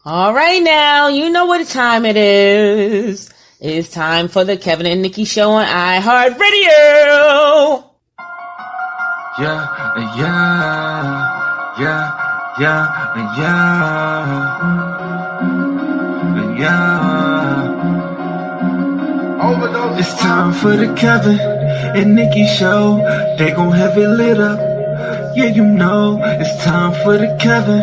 All right, now, you know what time it is. It's time for the Kevin and Nikee Show on iHeartRadio. It's time for the Kevin and Nikee Show. They gon' have it lit up. Yeah, you know, it's time for the Kevin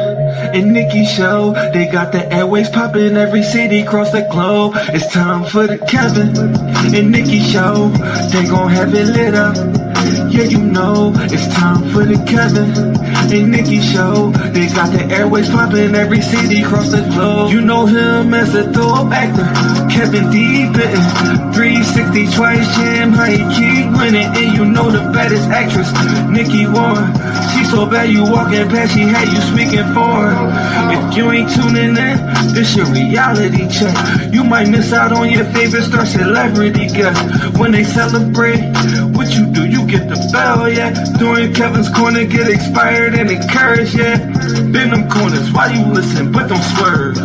and Nikee Show. They got the airways popping every city across the globe. It's time for the Kevin and Nikee Show. They gon' have it lit up. Yeah, you know, it's time for the Kevin and Nikee Show. They got the airways popping every city across the globe. You know him as a dope actor, Kevin D. Bitten, 360 twice jam, how he keep winning. And you know the baddest actress, Nikee Warren. She so bad you walking past, she had you speaking foreign. If you ain't tuning in, this your reality check. You might miss out on your favorite star celebrity guest. When they celebrate, what you do, you get the bell, yeah. During Kevin's corner, get expired and encouraged, yeah. Bend them corners while you listen, but don't swerve.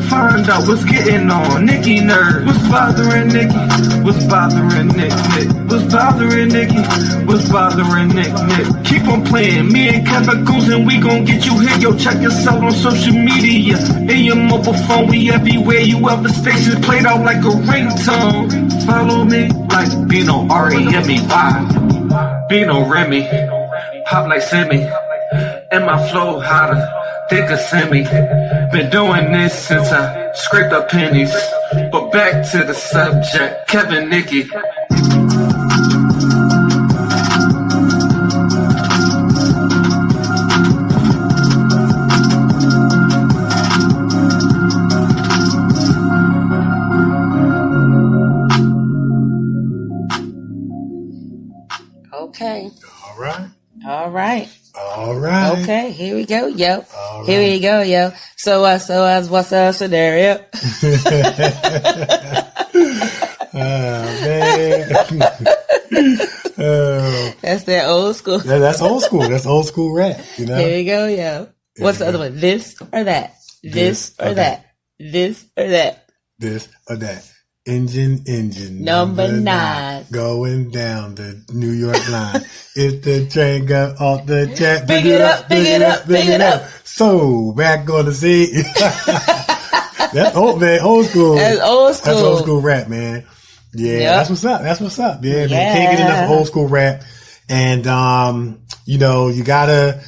Find out what's getting on Nikee nerves. What's bothering Nikee? What's bothering Nick? What's bothering Nikee? What's bothering Nick? Keep on playing. Me and Kevin goes and we gon' get you here. Yo, check us out on social media. In your mobile phone, we everywhere. You ever stations played out like a ringtone. Follow me like Bino R-E-M-E-Y. Bino Remy. Pop like Simi. And my flow hotter. Think of Simi. Been doing this since I scraped up pennies. But back to the subject, Kevin, Nikee. Okay. All right. Okay, here we go, yo. Here we go, yo. So what's the scenario? Man. That's that old school. That's old school. That's old school rap, you know? Here we go, yo. What's the other one? This or that? This or that? This or that? This or that. Engine. Number 9. Going down the New York line. If the train got off the track, Big it up. So, back on the seat. That's old, man. Old school. That's old school. That's old school rap, man. Yeah, Yep. That's what's up. Yeah, man. Can't get enough old school rap. And, you gotta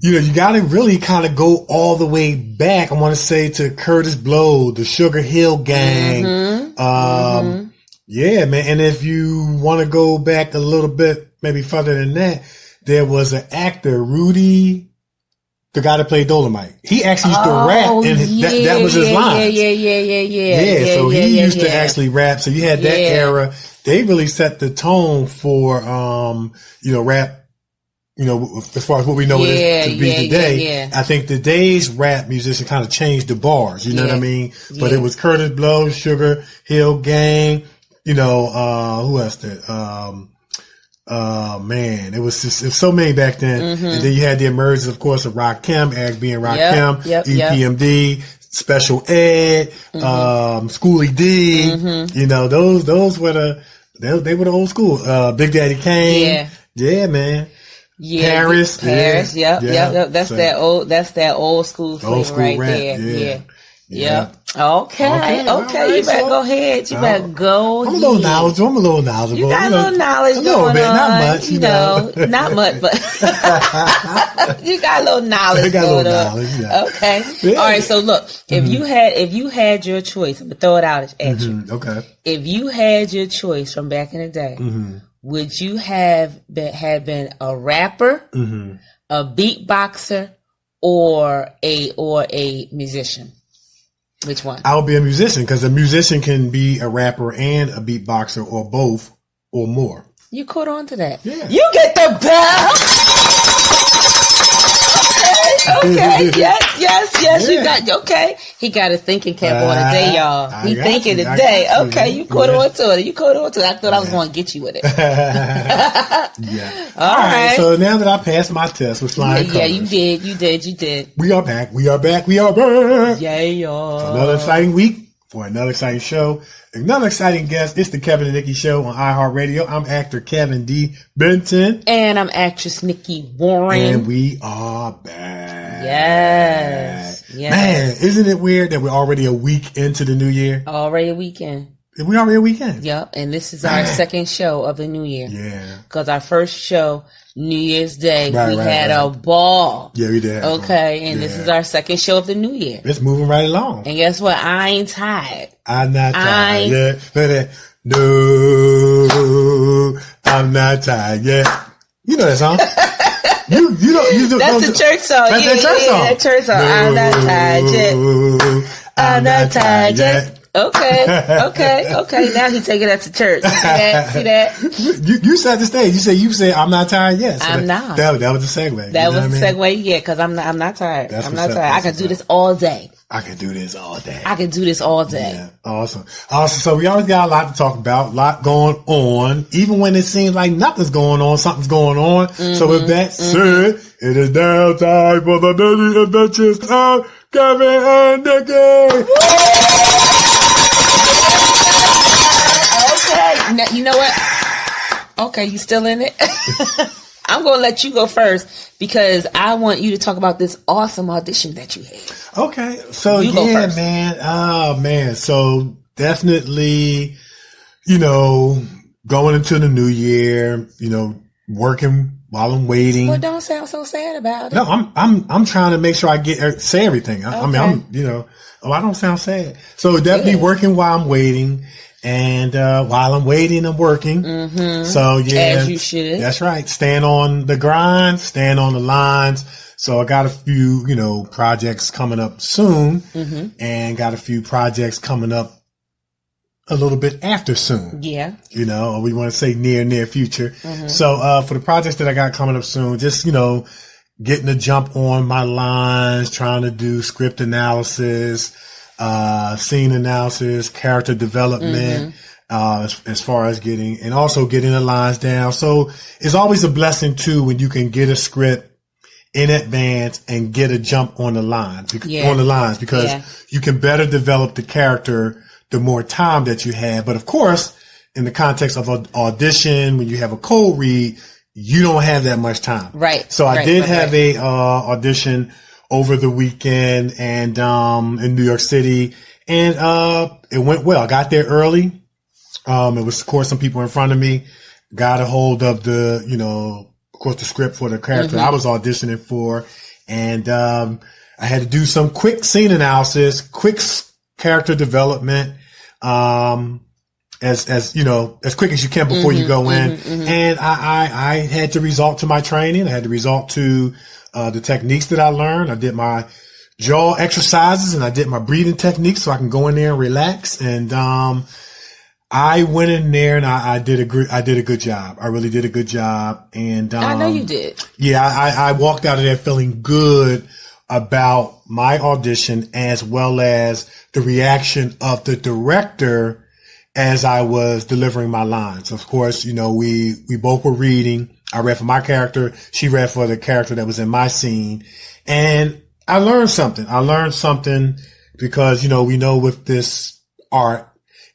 really kind of go all the way back. I want to say to Curtis Blow, the Sugar Hill Gang. Yeah, man. And if you want to go back a little bit, maybe further than that, there was an actor, Rudy, the guy that played Dolomite. He actually used to rap, and that was his line. Yeah. So he used to actually rap. So you had that era. They really set the tone for, rap. As far as what we know it is to be today, I think today's rap musician kind of changed the bars, you know what I mean? But it was Curtis Blow, Sugar Hill Gang, who else did? Man, it was so many back then. And then you had the emergence, of course, of Rakim, Eric B. and Rakim, EPMD, Special Ed, Schoolie D, those were they were the old school. Big Daddy Kane. Yeah, man. Yeah, Paris. Yep. That's that old school flavor right rap, there. Yeah. Okay. You better go ahead. You better go. I'm a little knowledgeable. You got a little knowledge going on. Not much, not much, but you got a little knowledge going on. Okay. Yeah. All right. So look, if you had your choice, I'm gonna throw it out at you. Okay. If you had your choice from back in the day. Would you have been a rapper, a beatboxer, or a musician? Which one? I would be a musician because a musician can be a rapper and a beatboxer, or both, or more. You caught on to that. Yeah. You get the bell. Okay. Yes. You got okay. He got a thinking cap on today, y'all. He thinking today. Okay, you caught on to it. I thought I was going to get you with it. Yeah. All right. So now that I passed my test with flying colors. Yeah, you did. We are back. Yeah, y'all. Another exciting week for another exciting show. Another exciting guest. It's the Kevin and Nikee Show on iHeartRadio. I'm actor Kevin D. Benton. And I'm actress Nikee Warren. And we are back. Yes. Man, isn't it weird that we're already a week into the new year? Already a weekend. We already a weekend. Yep. And this is our second show of the new year. Yeah. Because our first show, New Year's Day, we had a ball. Yeah, we did. Okay. And this is our second show of the new year. It's moving right along. And guess what? I ain't tired. I'm not tired yet. No, I'm not tired yet. You know that song? you do. That's the church song. That's that church song. That church song. No, I'm not tired yet. I'm not tired yet. Okay. Now he taking that to church. See that? You set the stage. You said I'm not tired yet. So I'm not. That was the segue. That was the segue. Yeah, because I'm not tired. I'm not tired. I can do this all day. I can do this all day. Yeah, awesome. So we always got a lot to talk about, a lot going on. Even when it seems like nothing's going on, something's going on. So with that said, it is now time for the daily adventures of Kevin and Nikee. Okay. Now, you know what? Okay, you still in it? I'm going to let you go first because I want you to talk about this awesome audition that you had. Okay. So, man. Oh, man. So, definitely, going into the new year, working while I'm waiting. Well, don't sound so sad about it. No, I'm trying to make sure I say everything. I mean, I don't sound sad. So, definitely working while I'm waiting. And while I'm waiting, I'm working. Mm-hmm. So, yeah. As you should. That's right. Stand on the grind, stand on the lines. So I got a few, projects coming up soon and got a few projects coming up a little bit after soon. Yeah. Or we want to say near future. Mm-hmm. So for the projects that I got coming up soon, just, getting a jump on my lines, trying to do script analysis, scene analysis, character development, as far as getting the lines down. So it's always a blessing too when you can get a script in advance and get a jump on the lines because you can better develop the character the more time that you have. But of course, in the context of an audition, when you have a cold read, you don't have that much time. Right. So I did have a audition over the weekend and in New York City, and it went well. I got there early. It was, of course, some people in front of me. Got a hold of the, of course, the script for the character I was auditioning for, and I had to do some quick scene analysis, quick character development, as quick as you can before you go in. And I had to resort to my training. I had to resort to the techniques that I learned. I did my jaw exercises and I did my breathing techniques so I can go in there and relax. And I went in there and I did a good job. I really did a good job. And I know you did. Yeah, I walked out of there feeling good about my audition as well as the reaction of the director as I was delivering my lines. Of course, we both were reading. I read for my character. She read for the character that was in my scene. And I learned something because, we know with this art,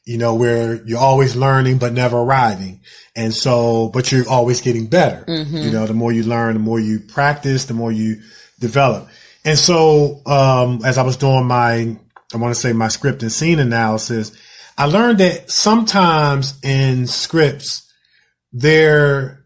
where you're always learning but never arriving. And so, but you're always getting better. The more you learn, the more you practice, the more you develop. And so, as I was doing my script and scene analysis, I learned that sometimes in scripts, there's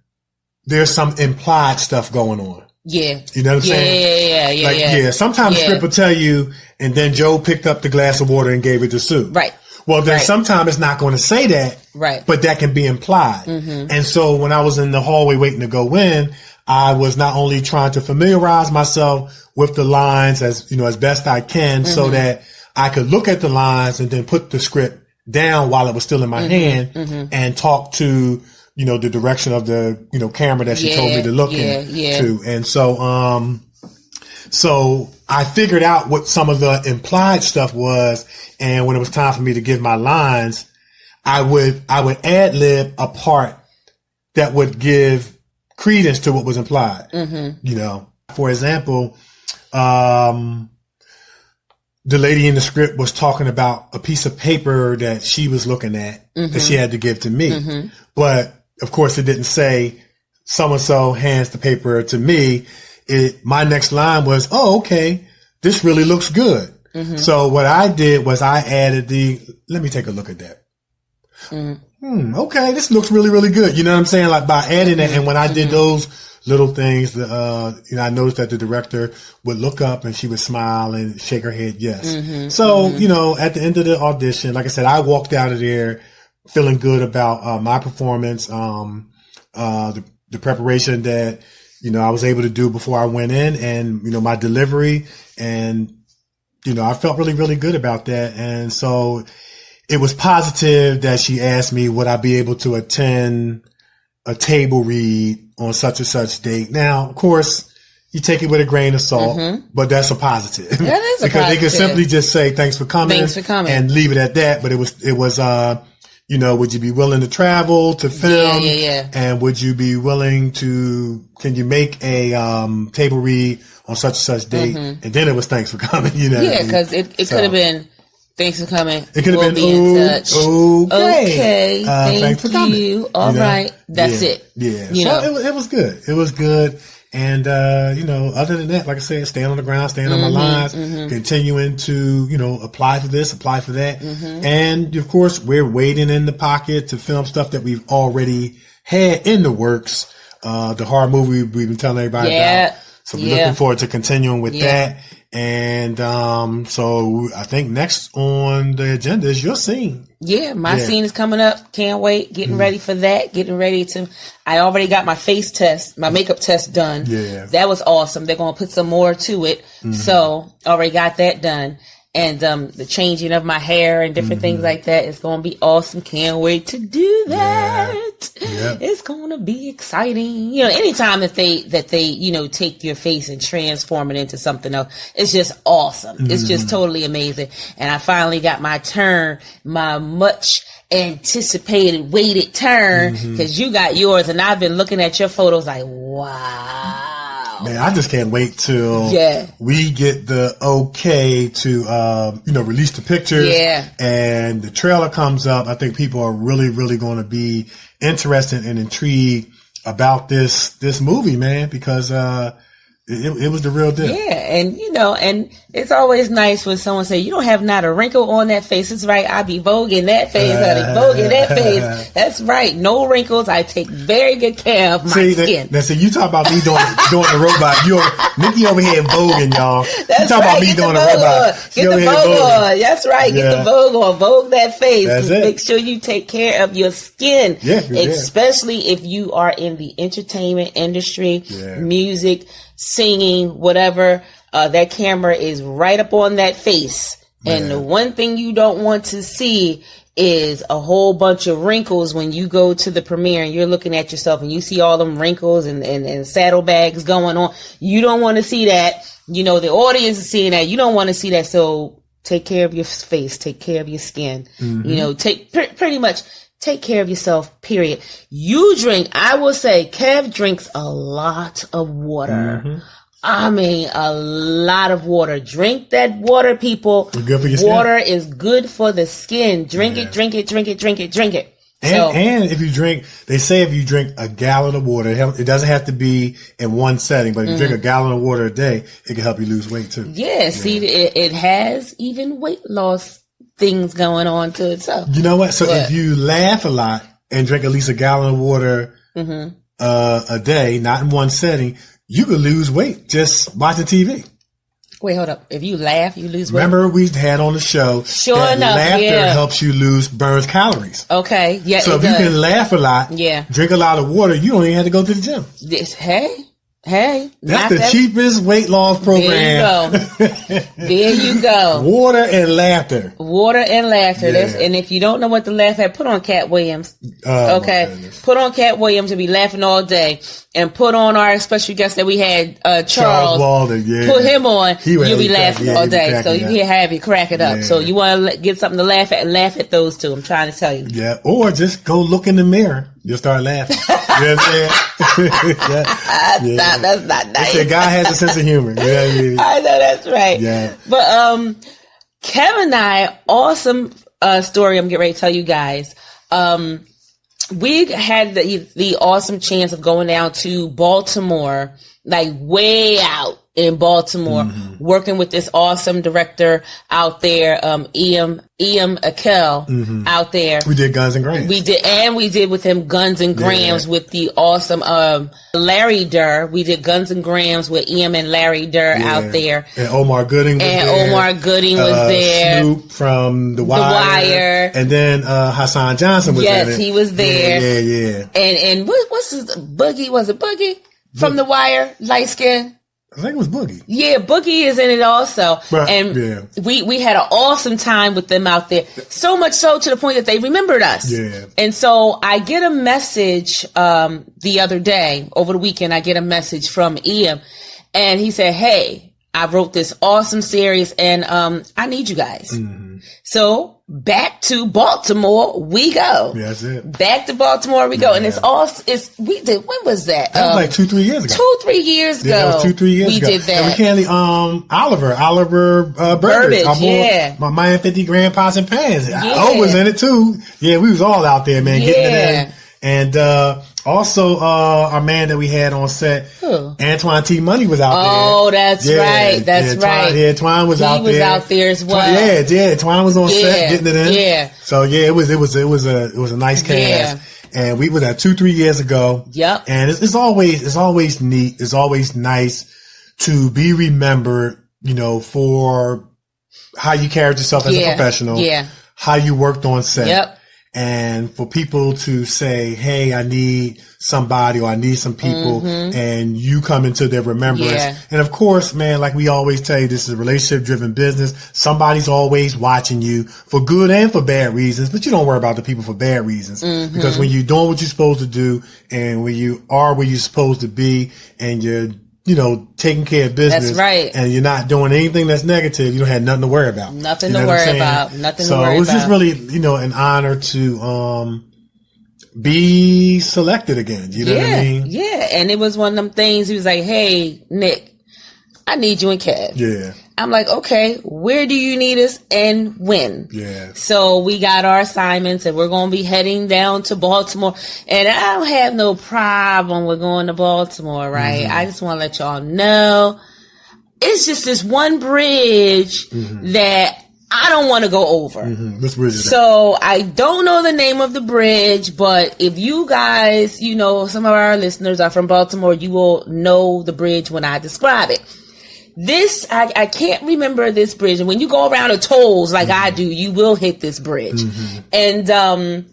some implied stuff going on. Yeah. You know what I'm saying? Yeah. Sometimes the script will tell you, and then Joe picked up the glass of water and gave it to Sue. Right. Well, then sometimes it's not going to say that. Right. But that can be implied. And so when I was in the hallway waiting to go in, I was not only trying to familiarize myself with the lines as best I can so that I could look at the lines and then put the script down while it was still in my hand and talk to, the direction of the, camera that she told me to look into. And so, So I figured out what some of the implied stuff was. And when it was time for me to give my lines, I would ad lib a part that would give credence to what was implied. You know, for example, the lady in the script was talking about a piece of paper that she was looking at that she had to give to me. But of course it didn't say so-and-so hands the paper to me. My next line was, oh, okay, this really looks good. So what I did was I added let me take a look at that. Okay, this looks really, really good. You know what I'm saying? Like by adding it. And when I did those little things, you know, I noticed that the director would look up and she would smile and shake her head yes. So, you know, at the end of the audition, like I said, I walked out of there feeling good about my performance, the preparation that, you know, I was able to do before I went in, and, you know, my delivery, and, you know, I felt really, really good about that. And so it was positive that she asked me, would I be able to attend a table read on such and such date? Now, of course, you take it with a grain of salt, but that's a positive. That is a because positive. They could simply just say, thanks for coming, and leave it at that. But it was, you know, would you be willing to travel to film? Yeah. And would you be willing to, can you make a table read on such and such date? And then it was thanks for coming, you know. Yeah, because it could have been thanks for coming. It could have been, in touch. Okay. Thank for coming. you. All right. That's it. Yeah. So it was good. It was good. And, you know, other than that, like I said, staying on the ground, staying on my lines, continuing to, you know, apply for this, apply for that. And of course, we're waiting in the pocket to film stuff that we've already had in the works. The horror movie we've been telling everybody about. So we're looking forward to continuing with that. And, so I think next on the agenda is your scene. Yeah, my scene is coming up. Can't wait. Getting ready for that. Getting ready to, I already got my face test, my makeup test done. Yeah. That was awesome. They're going to put some more to it. So already got that done. And, the changing of my hair and different things like that is going to be awesome. Can't wait to do that. It's going to be exciting. You know, anytime that they, you know, take your face and transform it into something else, it's just awesome. It's just totally amazing. And I finally got my turn, my much anticipated, waited turn, because you got yours, and I've been looking at your photos like, wow. Man, I just can't wait till we get the okay to, you know, release the pictures and the trailer comes up. I think people are really, really going to be interested and intrigued about this movie, man, because, it was the real deal. Yeah. And, you know, and it's always nice when someone say, you don't have not a wrinkle on that face. It's right. I be voguing that face, honey. Voguing that face. That's right. No wrinkles. I take very good care of my skin. That's it. You talk about me doing the robot. Nikee over here voguing, y'all. That's you talk about me doing the robot. Get the vogue on. That's right. Get the vogue on. Vogue that face. That's it. Make sure you take care of your skin. Yeah. Especially if you are in the entertainment industry, music, singing, whatever, that camera is right up on that face. And the one thing you don't want to see is a whole bunch of wrinkles when you go to the premiere and you're looking at yourself and you see all them wrinkles and saddlebags going on. You don't want to see that. You know, the audience is seeing that. You don't want to see that. So take care of your face. Take care of your skin. You know, pretty much take care of yourself, period. You drink, I will say, Kev drinks a lot of water. I mean, a lot of water. Drink that water, people. It's good for your skin. Water is good for the skin. Drink it, drink it, drink it, drink it, drink it. And if you drink, they say if you drink a gallon of water, it doesn't have to be in one setting, but if you drink a gallon of water a day, it can help you lose weight too. Yeah, see, it has even weight loss things going on to itself. You know what? So if you laugh a lot and drink at least a gallon of water a day, not in one setting, you could lose weight just watching TV. Wait, hold up. If you laugh, you lose weight. Remember we had on the show that laughter helps you burns calories. Okay. Yeah. So if you can laugh a lot, drink a lot of water, you don't even have to go to the gym. Hey, that's the cheapest weight loss program. There you go. There you go. Water and laughter. Water and laughter. Yeah. And if you don't know what to laugh at, put on Cat Williams. Okay, put on Cat Williams and be laughing all day. And put on our special guest that we had, Charles Walden. Yeah, put him on. You'll be laughing all day. So you can have you crack it up. Yeah. So you want to get something to laugh at and laugh at those two. I'm trying to tell you. Yeah, or just go look in the mirror. You'll start laughing. You know what I'm saying? That's not nice. They say God has a sense of humor. Yeah. I know that's right. Yeah. But Kevin and I, awesome story I'm getting ready to tell you guys. We had the awesome chance of going down to Baltimore, like way out in Baltimore, working with this awesome director out there, Ian Akel out there. We did Guns and Grams. We did with him Guns and Grams with the awesome Larry Durr. We did Guns and Grams with Ian and Larry Durr out there. And Omar Gooding was there. Omar Gooding was there. Snoop from The Wire. And then Hassan Johnson was there. Yes, he was there. Yeah. And what's his Boogie? Was it Boogie from The Wire? Light skin? I think it was Boogie. Yeah, Boogie is in it also. But, and we had an awesome time with them out there. So much so to the point that they remembered us. Yeah. And so I get a message the other day, over the weekend, I get a message from Ian. And he said, hey, I wrote this awesome series and I need you guys. So back to Baltimore we go. Yeah, that's it. Back to Baltimore we go. And we did, when was that? That was like 2-3 years ago. 2-3 years ago. Yeah, that was 2-3 years ago. We did that. And we candy Oliver Burbage. My Miami 50 Grand Pots and Pans. I was in it too. Yeah, we was all out there, man, getting it in. And also our man that we had on set, Antoine T. Money was out there. Oh, that's right. That's right. Yeah, Twine was out there. He was out there as well. Yeah, Twine was on set getting it in. Yeah. So yeah, it was a nice cast. Yeah. And we was at 2-3 years ago. Yep. And it's always neat. It's always nice to be remembered, for how you carried yourself as a professional. Yeah. How you worked on set. Yep. And for people to say, hey, I need somebody or I need some people, and you come into their remembrance. Yeah. And of course, man, like we always tell you, this is a relationship-driven business. Somebody's always watching you for good and for bad reasons, but you don't worry about the people for bad reasons. Because when you're doing what you're supposed to do and when you are where you're supposed to be and you're taking care of business. That's right. And you're not doing anything that's negative. You don't have nothing to worry about. Nothing to worry about. So it was just really, an honor to be selected again. You know what I mean? Yeah. And it was one of them things. He was like, hey, Nick, I need you in Kev. Yeah. I'm like, okay, where do you need us and when? Yeah. So we got our assignments and we're going to be heading down to Baltimore. And I don't have no problem with going to Baltimore, right? I just want to let y'all know it's just this one bridge that I don't want to go over. This bridge is so I don't know the name of the bridge, but if you guys, some of our listeners are from Baltimore, you will know the bridge when I describe it. I can't remember this bridge. And when you go around the tolls like I do, you will hit this bridge. And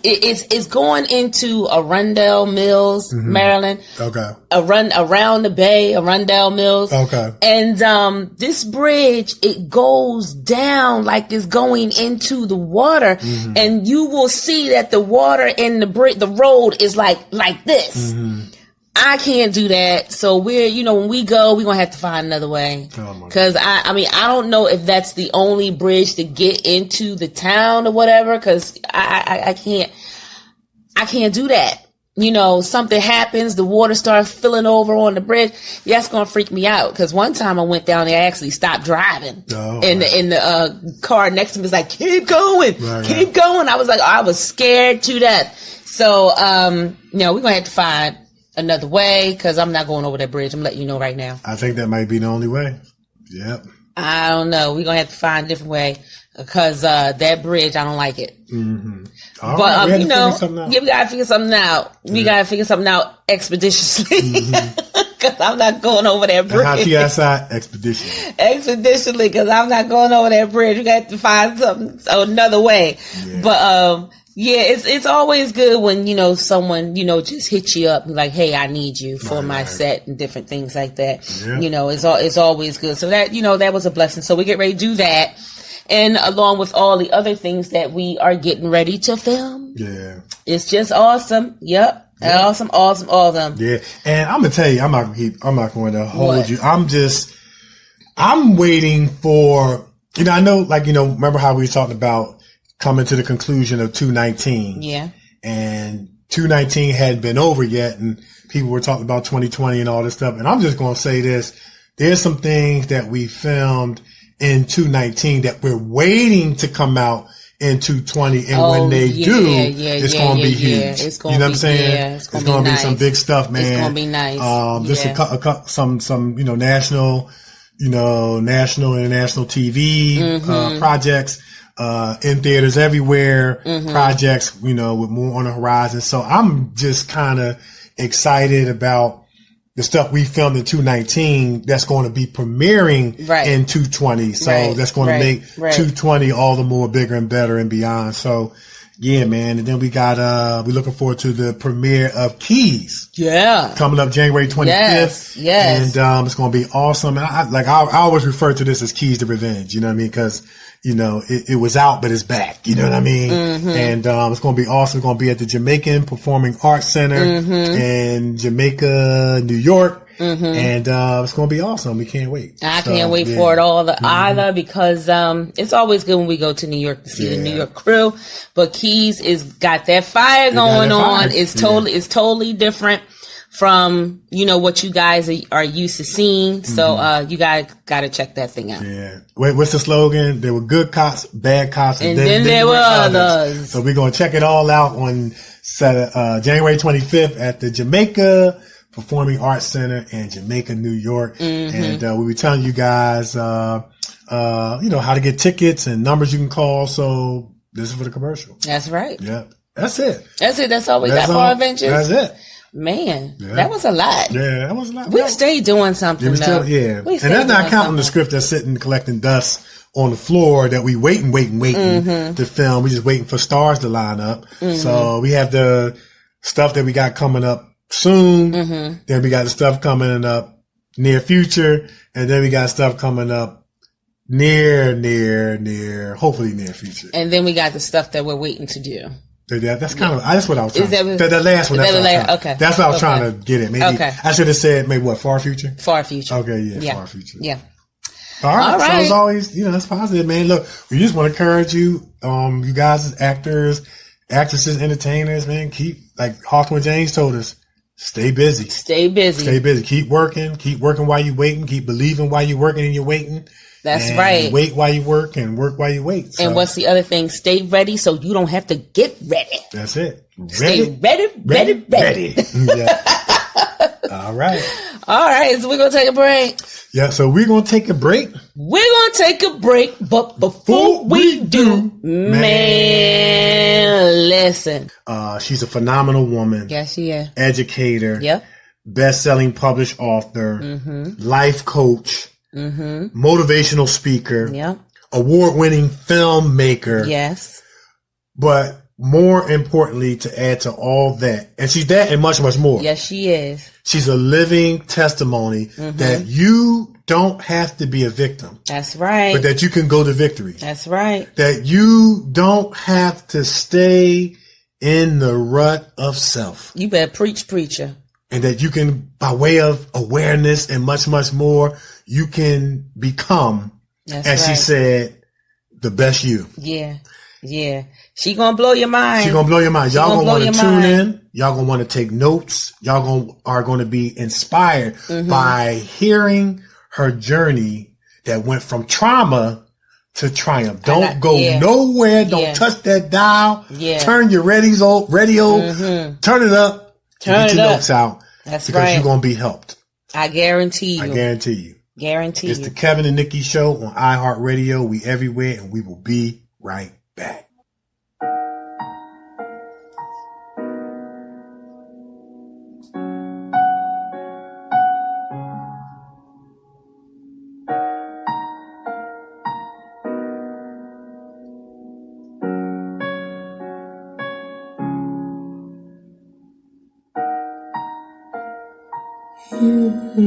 it's going into Arundel Mills, Maryland. Okay. Around the bay, Arundel Mills. Okay. And this bridge, it goes down like it's going into the water. And you will see that the water in the road is like this. I can't do that. So when we go, we're going to have to find another way. Cause I don't know if that's the only bridge to get into the town or whatever. Cause I can't do that. Something happens, the water starts filling over on the bridge. That's going to freak me out. Cause one time I went down there, I actually stopped driving. In the car next to me was like, keep going, keep going. I was like, I was scared to death. So, we're going to have to find another way because I'm not going over that bridge. I'm letting you know right now. I think that might be the only way. Yep. I don't know. We're going to have to find a different way because that bridge, I don't like it. All but, right. We got to figure something out. We got to figure something out expeditiously because I'm not going over that bridge. TSI expedition. Expeditionally because I'm not going over that bridge. We got to find another way. Yeah. But, Yeah, it's always good when, someone, just hits you up and like, hey, I need you for my set and different things like that. Yeah. It's always good. So that, that was a blessing. So we get ready to do that. And along with all the other things that we are getting ready to film. Yeah. It's just awesome. Yep. Yeah. Awesome. Yeah. And I'm going to tell you, I'm not going to hold you. I'm waiting for, I know, remember how we talked about coming to the conclusion of 219. Yeah. And 219 hadn't been over yet, and people were talking about 2020 and all this stuff. And I'm just going to say this. There's some things that we filmed in 219 that we're waiting to come out in 220. And when they do, it's going to be huge. It's going to be, what I'm saying? Yeah, it's going to be some big stuff, man. It's going to be nice. Just some national, international TV, projects, in theaters everywhere, projects, with more on the horizon. So I'm just kind of excited about the stuff we filmed in 219 that's going to be premiering in 220. So that's going to make 220 all the more bigger and better and beyond. So yeah, man. And then we got, we're looking forward to the premiere of Keys. Yeah. Coming up January 25th. Yes. And, it's going to be awesome. And I always refer to this as Keys to Revenge. You know what I mean? Cause, it was out, but it's back. You know what I mean? And, it's going to be awesome. It's going to be at the Jamaican Performing Arts Center in Jamaica, New York. And, it's going to be awesome. We can't wait. I can't wait for it all either because, it's always good when we go to New York to see the New York crew, but Keys got that fire going on. It's totally different from, what you guys are used to seeing. So, you guys got to check that thing out. Yeah. What's the slogan? There were good cops, bad cops, and then there were others. So we're going to check it all out on January 25th at the Jamaica Performing Arts Center in Jamaica, New York. And, we'll be telling you guys, how to get tickets and numbers you can call. So this is for the commercial. That's right. Yeah. That's it. That's all we got for our adventures. That's it. Man, that was a lot. Yeah, that was a lot. We stayed doing something, and that's not counting the script that's sitting collecting dust on the floor that we waiting to film. We just waiting for stars to line up. So we have the stuff that we got coming up soon. Then we got the stuff coming up near future, and then we got stuff coming up near, hopefully near future. And then we got the stuff that we're waiting to do. That's kind of, that's what I was trying to, the last one. That's what I was trying to get at. Maybe, I should have said maybe far future? Far future. Okay, far future. Yeah. All right. So as always, it's positive, man. Look, we just want to encourage you, you guys as actors, actresses, entertainers, man, like Hawthorne James told us, stay busy. Keep working while you're waiting. Keep believing while you're working and you're waiting. That's right. Wait while you work and work while you wait. So. And what's the other thing? Stay ready so you don't have to get ready. That's it. Stay ready. Yeah. All right. So we're going to take a break. Yeah, so we're going to take a break. But before we do, man, listen. She's a phenomenal woman. Yes, she is. Educator. Yep. Best-selling published author. Life coach. Motivational speaker. Yep. Award-winning filmmaker. Yes. But more importantly, to add to all that, and she's that and much, much more. Yes, she is. She's a living testimony that you don't have to be a victim. That's right. But that you can go to victory. That's right. That you don't have to stay in the rut of self. You better preach, preacher. And that you can, by way of awareness and much, much more, you can become, she said, the best you. Yeah. Yeah. She gonna blow your mind. Y'all gonna want to tune in. Y'all gonna want to take notes. Y'all are going to be inspired by hearing her journey that went from trauma to triumph. Don't go nowhere. Don't touch that dial. Yeah. Turn your radio. Turn it up. Get your notes out. That's because you're going to be helped. I guarantee you. It's the Kevin and Nikee Show on iHeartRadio. We everywhere, and we will be right back. I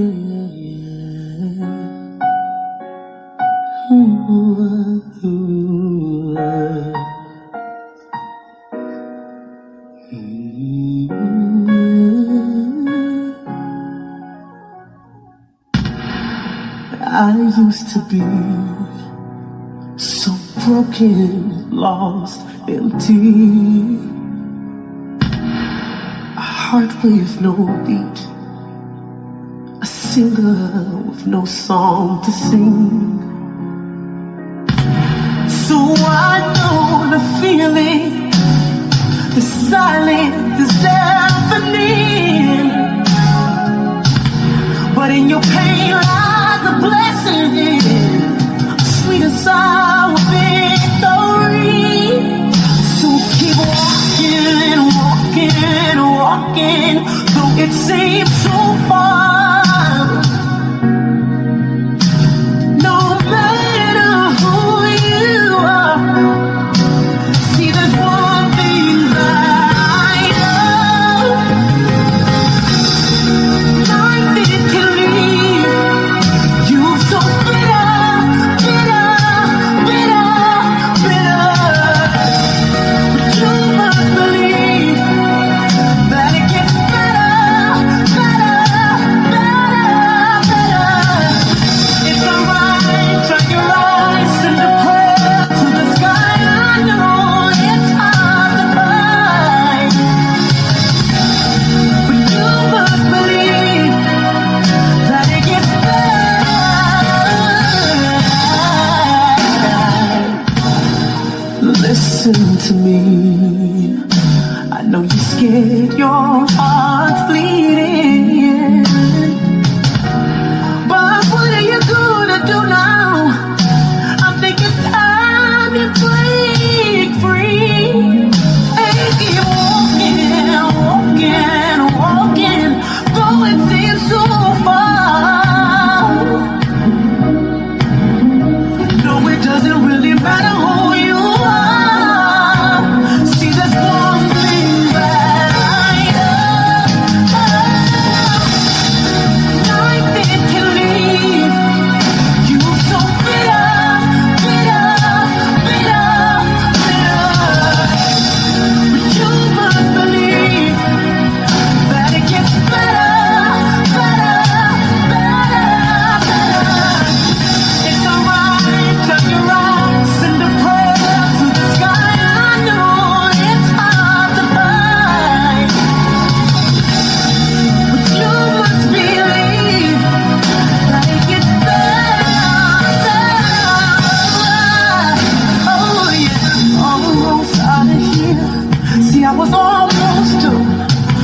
used to be so broken, lost, empty. A heart with no beat, a singer with no song to sing. So I know the feeling, the silence is deafening. But in your pain lies a blessing, sweet and sour victory. So keep walking, walking, walking, though it seems so far. No matter who you are, see there's one thing that I know. Life it can leave you so bitter, bitter, bitter, bitter. But you must believe that it gets better, better, better, better. It's alright, turn your eyes, send a prayer to the sky. I know it's hard to find, but you must believe that it gets better. Listen to me. I know you're scared, your heart's bleeding. But what are you gonna do now? I think it's time you break free and keep walking, walking, walking, though it seems so far. No, it doesn't really matter who you are. See, there's one thing that I know. Life it can leave you so bitter, bitter, bitter, bitter. But you must believe that it gets better, better, better, better. It's alright, turn your eyes, send a prayer to the sky. I know it's hard to find, but you must believe that it gets better. Oh yeah, almost out of here. See, I was almost done.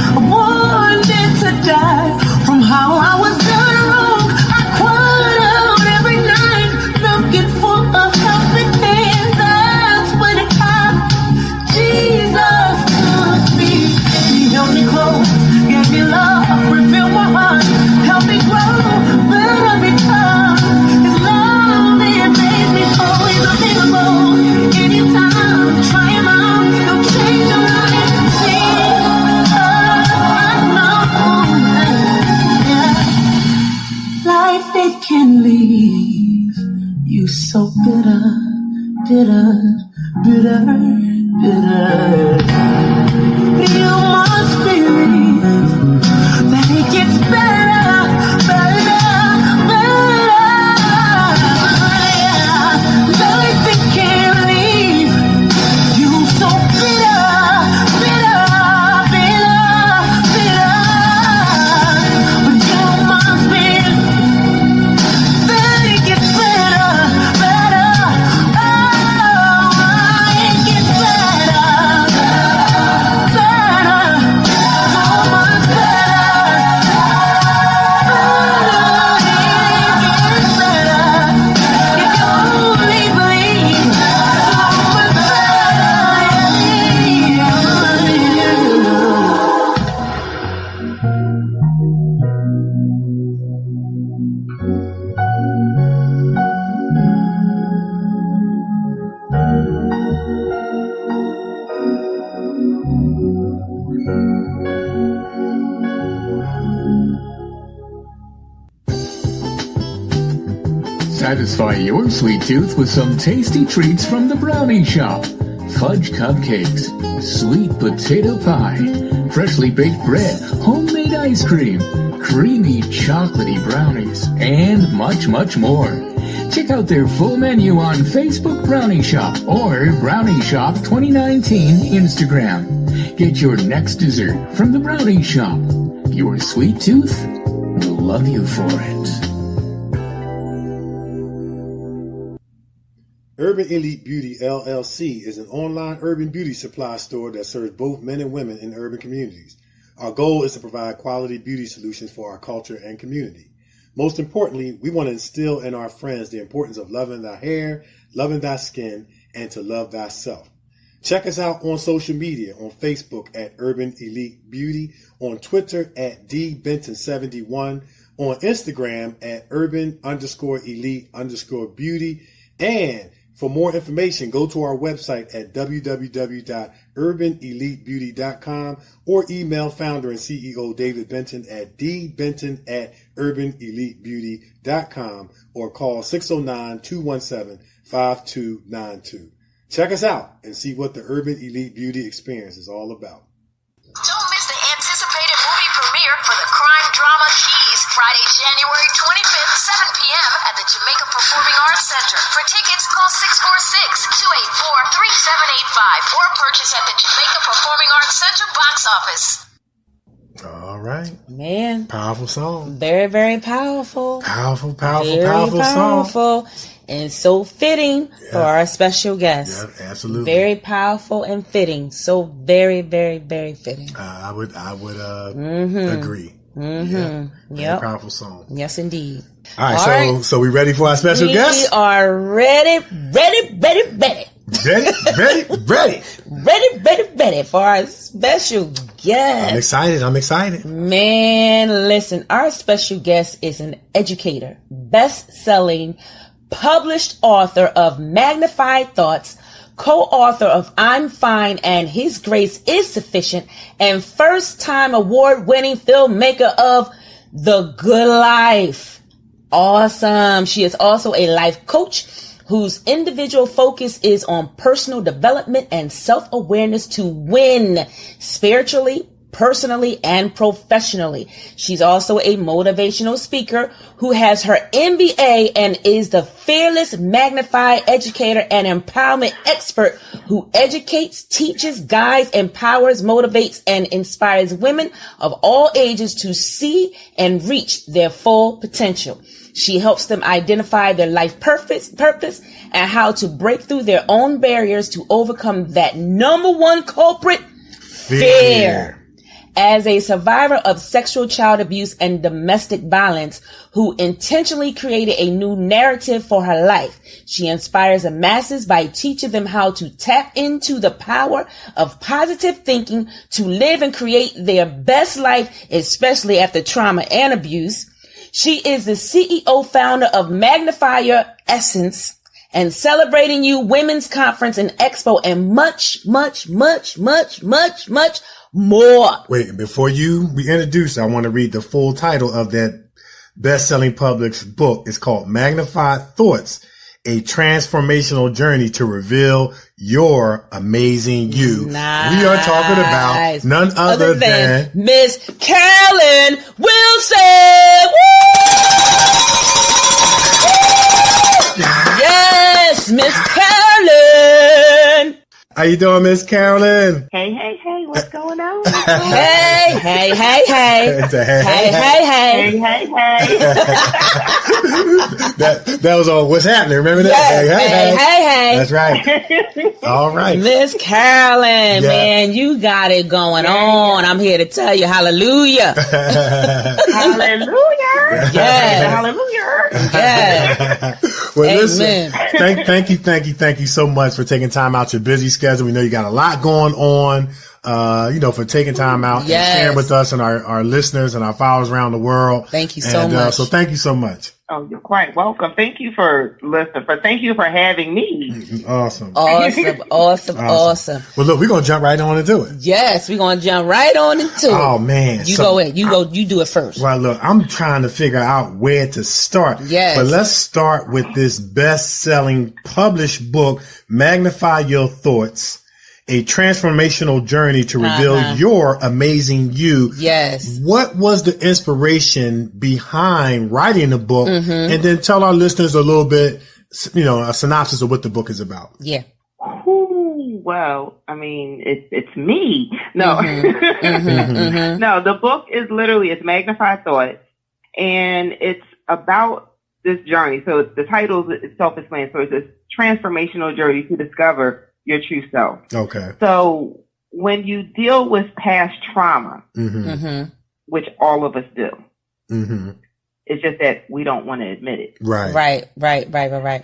I wanted to die from how I was done wrong. I cried out every night, looking for a helping hand. That's when it happened. Jesus took me. He held me close, gave me love, refilled my heart, helped me grow better because His love it made me whole. He's available anytime. Try Him out, He'll change your life. See, I know, yeah. Life it can leave you so bitter, bitter, bitter, bitter. You must believe that it gets better, better, better. Life it can leave you so bitter, bitter, bitter, bitter. But you must believe that it gets better, better. Oh, it gets better, better. Satisfy your sweet tooth with some tasty treats from the Brownie Shop. Fudge cupcakes, sweet potato pie, freshly baked bread, homemade ice cream, creamy chocolatey brownies, and much, much more. Check out their full menu on Facebook Brownie Shop or Brownie Shop 2019 Instagram. Get your next dessert from the Brownie Shop. Your sweet tooth will love you for it. Urban Elite Beauty LLC is an online urban beauty supply store that serves both men and women in urban communities. Our goal is to provide quality beauty solutions for our culture and community. Most importantly, we want to instill in our friends the importance of loving thy hair, loving thy skin, and to love thyself. Check us out on social media, on Facebook at Urban Elite Beauty, on Twitter at dbenton71, on Instagram at urban_elite_beauty, and for more information, go to our website at www.urbanelitebeauty.com or email founder and CEO David Benton at dbenton@urbanelitebeauty.com or call 609-217-5292. Check us out and see what the Urban Elite Beauty experience is all about. Don't miss the anticipated movie premiere for the crime drama Keys, Friday, January 25th, 7 p.m. at the Jamaica Performing Arts Center. For tickets, call 646-284-3785 or purchase at the Jamaica Performing Arts Center box office. All right. Man. Powerful song. Very, very powerful. Powerful Powerful. And so fitting for our special guest. Yeah, absolutely. Very powerful and fitting. So very, very, very fitting. I would agree. Mm-hmm. Yeah. Very powerful song. Yes, indeed. All right. So we ready for our special guest? We are ready for our special guest. I'm excited. Man, listen, our special guest is an educator, best-selling, published author of Magnify Thoughts, co-author of I'm Fine and His Grace is Sufficient, and first-time award-winning filmmaker of The Good Life. Awesome. She is also a life coach whose individual focus is on personal development and self-awareness to win spiritually, personally, and professionally. She's also a motivational speaker who has her MBA and is the fearless Magnify educator and empowerment expert who educates, teaches, guides, empowers, motivates, and inspires women of all ages to see and reach their full potential. She helps them identify their life purpose and how to break through their own barriers to overcome that number one culprit, fear. As a survivor of sexual child abuse and domestic violence who intentionally created a new narrative for her life, she inspires the masses by teaching them how to tap into the power of positive thinking to live and create their best life, especially after trauma and abuse. She is the CEO founder of Magnify Your Essence and Celebrating You Women's Conference and Expo and much more. Wait, before you reintroduce, I want to read the full title of that best-selling published book. It's called Magnify Thoughts, A Transformational Journey to Reveal Your Amazing You. Nice. We are talking about none other than Miss Carolyn Wilson. Woo! Yes, Miss Carolyn. How you doing, Miss Carolyn? Hey, what's going on? Hey. It's a hey. Hey. That was all what's happening. Remember that? Yes. Hey. That's right. All right. Miss Carolyn, man, you got it going on. I'm here to tell you, hallelujah. Hallelujah. Yes. Hallelujah. Yes. Well, Amen. listen, thank you so much for taking time out your busy schedule. We know you got a lot going on. for taking time out and sharing with us and our listeners and our followers around the world. Thank you so much. So thank you so much. Oh, you're quite welcome. Thank you for listening. Thank you for having me. Awesome. Awesome. Well, look, we're going to jump right on into it. Yes, we're going to jump right on into it. Oh, man. You go in. You do it first. Well, look, I'm trying to figure out where to start. Yes. But let's start with this best-selling published book, Magnify Your Thoughts, a transformational journey to reveal your amazing you. Yes. What was the inspiration behind writing the book? And then tell our listeners a little bit, a synopsis of what the book is about. Yeah. Well, I mean, it's me. No. No, the book is literally, it's Magnify Thoughts, and it's about this journey. So the title is self-explains. So it's this transformational journey to discover your true self. Okay. So when you deal with past trauma, which all of us do, it's just that we don't want to admit it. Right.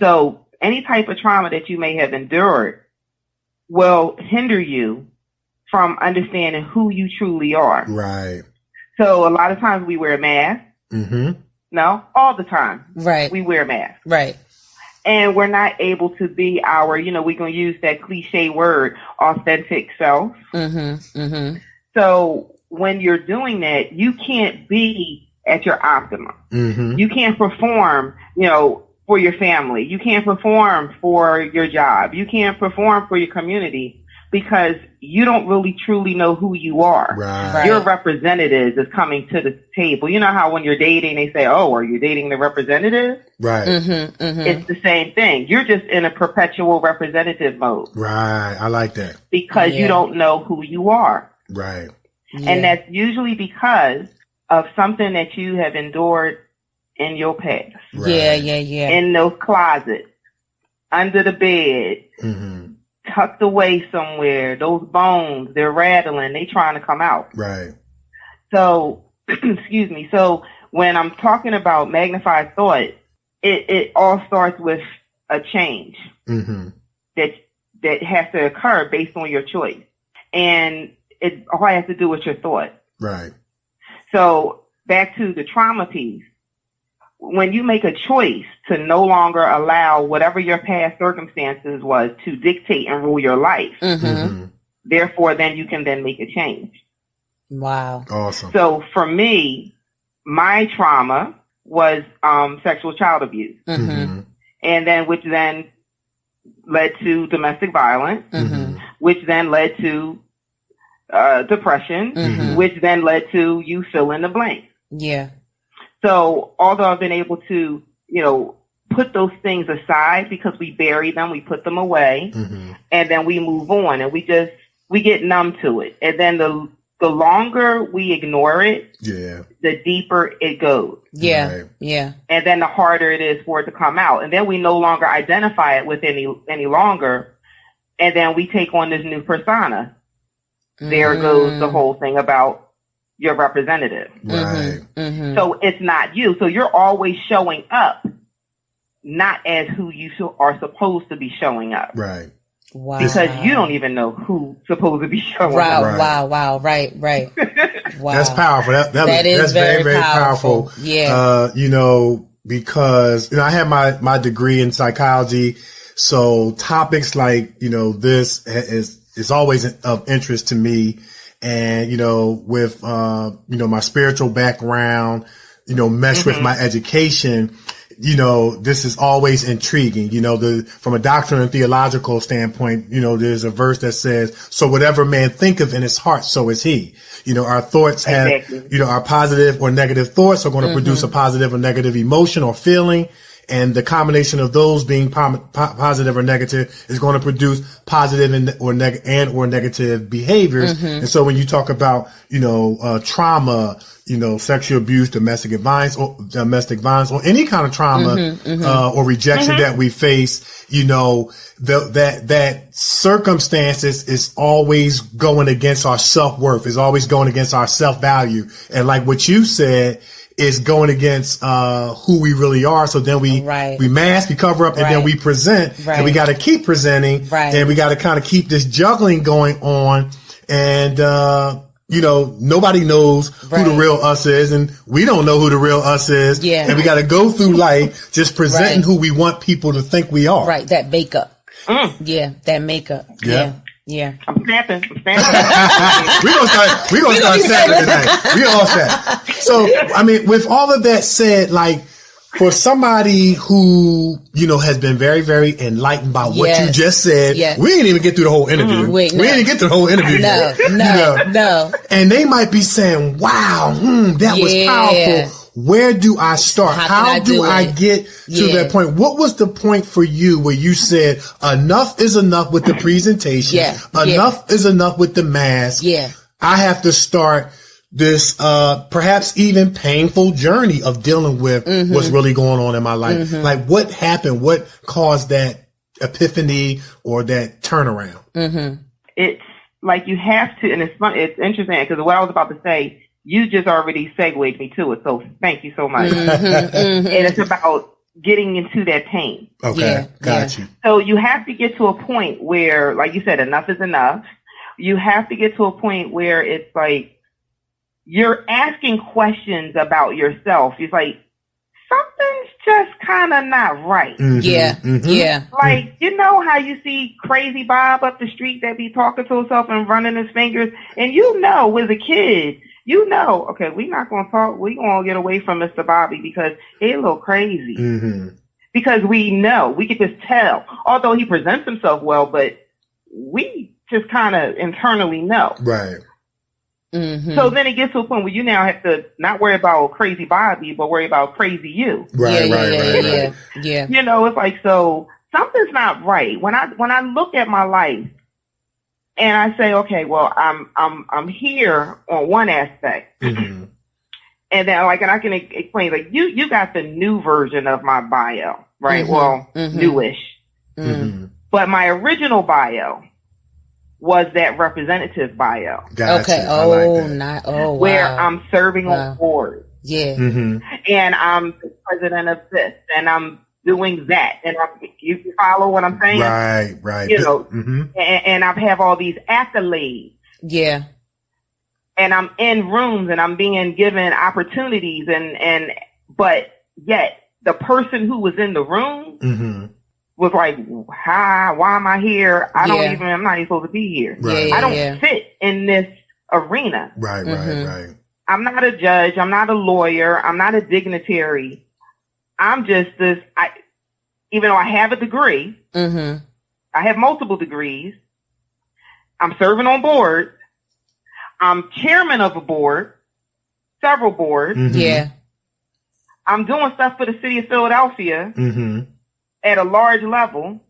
So any type of trauma that you may have endured will hinder you from understanding who you truly are. Right. So a lot of times we wear a mask. No, all the time. Right. We wear masks. Right. And we're not able to be our, we're going to use that cliche word, authentic self. So when you're doing that, you can't be at your optimum. You can't perform, for your family. You can't perform for your job. You can't perform for your community because you don't really truly know who you are. Right. Your representative is coming to the table. You know how when you're dating, they say, oh, are you dating the representative? Right. It's the same thing. You're just in a perpetual representative mode. Right. I like that. Because you don't know who you are. Right. Yeah. And that's usually because of something that you have endured in your past. Right. Yeah. In those closets, under the bed, tucked away somewhere. Those bones, they're rattling. They trying to come out. Right. So, excuse me. So when I'm talking about magnified thought, it all starts with a change that has to occur based on your choice. And it all has to do with your thought. Right. So back to the trauma piece. When you make a choice to no longer allow whatever your past circumstances was to dictate and rule your life, therefore then you can then make a change. Wow. Awesome. So for me, my trauma was sexual child abuse. And then which then led to domestic violence, which then led to depression, which then led to you fill in the blank. Yeah. So although I've been able to, put those things aside because we bury them, we put them away, and then we move on and we get numb to it. And then the longer we ignore it, the deeper it goes. Yeah. Right. Yeah. And then the harder it is for it to come out. And then we no longer identify it with any longer. And then we take on this new persona. There goes the whole thing about your representative. Right. So it's not you. So you're always showing up, not as who you are supposed to be showing up. Right. Wow. Because you don't even know who's supposed to be showing up. Wow. Right. Wow. That's powerful. That's very, very powerful. Yeah. Because, I have my degree in psychology. So topics like, this is always of interest to me. And, with, my spiritual background, meshed with my education, this is always intriguing. From a doctrinal and theological standpoint, there's a verse that says, so whatever man think of in his heart, so is he. Our thoughts have, our positive or negative thoughts are going to produce a positive or negative emotion or feeling. And the combination of those being positive or negative is going to produce positive or negative behaviors. And so when you talk about, trauma, sexual abuse, domestic violence, or any kind of trauma, or rejection that we face, that circumstances is always going against our self-worth, is always going against our self-value. And like what you said, is going against who we really are. So then we mask, we cover up, and then we present. And we got to keep presenting. And we got to kind of keep this juggling going on. And, nobody knows who the real us is, and we don't know who the real us is. Yeah. And we got to go through life just presenting who we want people to think we are. Right. That makeup. Yeah. That makeup. Yeah. Yeah. I'm snapping. We're gonna start snapping tonight. We all set. So, I mean, with all of that said, like, for somebody who, has been very, very enlightened by what you just said, we didn't even get through the whole interview. We didn't even get through the whole interview. No. And they might be saying, wow, that was powerful. Where do I start? How do I get to that point? What was the point for you where you said enough is enough with the presentation? Enough is enough with the mask. I have to start this perhaps even painful journey of dealing with what's really going on in my life. Like, what happened? What caused that epiphany or that turnaround? It's like you have to, and it's fun. It's interesting because what I was about to say, you just already segued me to it. So thank you so much. And it's about getting into that pain. Okay. Got you. So you have to get to a point where, like you said, enough is enough. You have to get to a point where it's like, you're asking questions about yourself. It's like, something's just kind of not right. Yeah. Like, you know how you see Crazy Bob up the street that be talking to himself and running his fingers? And as a kid, okay, we're not going to talk. We're going to get away from Mr. Bobby because he's a little crazy. Because we know, we can just tell. Although he presents himself well, but we just kind of internally know. Right. So then it gets to a point where you now have to not worry about Crazy Bobby, but worry about crazy you. Right. Yeah. It's like, so something's not right. When I look at my life and I say, okay, well, I'm here on one aspect. And then and I can explain, like, you got the new version of my bio, right? Well, newish. But my original bio was that representative bio. Gotcha. Okay. Wow. Where I'm serving on board. And I'm the president of this, and I'm doing that, and you follow what I'm saying? Right. And I have all these accolades. Yeah. And I'm in rooms, and I'm being given opportunities, but yet the person who was in the room was like, why am I here? I'm not even supposed to be here. I don't fit in this arena. Right. I'm not a judge. I'm not a lawyer. I'm not a dignitary. I'm just this, even though I have a degree, I have multiple degrees. I'm serving on boards. I'm chairman of a board, several boards. I'm doing stuff for the city of Philadelphia at a large level.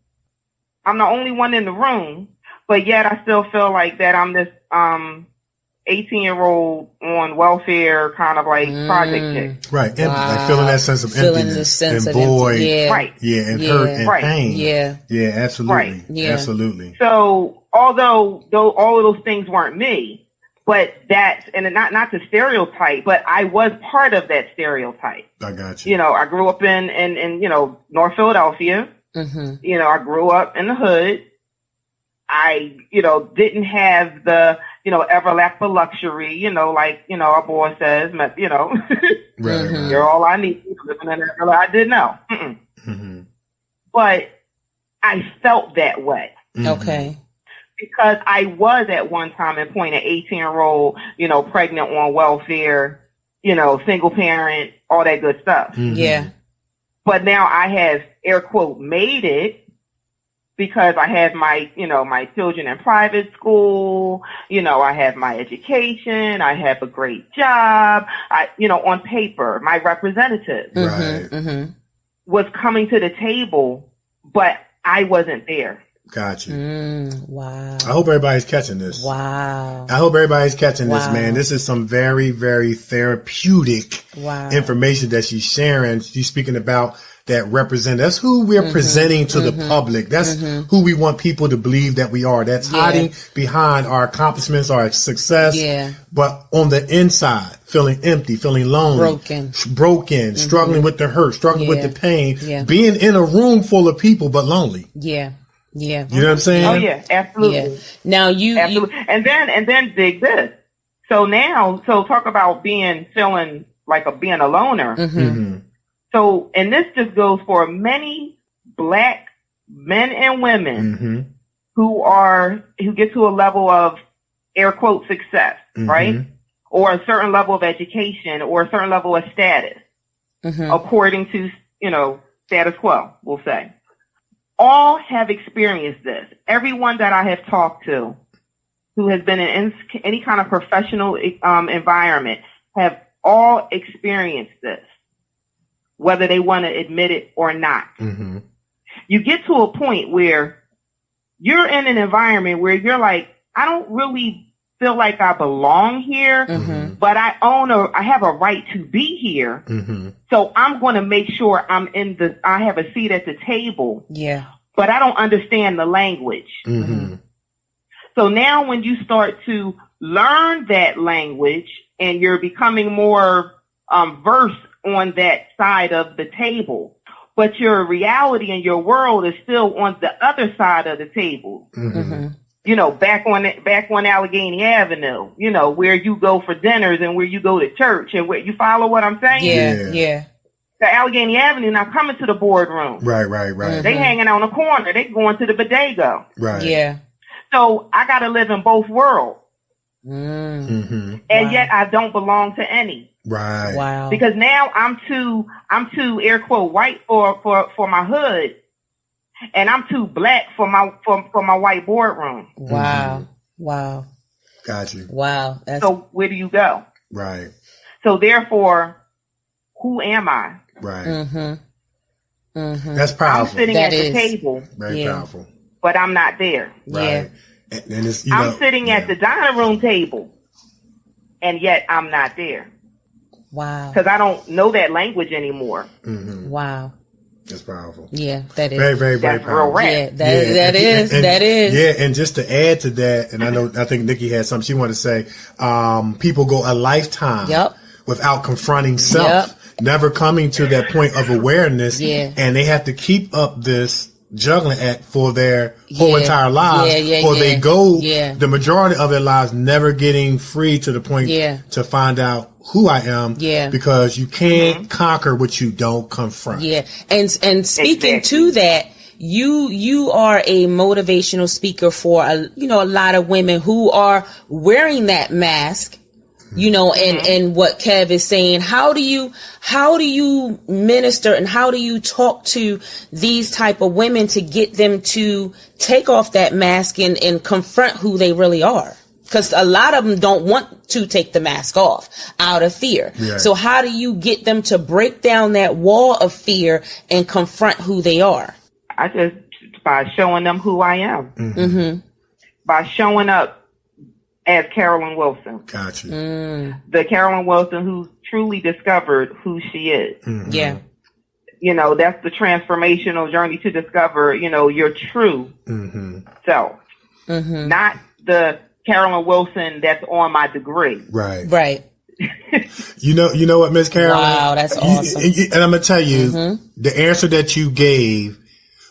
I'm the only one in the room, but yet I still feel like that I'm this 18-year-old on welfare kind of like project chick. Right. Like feeling that sense of emptiness and void. And hurt and pain. Yeah, absolutely. Absolutely. So although all of those things weren't me, but that's, and not to stereotype, but I was part of that stereotype. I got you. I grew up in North Philadelphia. I grew up in the hood. I, didn't have the, ever lack for luxury, our boy says, you're all I need. Living in that, I didn't know. But I felt that way. Okay. Because I was at one time and point an 18-year-old, pregnant on welfare, single parent, all that good stuff. Yeah. But now I have, air quote, made it because I have my, my children in private school, I have my education, I have a great job, on paper, my representative was coming to the table, but I wasn't there. Got you. Wow. I hope everybody's catching this. Wow. I hope everybody's catching this, man. This is some very, very therapeutic information that she's sharing. She's speaking about that represent. That's who we're presenting to the public. That's who we want people to believe that we are. That's hiding behind our accomplishments, our success. Yeah. But on the inside, feeling empty, feeling lonely, broken, struggling with the hurt, struggling with the pain, being in a room full of people, but lonely. Yeah. Yeah. You know what I'm saying? Oh yeah, absolutely. Yeah. Now absolutely. And then dig this. So talk about feeling like being a loner. Mm-hmm. Mm-hmm. So, and this just goes for many Black men and women who get to a level of air quote success, right? Or a certain level of education or a certain level of status, according to, status quo, we'll say. All have experienced this. Everyone that I have talked to who has been in any kind of professional environment have all experienced this, whether they want to admit it or not. Mm-hmm. You get to a point where you're in an environment where you're like, I don't really feel like I belong here, but I have a right to be here. Mm-hmm. So I'm going to make sure I have a seat at the table. Yeah. But I don't understand the language. Mm-hmm. So now when you start to learn that language and you're becoming more versed on that side of the table, but your reality and your world is still on the other side of the table. Mm-hmm. Back on Allegheny Avenue, where you go for dinners and where you go to church and where you follow what I'm saying? Yeah. The Allegheny Avenue now coming to the boardroom. Right. They hanging on the corner. They going to the bodega. Right. Yeah. So I got to live in both worlds. Mm-hmm. And yet I don't belong to any. Right. Wow. Because now I'm too air quote white for my hood, and I'm too Black for my white boardroom. Wow. Wow. Got you. Wow. So where do you go? Right. So therefore, who am I? Right. That's powerful. I'm sitting at the table. Very powerful. But I'm not there. Right. Yeah. And it's, I'm sitting at the dining room table, and yet I'm not there. Wow. Because I don't know that language anymore. Mm-hmm. Wow. That's powerful. Yeah, that is. Very, very, very That's powerful. real rap. Yeah, that is. Yeah, and just to add to that, and I think Nikee had something she wanted to say, people go a lifetime without confronting self, never coming to that point of awareness, and they have to keep up this juggling act for their whole entire lives, or they go the majority of their lives never getting free to the point to find out who I am, because you can't conquer what you don't confront. Yeah, and speaking to that, you are a motivational speaker for a lot of women who are wearing that mask. And what Kev is saying, how do you minister and how do you talk to these type of women to get them to take off that mask and confront who they really are? Because a lot of them don't want to take the mask off out of fear. Yeah. So how do you get them to break down that wall of fear and confront who they are? By showing them who I am. Mm-hmm. By showing up as Carolyn Wilson. Gotcha. The Carolyn Wilson who's truly discovered who she is. Mm-hmm. Yeah. That's the transformational journey to discover, your true self. Mm-hmm. Not the Carolyn Wilson that's on my degree. Right. You know what, Miss Carolyn? Wow, that's awesome. And I'm going to tell you, the answer that you gave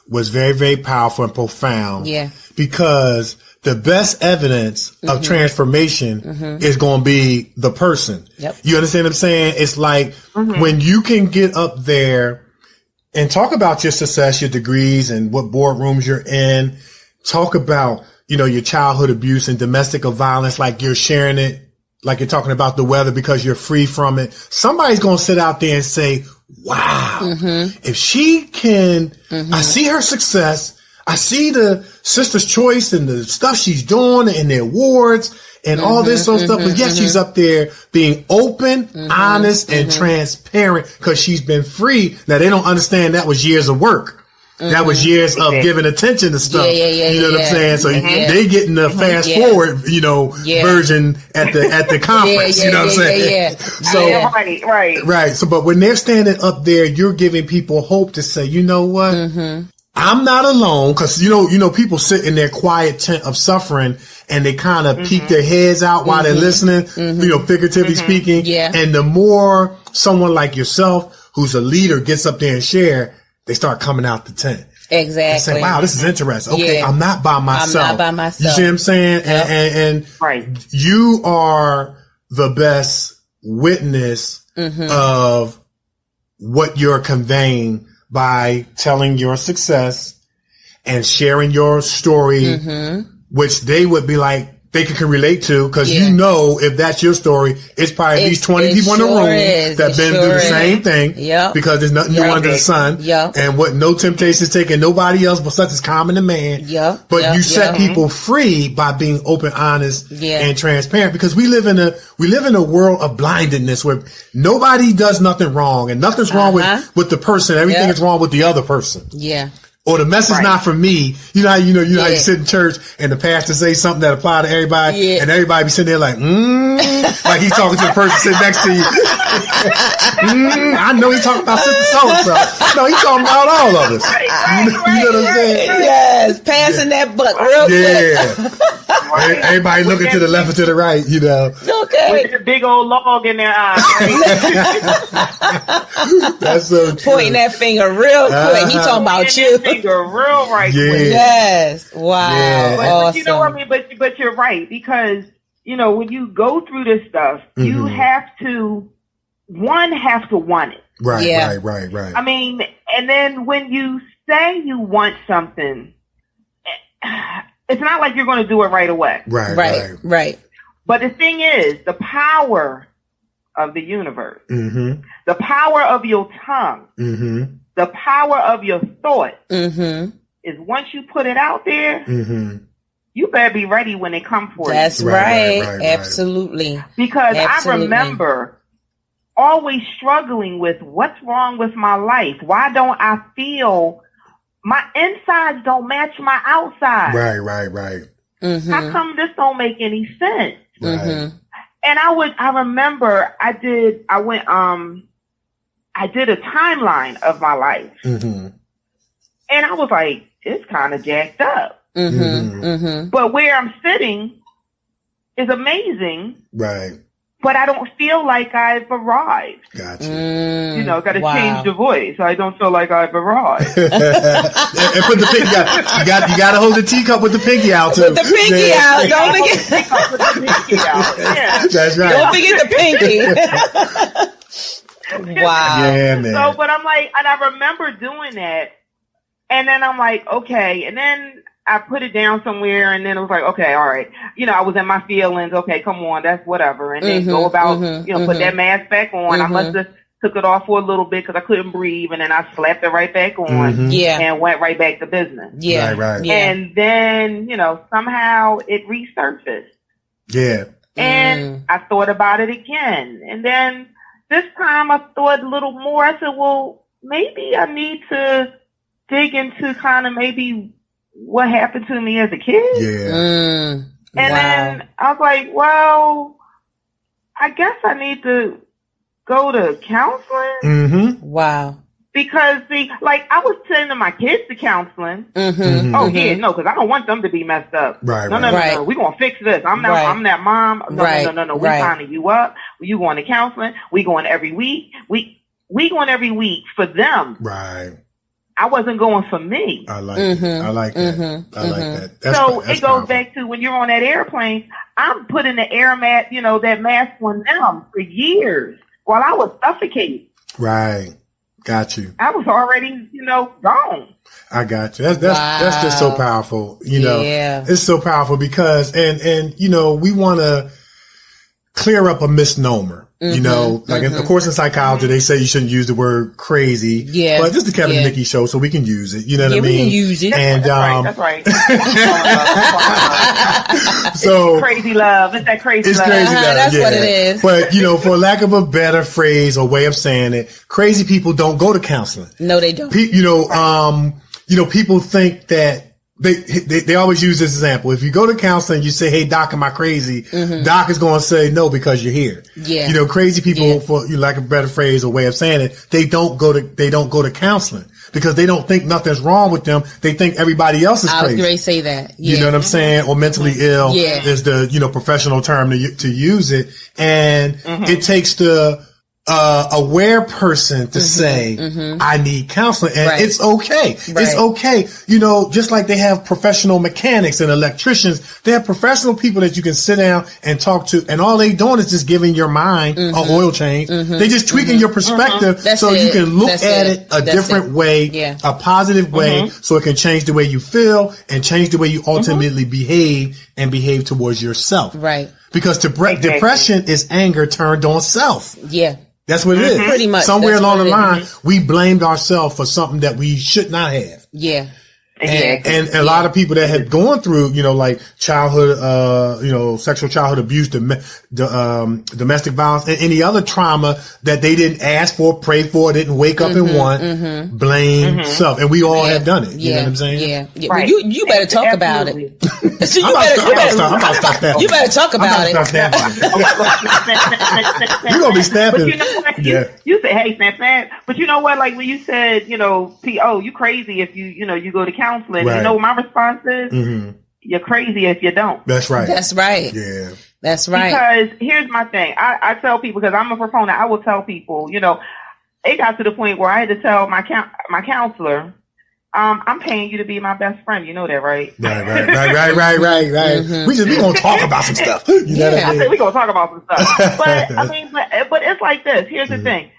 was very, very powerful and profound. Yeah. Because the best evidence of transformation is going to be the person. Yep. You understand what I'm saying? It's like when you can get up there and talk about your success, your degrees, and what boardrooms you're in, talk about, your childhood abuse and domestic violence, like you're sharing it, like you're talking about the weather because you're free from it. Somebody's going to sit out there and say, wow, if she can, I see her success. I see the Sister's Choice and the stuff she's doing and the awards and all this sort of stuff. But yet she's up there being open, honest, and transparent because she's been free. Now they don't understand that was years of work. That was years of giving attention to stuff. You know what I'm saying? So they getting the fast forward, version at the conference. You know what I'm saying? So right. So, but when they're standing up there, you're giving people hope to say, you know what? I'm not alone, because people sit in their quiet tent of suffering and they kind of peek their heads out while they're listening, figuratively speaking. Yeah. And the more someone like yourself, who's a leader, gets up there and share, they start coming out the tent. Exactly. And say, wow, this is interesting. Okay, Yeah. I'm not by myself. I'm not by myself. You see what I'm saying? Yep. And Right. you are the best witness of what you're conveying by telling your success and sharing your story, which they would be like, they can relate to, because you know, if that's your story, it's probably at least 20 people in the room that have been through the same thing. Yep. Because there's nothing new under the sun. Yep. And what no temptation is taking nobody else but such as common to man. Yep. But you set people free by being open, honest, Yeah. and transparent, because we live in a world of blindedness where nobody does nothing wrong and nothing's wrong with the person. Everything is wrong with the other person. Yeah. Or the message not from me. You know how you sit in church and the pastor say something that apply to everybody, and everybody be sitting there like, like he's talking to the person sitting next to you. I know he's talking about sister so-and-so. No, he's talking about all of us. You know what I'm saying? Yes, passing that buck real quick. Everybody looking to the left or to the right, you know. Okay. With the big old log in their eye. That's so true. Pointing that finger real quick. He talking about you. Finger real right Yeah. quick. Yes. Wow. Yeah. But you know what I mean? But you're right, because, you know, when you go through this stuff, you have to want it. Right, Yeah. right. I mean, and then when you say you want something, it's not like you're going to do it right away. Right. But the thing is, the power of the universe, the power of your tongue, the power of your thought is once you put it out there, you better be ready when they come for you. That's right. Absolutely. Because I remember always struggling with what's wrong with my life. Why don't I feel my insides don't match my outside? Right. How come this don't make any sense? Right. And I remember I did a timeline of my life. And I was like, it's kind of jacked up. But where I'm sitting is amazing. Right. But I don't feel like I've arrived. Gotcha. You know, got to change the voice. I don't feel like I've arrived. And put the pinky out. You got to hold the teacup with the pinky out too. Put the pinky out. Don't forget. Put the pinky out. Yeah. That's right. Don't forget the pinky. Wow. Yeah, man. So, but I'm like, and I remember doing that, and then I'm like, okay, and then I put it down somewhere, and then it was like, okay, all right. You know, I was in my feelings. Okay, come on, that's whatever. And then go about, put that mask back on. I must have took it off for a little bit because I couldn't breathe, and then I slapped it right back on. And went right back to business. Right. Yeah. And then, you know, somehow it resurfaced. Yeah. And I thought about it again. And then this time I thought a little more. I said, well, maybe I need to dig into kind of maybe what happened to me as a kid. Yeah. And then I was like, well, I guess I need to go to counseling. Wow. Because, see, like, I was sending my kids to counseling. Oh, yeah, no, because I don't want them to be messed up. Right. No. We're going to fix this. I'm that mom. No. We're signing you up. You going to counseling. We going every week. We going every week for them. Right. I wasn't going for me. I like it. I like that. I like that. That's it goes back to when you're on that airplane, I'm putting the air mat, you know, that mask on them for years while I was suffocating. Right. Got you. I was already, you know, gone. I got you. That's just so powerful. You know, it's so powerful because, and, you know, we want to clear up a misnomer. You know, like of course in psychology they say you shouldn't use the word crazy. Yeah. But this is the Kevin and Nikee show, so we can use it. You know what I mean? We can use it. And that's right. So it's crazy love. It's that crazy love. Crazy love. That's what it is. But you know, for lack of a better phrase or way of saying it, crazy people don't go to counseling. No, they don't. You know, people think that they always use this example. If you go to counseling, you say, "Hey, doc, am I crazy?" Doc is going to say no because you're here. Yeah. You know, crazy people, for you lack of a better phrase or way of saying it, they don't go to counseling because they don't think nothing's wrong with them. They think everybody else is crazy. I was going to say that. Yeah. You know what I'm saying? Or mentally ill is the, you know, professional term to use it. And it takes the aware person to say, I need counseling, and it's okay. It's okay. You know, just like they have professional mechanics and electricians, they have professional people that you can sit down and talk to, and all they doing is just giving your mind an oil change. They just tweaking your perspective so you can look at it a different way, a positive way, so it can change the way you feel and change the way you ultimately behave and behave towards yourself. Right. Because depression is anger turned on self. Yeah. That's what it is. Pretty much. Somewhere along the line, we blamed ourselves for something that we should not have. Yeah. And a lot of people that had gone through, you know, like childhood, you know, sexual childhood abuse, domestic violence, and any other trauma that they didn't ask for, pray for, didn't wake up and want, blame self. And we all have done it. You know what I'm saying? Yeah. Right. Well, you better talk about it. So you better talk about it. You're going to be snapping. But you know what? You say, hey, snap. But you know what? Like when you said, you know, you crazy if you go to counseling. Right. You know what my response is? You're crazy if you don't. That's right. That's right. Yeah. That's right. Because here's my thing. I tell people, because I'm a proponent, I will tell people, you know, it got to the point where I had to tell my counselor, I'm paying you to be my best friend. You know that, right? Right. We gonna talk about some stuff. You know what I mean? I said we gonna talk about some stuff. But I mean, but it's like this. Here's the thing.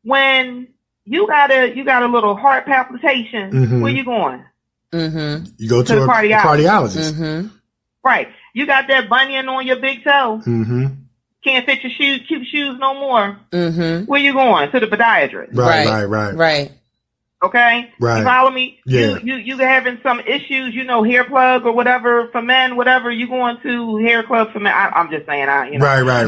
When you got a little heart palpitation, where you going? You go to a cardiologist. Right. You got that bunion on your big toe. Can't fit your cute shoes no more. Where you going? To the podiatrist. Right. Okay? Right. You follow me? Yeah. You having some issues, you know, hair plug or whatever for men, whatever, you going to hair club for men. I'm just saying, you know. Right.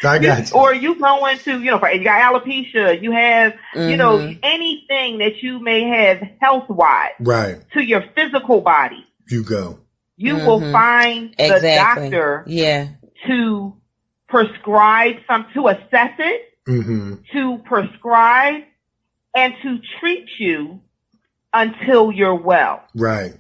I got you. Or you going to, you know, you got alopecia, you have, you know, anything that you may have health-wise. Right. To your physical body. You go. You will find the doctor to prescribe to assess it, to prescribe, and to treat you until you're well. Right.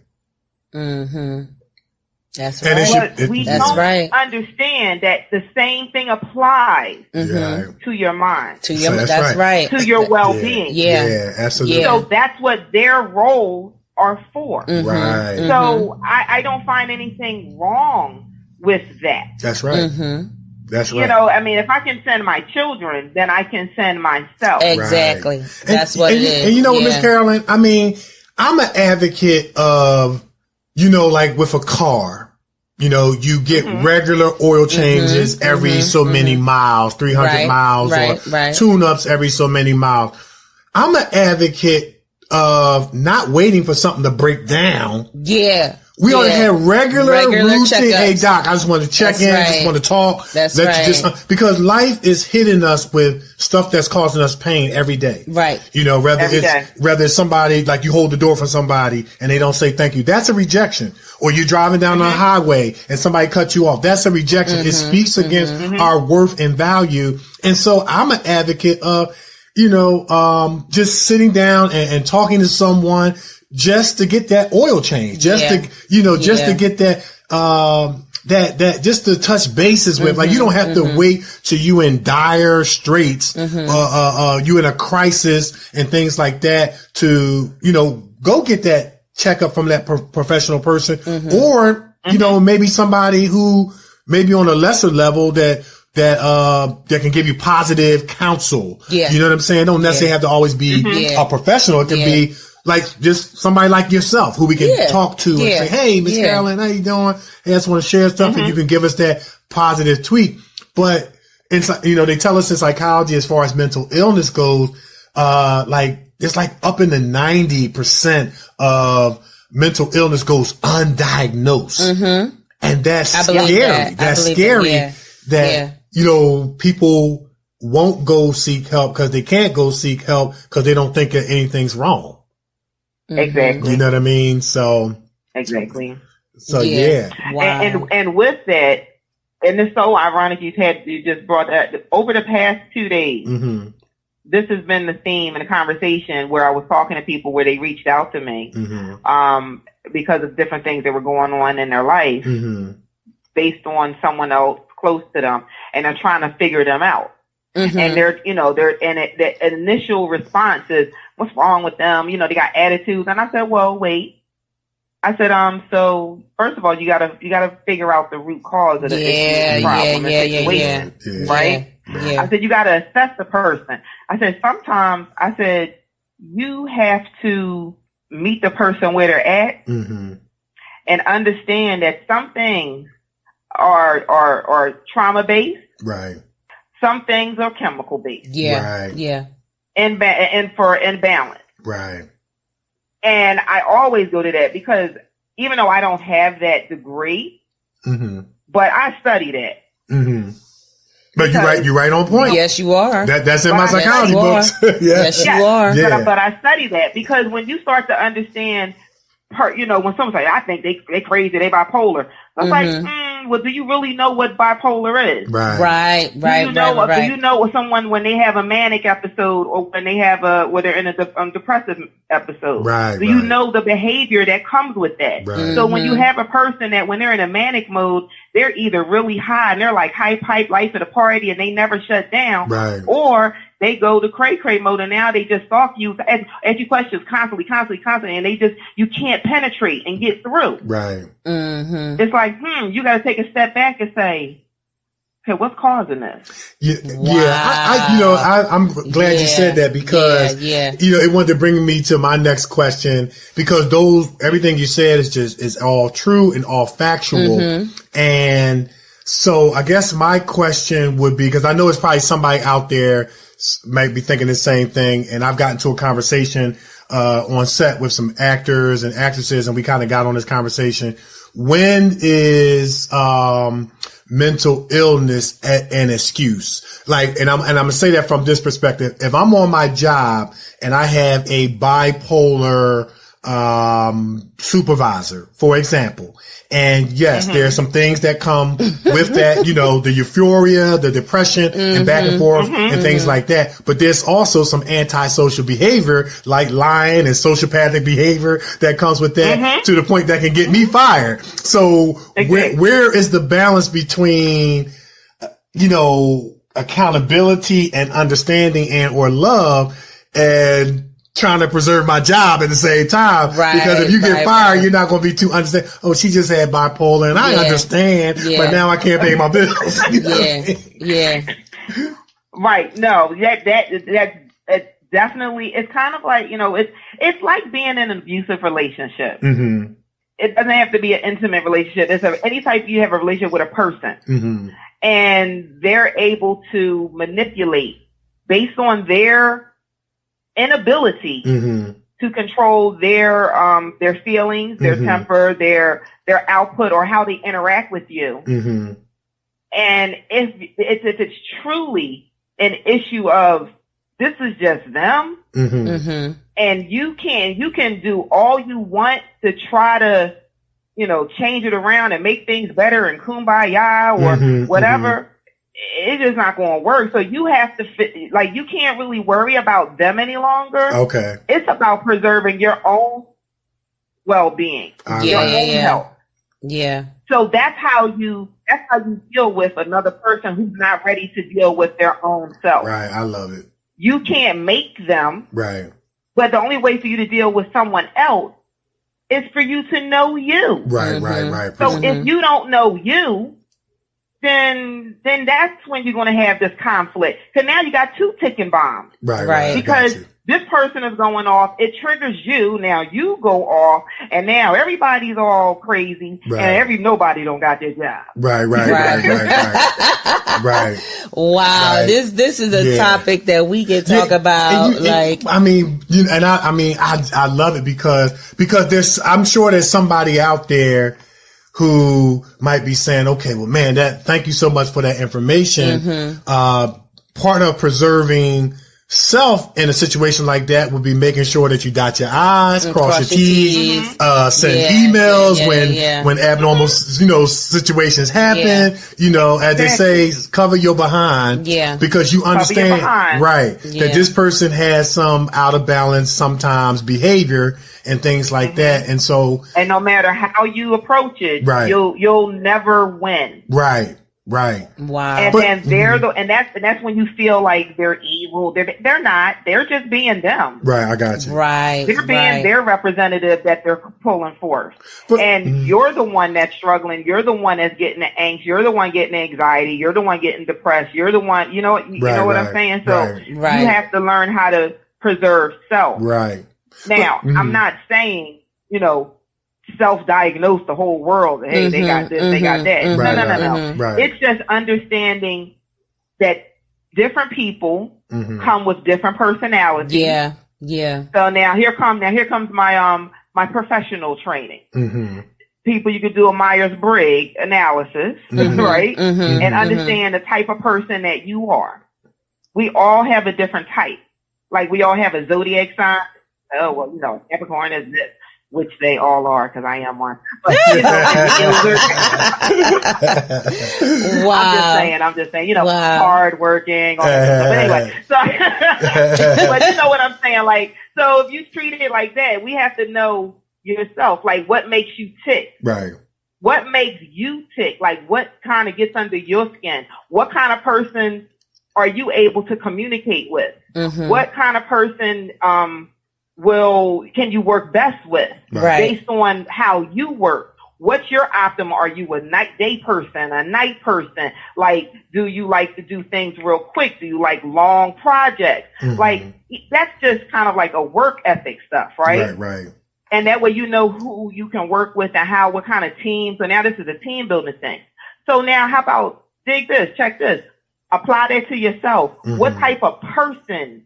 That's right. But we don't understand that the same thing applies to your mind. To your to your well-being. Yeah, absolutely. So that's what their roles are for. Right. So I don't find anything wrong with that. That's right. That's right. You know, I mean, if I can send my children, then I can send myself. Exactly. Right. That's what it is. And you know what, Miss Carolyn? I mean, I'm an advocate of, you know, like with a car, you know, you get regular oil changes every so many miles, 300 miles, or tune-ups every so many miles. I'm an advocate of not waiting for something to break down. Yeah. We ought to have regular routine. Checkups. Hey, doc, I just want to check in. Just want to talk. Because life is hitting us with stuff that's causing us pain every day. Right. You know, whether it's somebody, like you hold the door for somebody and they don't say thank you. That's a rejection. Or you're driving down the highway and somebody cuts you off. That's a rejection. It speaks against our worth and value. And so I'm an advocate of, you know, just sitting down and talking to someone just to get that oil change, just to get that, just to touch bases with, like, you don't have to wait till you in dire straits, you in a crisis and things like that to, you know, go get that checkup from that professional person, or, you know, maybe somebody who maybe on a lesser level that can give you positive counsel. Yeah. You know what I'm saying? Don't necessarily have to always be a professional. It can be like just somebody like yourself who we can talk to and say, hey, Miss Carolyn, how you doing? Hey, I just want to share stuff and you can give us that positive tweet. But it's like, you know, they tell us in psychology as far as mental illness goes, like it's like up in the 90% of mental illness goes undiagnosed. And that's scary. That's scary that, you know, people won't go seek help because they can't go seek help because they don't think that anything's wrong. Exactly. You know what I mean? So exactly. So Wow. And with that, and it's so ironic you just brought that over the past 2 days. This has been the theme in a conversation where I was talking to people where they reached out to me because of different things that were going on in their life based on someone else close to them, and they're trying to figure them out. And the initial response is, what's wrong with them? You know, they got attitudes. And I said, well, wait. I said, so first of all, you gotta figure out the root cause of the issue, problem, situation, right? Yeah. I said, you gotta assess the person. I said, sometimes, you have to meet the person where they're at and understand that some things are trauma based. Right. Some things are chemical based. Yeah. Right. Yeah. And for imbalance. Right. And I always go to that because even though I don't have that degree, but I study that. But you're right on point. Yes, you are. That's in my psychology books. Yes, you are. Yeah. But I study that because when you start to understand, when someone's like, I think they crazy, they bipolar. I was like, well, do you really know what bipolar is? Right. Do you know someone when they have a manic episode or when they have where they're in a depressive episode? Do you know the behavior that comes with that? So when you have a person that when they're in a manic mode, they're either really high and they're like hype life at a party and they never shut down, or they go to cray mode and now they just stalk you, ask you questions constantly, and you can't penetrate and get through. It's like, you got to take a step back and say, okay, what's causing this? I'm glad you said that because, it wanted to bring me to my next question because everything you said is all true and all factual. And so I guess my question would be, because I know it's probably somebody out there might be thinking the same thing. And I've gotten to a conversation, on set with some actors and actresses, and we kind of got on this conversation. When is, mental illness an excuse? And I'm gonna say that from this perspective. If I'm on my job and I have a bipolar, supervisor, for example, and yes, there's some things that come with that, the euphoria, the depression, and back and forth, and things like that. But there's also some antisocial behavior, like lying and sociopathic behavior that comes with that, to the point that can get me fired. So where is the balance between, accountability and understanding and or love and trying to preserve my job at the same time? Because if you get fired, you're not going to be too understanding. Oh, she just had bipolar and I understand, but now I can't pay my bills. Right. No, that's definitely, it's kind of like, it's like being in an abusive relationship. It doesn't have to be an intimate relationship. It's any type you have a relationship with a person and they're able to manipulate based on their inability to control their feelings, their temper, their output, or how they interact with you. And if it's truly an issue of this is just them, and you can do all you want to try to change it around and make things better and kumbaya or whatever. It's just not going to work. So you have to you can't really worry about them any longer. Okay. It's about preserving your own well-being, your own health. Yeah. So that's how you deal with another person who's not ready to deal with their own self. Right. I love it. You can't make them. Right. But the only way for you to deal with someone else is for you to know you. Right. So if you don't know you, then that's when you're going to have this conflict. So now you got two ticking bombs. Right. Because this person is going off. It triggers you. Now you go off, and now everybody's all crazy, and nobody don't got their job. Right. Wow. This is a topic that we can talk about. I love it because I'm sure there's somebody out there who might be saying, okay, well, man, thank you so much for that information. Part of preserving self in a situation like that would be making sure that you dot your I's, cross your T's, send emails when abnormal, situations happen, as they say, cover your behind, because you understand, that this person has some out of balance, sometimes behavior and things like that. And so, and no matter how you approach it, you'll never win. Right. Right. Wow. And then that's when you feel like they're evil. They're not. They're just being them. Right. I got you. Right. They're being their representative that they're pulling forth. But, and you're the one that's struggling. You're the one that's getting the angst. You're the one getting the anxiety. You're the one getting depressed. You're the one, you know what I'm saying? So you have to learn how to preserve self. Right. Now, I'm not saying, self-diagnose the whole world. Hey, they got this, they got that. No. Right. It's just understanding that different people come with different personalities. Yeah. Yeah. So now here comes my my professional training. People, you could do a Myers-Briggs analysis, right? And understand the type of person that you are. We all have a different type. Like we all have a zodiac sign. Oh, well, Capricorn is this, which they all are because I am one. But, wow. I'm just saying, hardworking, all that stuff. But anyway, so, but you know what I'm saying? Like, so if you treat it like that, we have to know yourself, like what makes you tick. Right. What makes you tick? Like what kind of gets under your skin? What kind of person are you able to communicate with? What kind of person can you work best with based on how you work? What's your optimal? Are you a day person, a night person? Like, do you like to do things real quick? Do you like long projects? Like, that's just kind of like a work ethic stuff, right? Right. And that way you know who you can work with and what kind of team. So now this is a team building thing. So now how about dig this, check this, apply that to yourself. What type of person,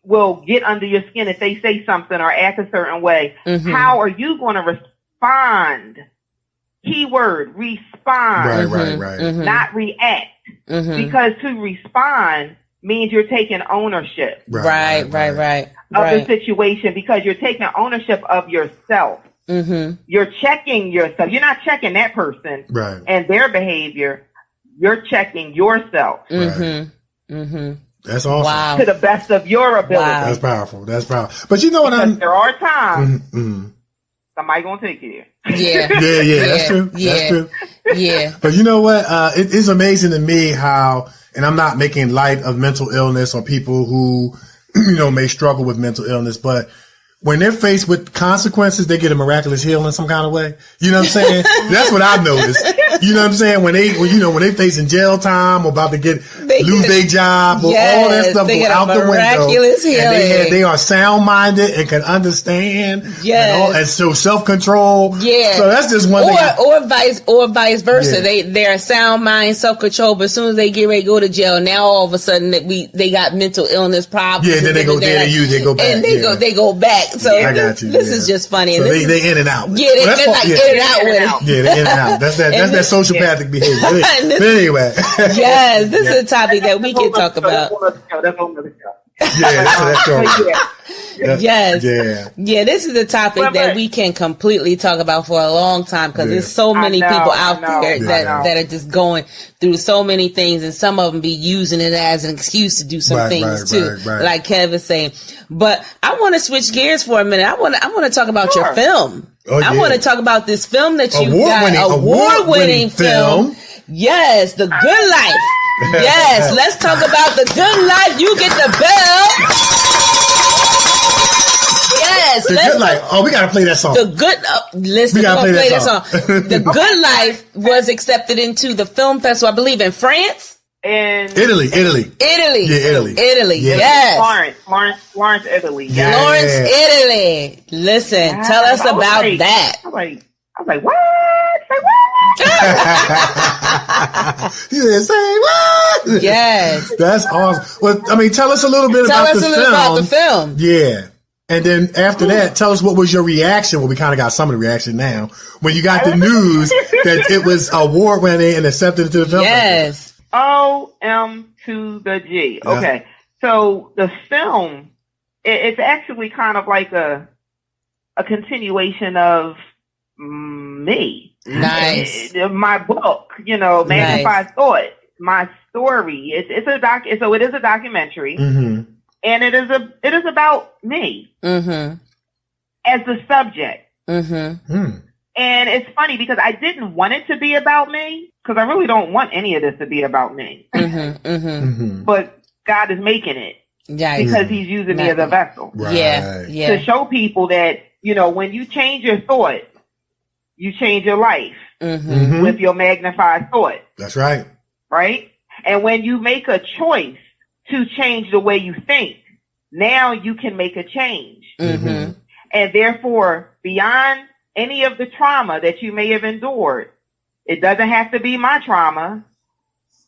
will get under your skin if they say something or act a certain way? How are you going to respond? Keyword, respond. Right. Not react. Because to respond means you're taking ownership. Right. Of the situation, because you're taking ownership of yourself. You're checking yourself. You're not checking that person and their behavior. You're checking yourself. That's awesome. Wow. To the best of your ability. Wow. That's powerful. But you know what there are times somebody gonna take you there. Yeah. That's true. That's true. Yeah. But you know what? It is amazing to me how, and I'm not making light of mental illness or people who, may struggle with mental illness, but when they're faced with consequences, they get a miraculous healing some kind of way. You know what I'm saying? That's what I've noticed. You know what I'm saying? When they facing jail time or about to lose their job or all that stuff go out the window. And they are sound minded and can understand. And so self-control. Yeah. So that's just one thing. Or vice versa. Yeah. They're sound mind, self-control, but as soon as they get ready to go to jail, now all of a sudden they got mental illness problems. Yeah, then they go back. And they go back. So this is just funny. So they in and out. Yeah, they're like in and out with it. Yeah, they're in and out. That's that sociopathic behavior. But anyway. Yes, this is a topic that we can talk about. That's on the show. Yeah, this is a topic that we can completely talk about for a long time because there's so many people out there that are just going through so many things, and some of them be using it as an excuse to do some things too, like Kevin's saying. But I want to switch gears for a minute. I want to talk about your film. I want to talk about this film that you got, award-winning film. Yes, The Good Life. Yes, let's talk about The Good Life. You get the bell. Yes, The Good Life. Oh, we gotta play that song. Listen, we gotta play that song. The Good Life was accepted into the film festival, I believe, in France. In Italy. Yeah, Italy. Yeah. Yes. Florence, Italy. Yeah. Florence, Italy. Listen, tell us about that. I was like, what? Say what? Say what? Yes. That's awesome. Well, I mean, tell us a little bit about the film. Yeah. And then after that, tell us what was your reaction. Well, we kind of got some of the reaction now. When you got the news that it was award-winning and accepted into the film. Yes. O-M to the G. Okay. So the film, it's actually kind of like a continuation of me. Nice. My book, Magnify Thought, my story. It is a documentary. Mm-hmm. And it is about me as the subject. Mm-hmm. And it's funny because I didn't want it to be about me, because I really don't want any of this to be about me. But God is making it because he's using me as a vessel. Right. To show people that, you know, when you change your thought, you change your life with your magnified thought. That's right. Right? And when you make a choice to change the way you think, now you can make a change. And therefore, beyond any of the trauma that you may have endured, it doesn't have to be my trauma.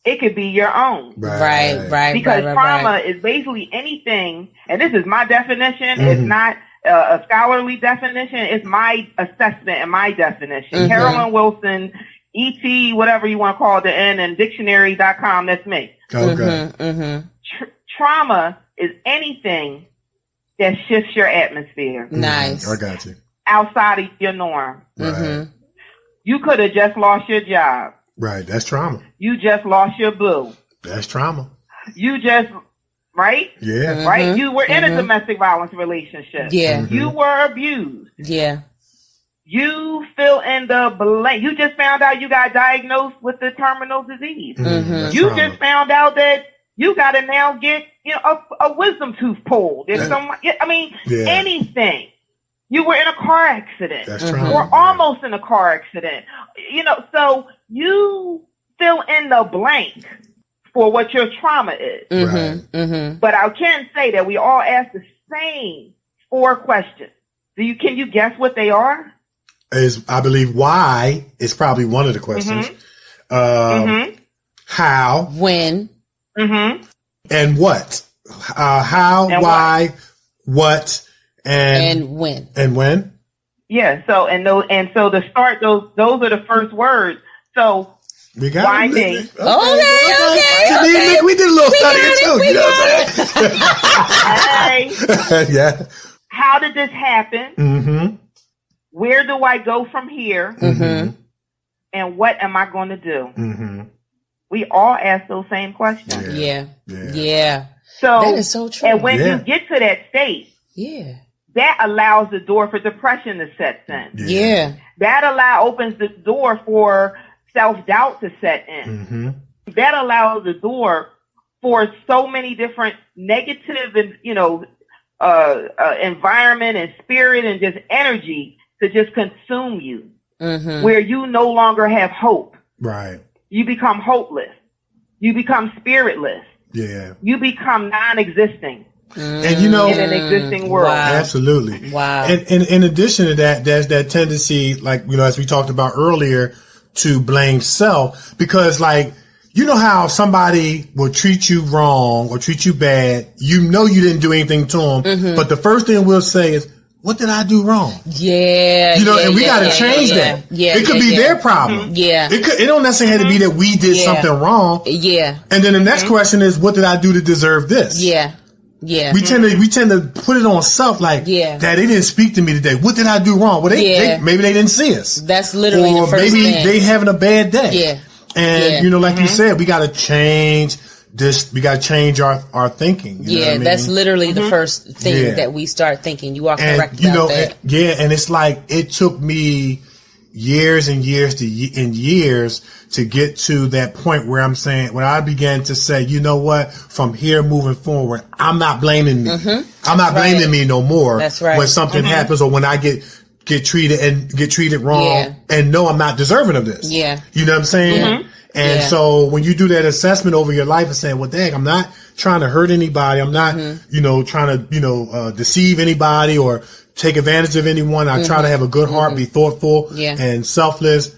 It could be your own. Right. Because trauma is basically anything, and this is my definition. It's not a scholarly definition. It's my assessment and my definition. Carolyn Wilson, E.T., whatever you want to call the N, and dictionary.com, that's me. Okay. Trauma is anything that shifts your atmosphere. Nice. I got you. Outside of your norm. Right. You could have just lost your job. Right. That's trauma. You just lost your boo. That's trauma. You just, right? Yeah. Right? You were in a domestic violence relationship. Yeah. You were abused. Yeah. You fill in the blank. You just found out you got diagnosed with the terminal disease. You trauma. just found out that you got to now get, you know, a wisdom tooth pulled. There's anything. You were in a car accident. That's trauma. Or almost in a car accident. You know, so you fill in the blank for what your trauma is. But I can say that we all ask the same 4 questions. Can you guess what they are? I believe why is probably one of the questions. How, When, and what? How, and why, what, and when. And when? Yeah. So so to start, those are the first words. So we got why it. me? Okay. We did a little study too. You know what I'm saying? Yeah. How did this happen? Where do I go from here? And what am I going to do? We all ask those same questions. Yeah. So that is so true. And when you get to that state, that allows the door for depression to set in. That opens the door for self-doubt to set in. That allows the door for so many different negative and, you know, environment and spirit and just energy to just consume you, where you no longer have hope. Right. You become hopeless. You become spiritless. Yeah. You become non-existing. And you know, in an existing world. Wow. Absolutely. Wow. And in addition to that, there's that tendency, like, you know, as we talked about earlier, to blame self, because like, you know how somebody will treat you wrong or treat you bad. You know you didn't do anything to them, but the first thing we'll say is, "What did I do wrong?" Yeah, you know, and we got to change that. Yeah, it could be their problem. Yeah, it don't necessarily have to be that we did something wrong. Yeah, and then the next question is, "What did I do to deserve this?" Yeah. We tend to put it on self, like, "Dad, they didn't speak to me today. What did I do wrong?" Well, maybe they didn't see us. That's literally or the first maybe thing. they having a bad day. Yeah. And, you know, like you said, we got to change this. We got to change our thinking. You know what I mean? That's literally the first thing that we start thinking. You are correct about that. And it's like, it took me years and years to get to that point where I'm saying, when I began to say, you know what, from here moving forward, I'm not blaming me. I'm not blaming me no more. That's right. When something happens or when I get treated wrong and know I'm not deserving of this. Yeah. You know what I'm saying? And so when you do that assessment over your life and saying, well, dang, I'm not trying to hurt anybody. I'm not, you know, trying to, deceive anybody or take advantage of anyone. I try to have a good heart, be thoughtful and selfless,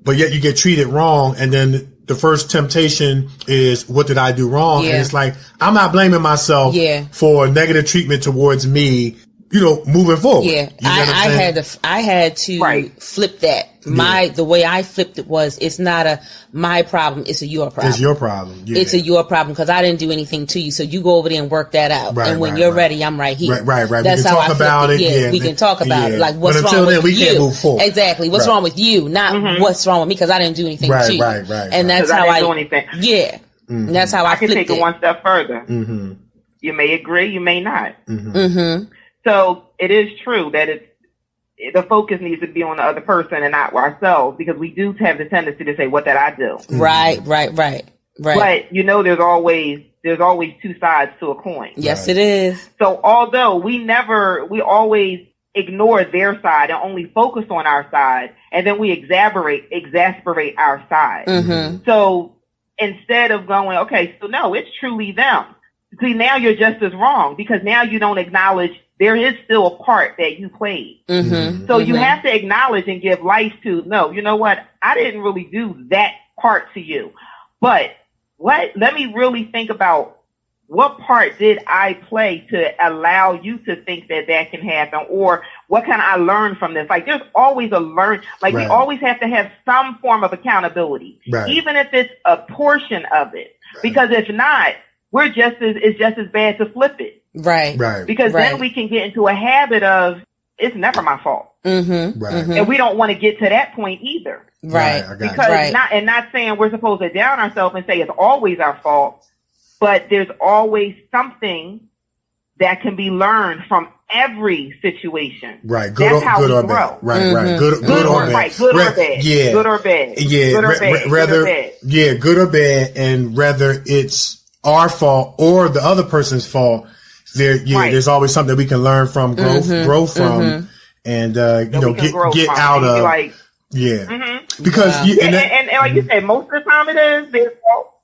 but yet you get treated wrong. And then the first temptation is, what did I do wrong? And it's like, I'm not blaming myself for negative treatment towards me, you know, moving forward. Yeah. You know I had to flip that. The way I flipped it was, it's not my problem, it's a your problem. It's your problem. Yeah. It's a your problem because I didn't do anything to you. So you go over there and work that out. And when you're ready, I'm right here. Right. That's we can talk about it. Yeah, we can talk about it. Like, what's wrong with you? Can't move forward. Exactly. What's wrong with you? Not what's wrong with me because I didn't do anything to you. Right. And that's how I didn't do anything. Yeah. And that's how I can take it one step further. You may agree, you may not. So it is true that the focus needs to be on the other person and not ourselves, because we do have the tendency to say, what did I do? Right. But there's always two sides to a coin. Yes, it is. So although we always ignore their side and only focus on our side, and then we exasperate our side. Mm-hmm. So instead of going, okay, so no, it's truly them. See, now you're just as wrong, because now you don't acknowledge there is still a part that you played. Mm-hmm. So you have to acknowledge and give life to, no, you know what? I didn't really do that part to you. But let me really think about, what part did I play to allow you to think that can happen? Or what can I learn from this? Like, there's always a learn. Like, we always have to have some form of accountability, even if it's a portion of it. Because if not, it's just as bad to flip it. Right. Because then we can get into a habit of, it's never my fault. Mm-hmm. Mm-hmm. And we don't want to get to that point either. Because not saying we're supposed to down ourselves and say it's always our fault, but there's always something that can be learned from every situation. Right. That's how we grow. Bad. Right. Good or bad. Good or bad. Yeah. Good or bad. Yeah. Good or bad. Rather, good or bad. Yeah, good or bad, and whether it's our fault or the other person's fault, there's always something that we can learn from, grow from, and get out of. Because and like you said, most of the time it is their fault.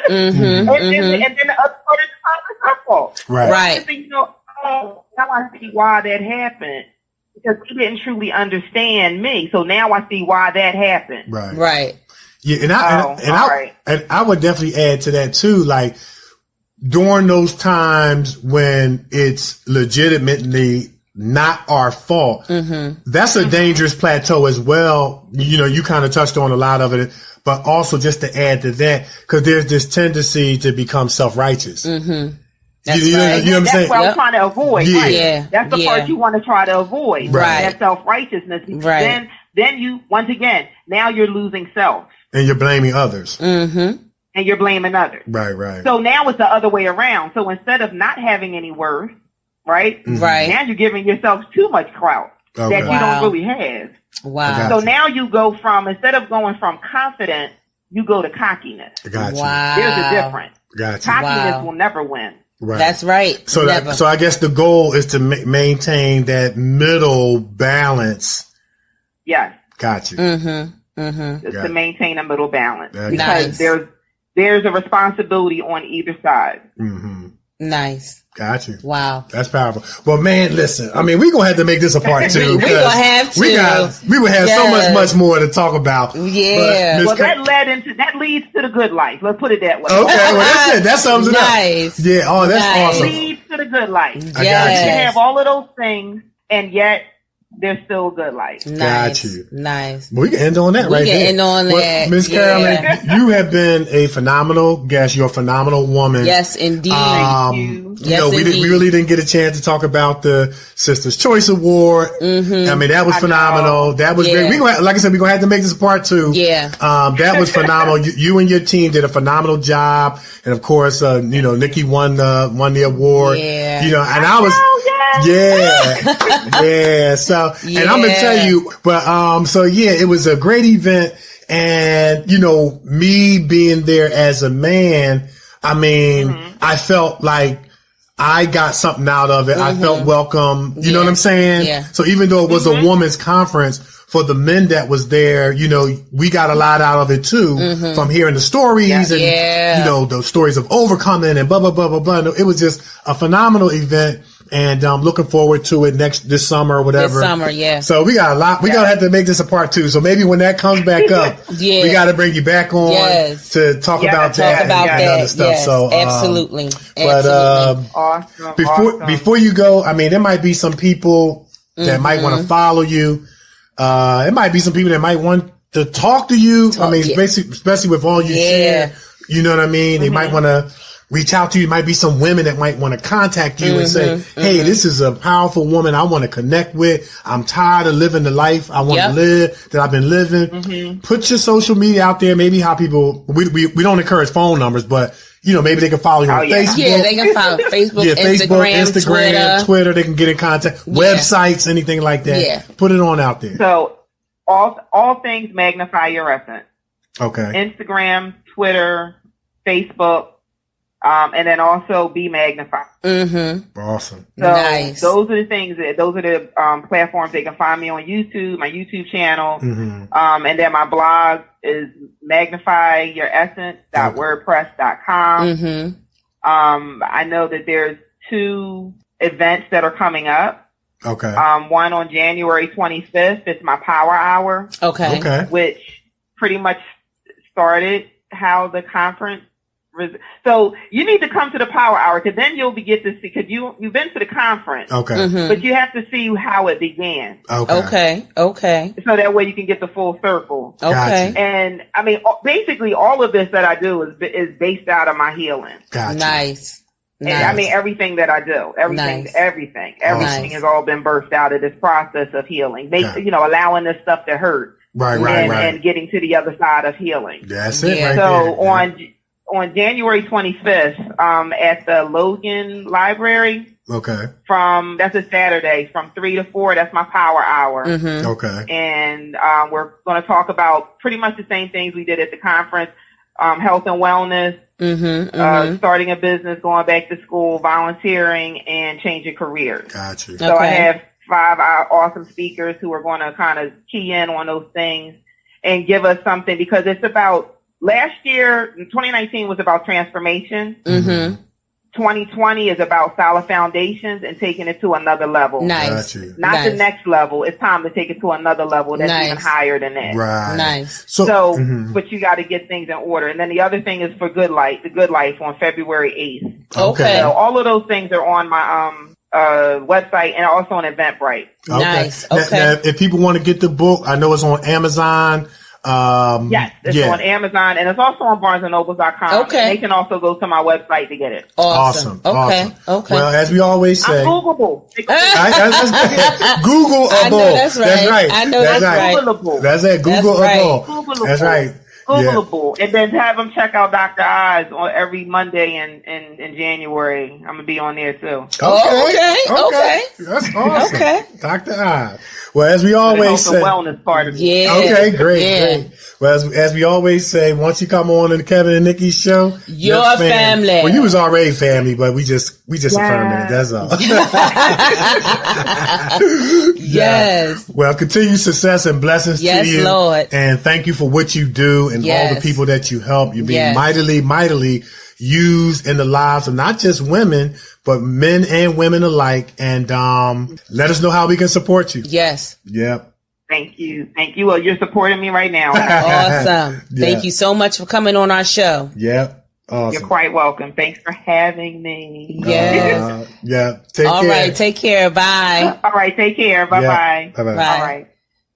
and then the other part of the time it's our fault. Right. Now I see why that happened, because he didn't truly understand me. So now I see why that happened. Right. Yeah, and I would definitely add to that too, like during those times when it's legitimately not our fault, that's a dangerous plateau as well. You kind of touched on a lot of it, but also just to add to that, because there's this tendency to become self-righteous. That's you know what I'm saying? That's what I'm trying to avoid. Yeah. That's the part you want to try to avoid. That self-righteousness. Then you, once again, now you're losing self. And you're blaming others. And you're blaming others. Right. So now it's the other way around. So instead of not having any worth, now you're giving yourself too much clout that you don't really have. Wow. So now you go from, instead of going from confidence, you go to cockiness. Wow. There's a difference. Cockiness will never win. Right. That's right. So I guess the goal is to maintain that middle balance. Yes. Got you. Just to maintain a middle balance. Nice. Because there's a responsibility on either side. Nice. Got you. Wow. That's powerful. Well, man, listen, I mean, we're going to have to make this a part two. We're going to have to. We would have so much more to talk about. Yeah. Well, that leads to the good life. Let's put it that way. Okay. Well, that's it. That sums it up. Nice. Yeah. Oh, that's awesome. It leads to the good life. Yes. I got you. You can have all of those things, and yet there's still a good life. Nice. Got you. Nice. We can end on that right there. We can end on that. Miss Carolyn, you have been a phenomenal guest. You're a phenomenal woman. Yes, indeed. Thank you. We really didn't get a chance to talk about the Sister's Choice Award. I mean, that was phenomenal. That was great. Like I said, we're going to have to make this a part two. Yeah. That was phenomenal. You and your team did a phenomenal job. And of course, Nikee won the award. Yeah. And I was, yeah. So, and I'm going to tell you, but, it was a great event. And, me being there as a man, I mean, I felt like I got something out of it. I felt welcome. You know what I'm saying? Yeah. So even though it was a women's conference, for the men that was there, we got a lot out of it too, from hearing the stories and, the stories of overcoming and blah, blah, blah, blah, blah. It was just a phenomenal event. And I'm looking forward to it this summer or whatever. This summer, yeah. So we got a lot. We're going to have to make this a part two. So maybe when that comes back up, we got to bring you back on to talk about that and other stuff. Yes, so absolutely. But awesome. Before you go, I mean, there might be some people that might want to follow you. It might be some people that might want to talk to you. Especially with all you share. You know what I mean? They might want to reach out to you. Might be some women that might want to contact you and say, hey, this is a powerful woman I want to connect with. I'm tired of living the life I want to live, that I've been living. Put your social media out there. Maybe how people, we don't encourage phone numbers, but maybe they can follow you on Facebook. Yeah, they can follow Facebook, Instagram, Twitter. They can get in contact. Websites, anything like that. Yeah. Put it on out there. So all things Magnify Your Essence. Okay. Instagram, Twitter, Facebook, and then also Be Magnified. Mm-hmm. Awesome. So nice. Those are the things those are the platforms they can find me on YouTube, my YouTube channel. Mm-hmm. And then my blog is magnifyyouressence.wordpress.com. Mm-hmm. I know that there's 2 events that are coming up. Okay. One on January 25th. It's my Power Hour. Okay. Which pretty much started how the conference. So you need to come to the Power Hour because then you'll get to see, because you've been to the conference. Okay. Mm-hmm. But you have to see how it began. Okay. So that way you can get the full circle. Okay. And I mean, basically all of this that I do is based out of my healing. Gotcha. Nice. And I mean, everything that I do, everything has all been birthed out of this process of healing. Allowing this stuff to hurt. Right. And getting to the other side of healing. That's it. Right so there. On January 25th, at the Logan Library. Okay. That's a Saturday, from 3 to 4. That's my Power Hour. Mm-hmm. Okay. And we're going to talk about pretty much the same things we did at the conference: health and wellness, starting a business, going back to school, volunteering, and changing careers. Gotcha. So I have 5 awesome speakers who are going to kind of key in on those things and give us something, because it's about. Last year, 2019 was about transformation. Mm-hmm. 2020 is about solid foundations and taking it to another level. Nice. Not the next level. It's time to take it to another level that's even higher than that. Right. Nice. So but you got to get things in order. And then the other thing is for the Good Life on February 8th. Okay. So all of those things are on my website and also on Eventbrite. Okay. Nice. Okay. Now, if people want to get the book, I know it's on Amazon. Yes, it's on Amazon, and it's also on BarnesandNobles.com. Okay. They can also go to my website to get it. Awesome. Okay. Well, as we always say, I'm Googleable. Googleable. That's right. I know that's right. Googleable. That's it. Googleable. Googleable. That's right. Googleable. And then have them check out Dr. Oz on every Monday in January. I'm going to be on there too. Okay. That's awesome. Okay. Dr. Oz. Well, as we always say, wellness part of it. Yeah. Okay, great. Well, as we always say, once you come on to the Kevin and Nikee show, your family. Well, you was already family, but we just affirming it. That's all. Yes. Well, continued success and blessings to you. Yes, Lord. And thank you for what you do and all the people that you help. You're being mightily used in the lives of not just women, but men and women alike. And let us know how we can support you. Yes. Yep. Thank you. Well, you're supporting me right now. Awesome. Thank you so much for coming on our show. Yep. Awesome. You're quite welcome. Thanks for having me. Yes. Take care. All right. Take care. Bye. All right. Take care. Bye-bye. Bye-bye. Bye. All right.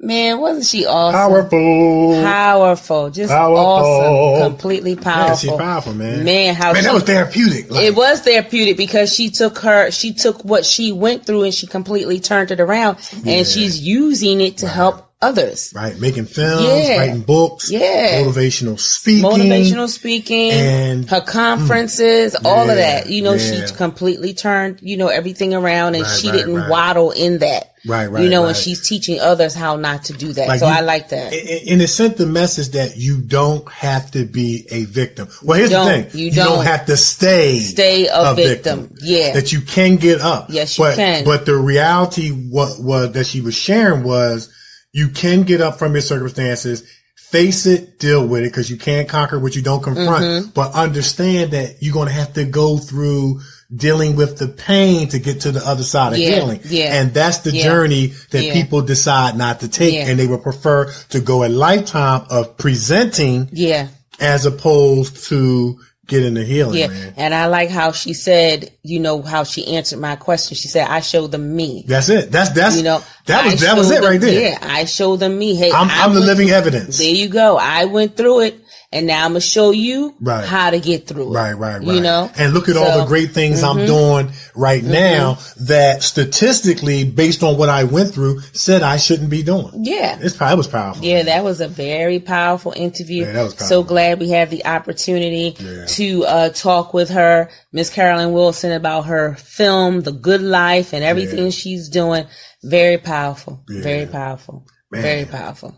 Man, wasn't she awesome? Powerful. Just awesome. Completely powerful. Yeah, she's powerful, man. That was therapeutic. It was therapeutic because she took what she went through and she completely turned it around, and she's using it to help others. Right. Making films, writing books, motivational speaking, and her conferences, all of that. She completely turned, everything around, and she didn't waddle in that. Right. And she's teaching others how not to do that. I like that. And it sent the message that you don't have to be a victim. Well, here's the thing. You don't have to stay a victim. Yeah. That you can get up. Yes, you can. But the reality what that she was sharing was you can get up from your circumstances, face it, deal with it, because you can't conquer what you don't confront. But understand that you're going to have to go through dealing with the pain to get to the other side of healing. Yeah. And that's the journey that people decide not to take. And they would prefer to go a lifetime of presenting as opposed to getting the healing. Man. And I like how she said, how she answered my question. She said, I showed them me. That's it. That's That was it right there. Yeah, I showed them me. Hey, I'm the living evidence. There you go. I went through it, and now I'm gonna show you how to get through it. Right. You know, and look at all the great things I'm doing right now that statistically, based on what I went through, said I shouldn't be doing. Yeah, it was powerful. Yeah, that was a very powerful interview. Yeah, that was powerful. So glad we had the opportunity to talk with her, Miss Carolyn Wilson, about her film, The Good Life, and everything she's doing. Very powerful. Yeah. Very powerful. Man. Very powerful.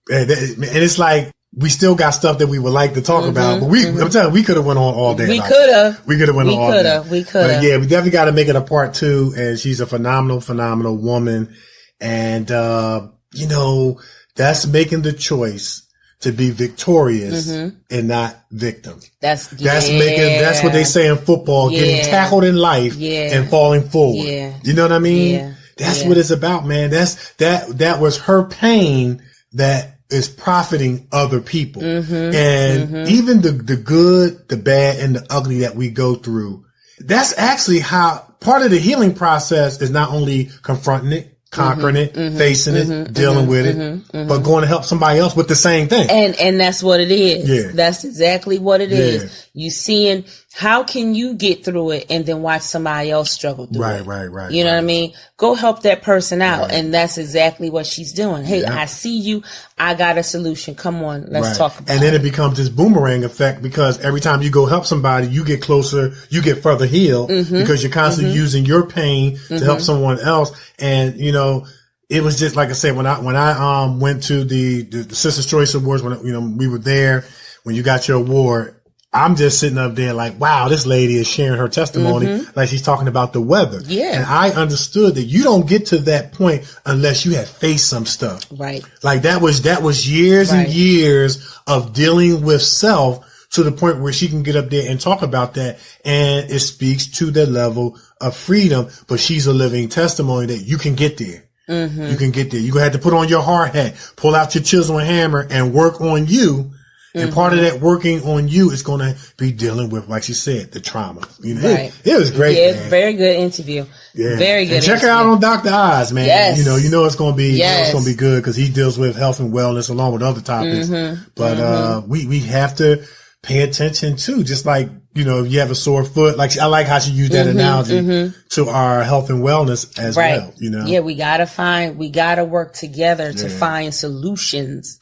And it's like, we still got stuff that we would like to talk about, but I'm telling you, we could have went on all day. We could have. We could have went on all day. We could have. Yeah, we definitely got to make it a part 2. And she's a phenomenal woman. And, you know, that's making the choice to be victorious and not victim. That's what they say in football, getting tackled in life and falling forward. Yeah. You know what I mean? Yeah. That's what it's about, man. That was her pain that is profiting other people. And even the good, the bad, and the ugly that we go through, that's actually how part of the healing process is not only confronting it, conquering it, facing it, dealing with it, but going to help somebody else with the same thing. And that's what it is. Yeah. That's exactly what it is. You seeing how can you get through it and then watch somebody else struggle through it. Right. You know what I mean? Go help that person out. Right. And that's exactly what she's doing. Hey, I see you. I got a solution. Come on. Let's talk about it. And then it becomes this boomerang effect because every time you go help somebody, you get closer, you get further healed because you're constantly using your pain to help someone else. And, you know, it was just like I said, when I went to the Sister's Choice Awards, when, you know, we were there, when you got your award, I'm just sitting up there like, wow, this lady is sharing her testimony like she's talking about the weather. Yeah. And I understood that you don't get to that point unless you have faced some stuff. Right. Like that was years and years of dealing with self to the point where she can get up there and talk about that. And it speaks to the level of freedom, but she's a living testimony that you can get there. You can get there. You're going to have to put on your hard hat, pull out your chisel and hammer and work on you. And part of that working on you is going to be dealing with, like she said, the trauma. You know, it was great. Yeah, man. Very good interview. Yeah. Very good. And check her out on Dr. Oz, man. Yes. You know it's going to be, it's going to be good because he deals with health and wellness along with other topics. But, we have to pay attention too, just like, you know, if you have a sore foot, like I like how she used that analogy to our health and wellness as well, you know? Yeah, we gotta work together to find solutions,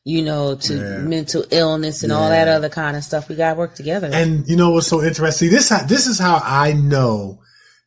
you know, to mental illness and all that other kind of stuff. We gotta work together. And you know what's so interesting? This is how I know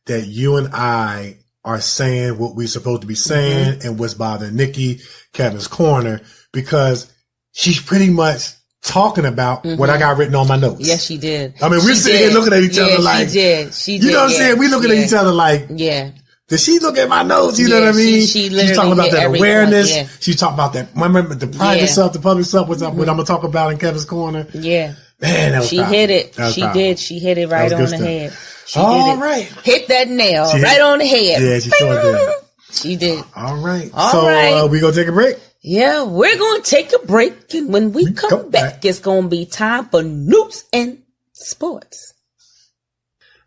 that you and I are saying what we're supposed to be saying and what's bothering Nikee, Kevin's Corner, because she's pretty much talking about what I got written on my notes. Yes, she did. I mean, we're sitting here looking at each other like, she did. You know what I'm saying? We looking at each other like, did she look at my notes? You know what I mean? She's talking about that awareness. She's talking about that. Remember the private self, the public self, what I'm going to talk about in Kevin's Corner. Yeah. Man, that was powerful. Hit it. She did. She hit it right on the head. She all right. Hit that nail right on the head. Yeah, she sure did. She did. All right. So we going to take a break? Yeah, we're going to take a break. And when we come back, it's going to be time for news and sports.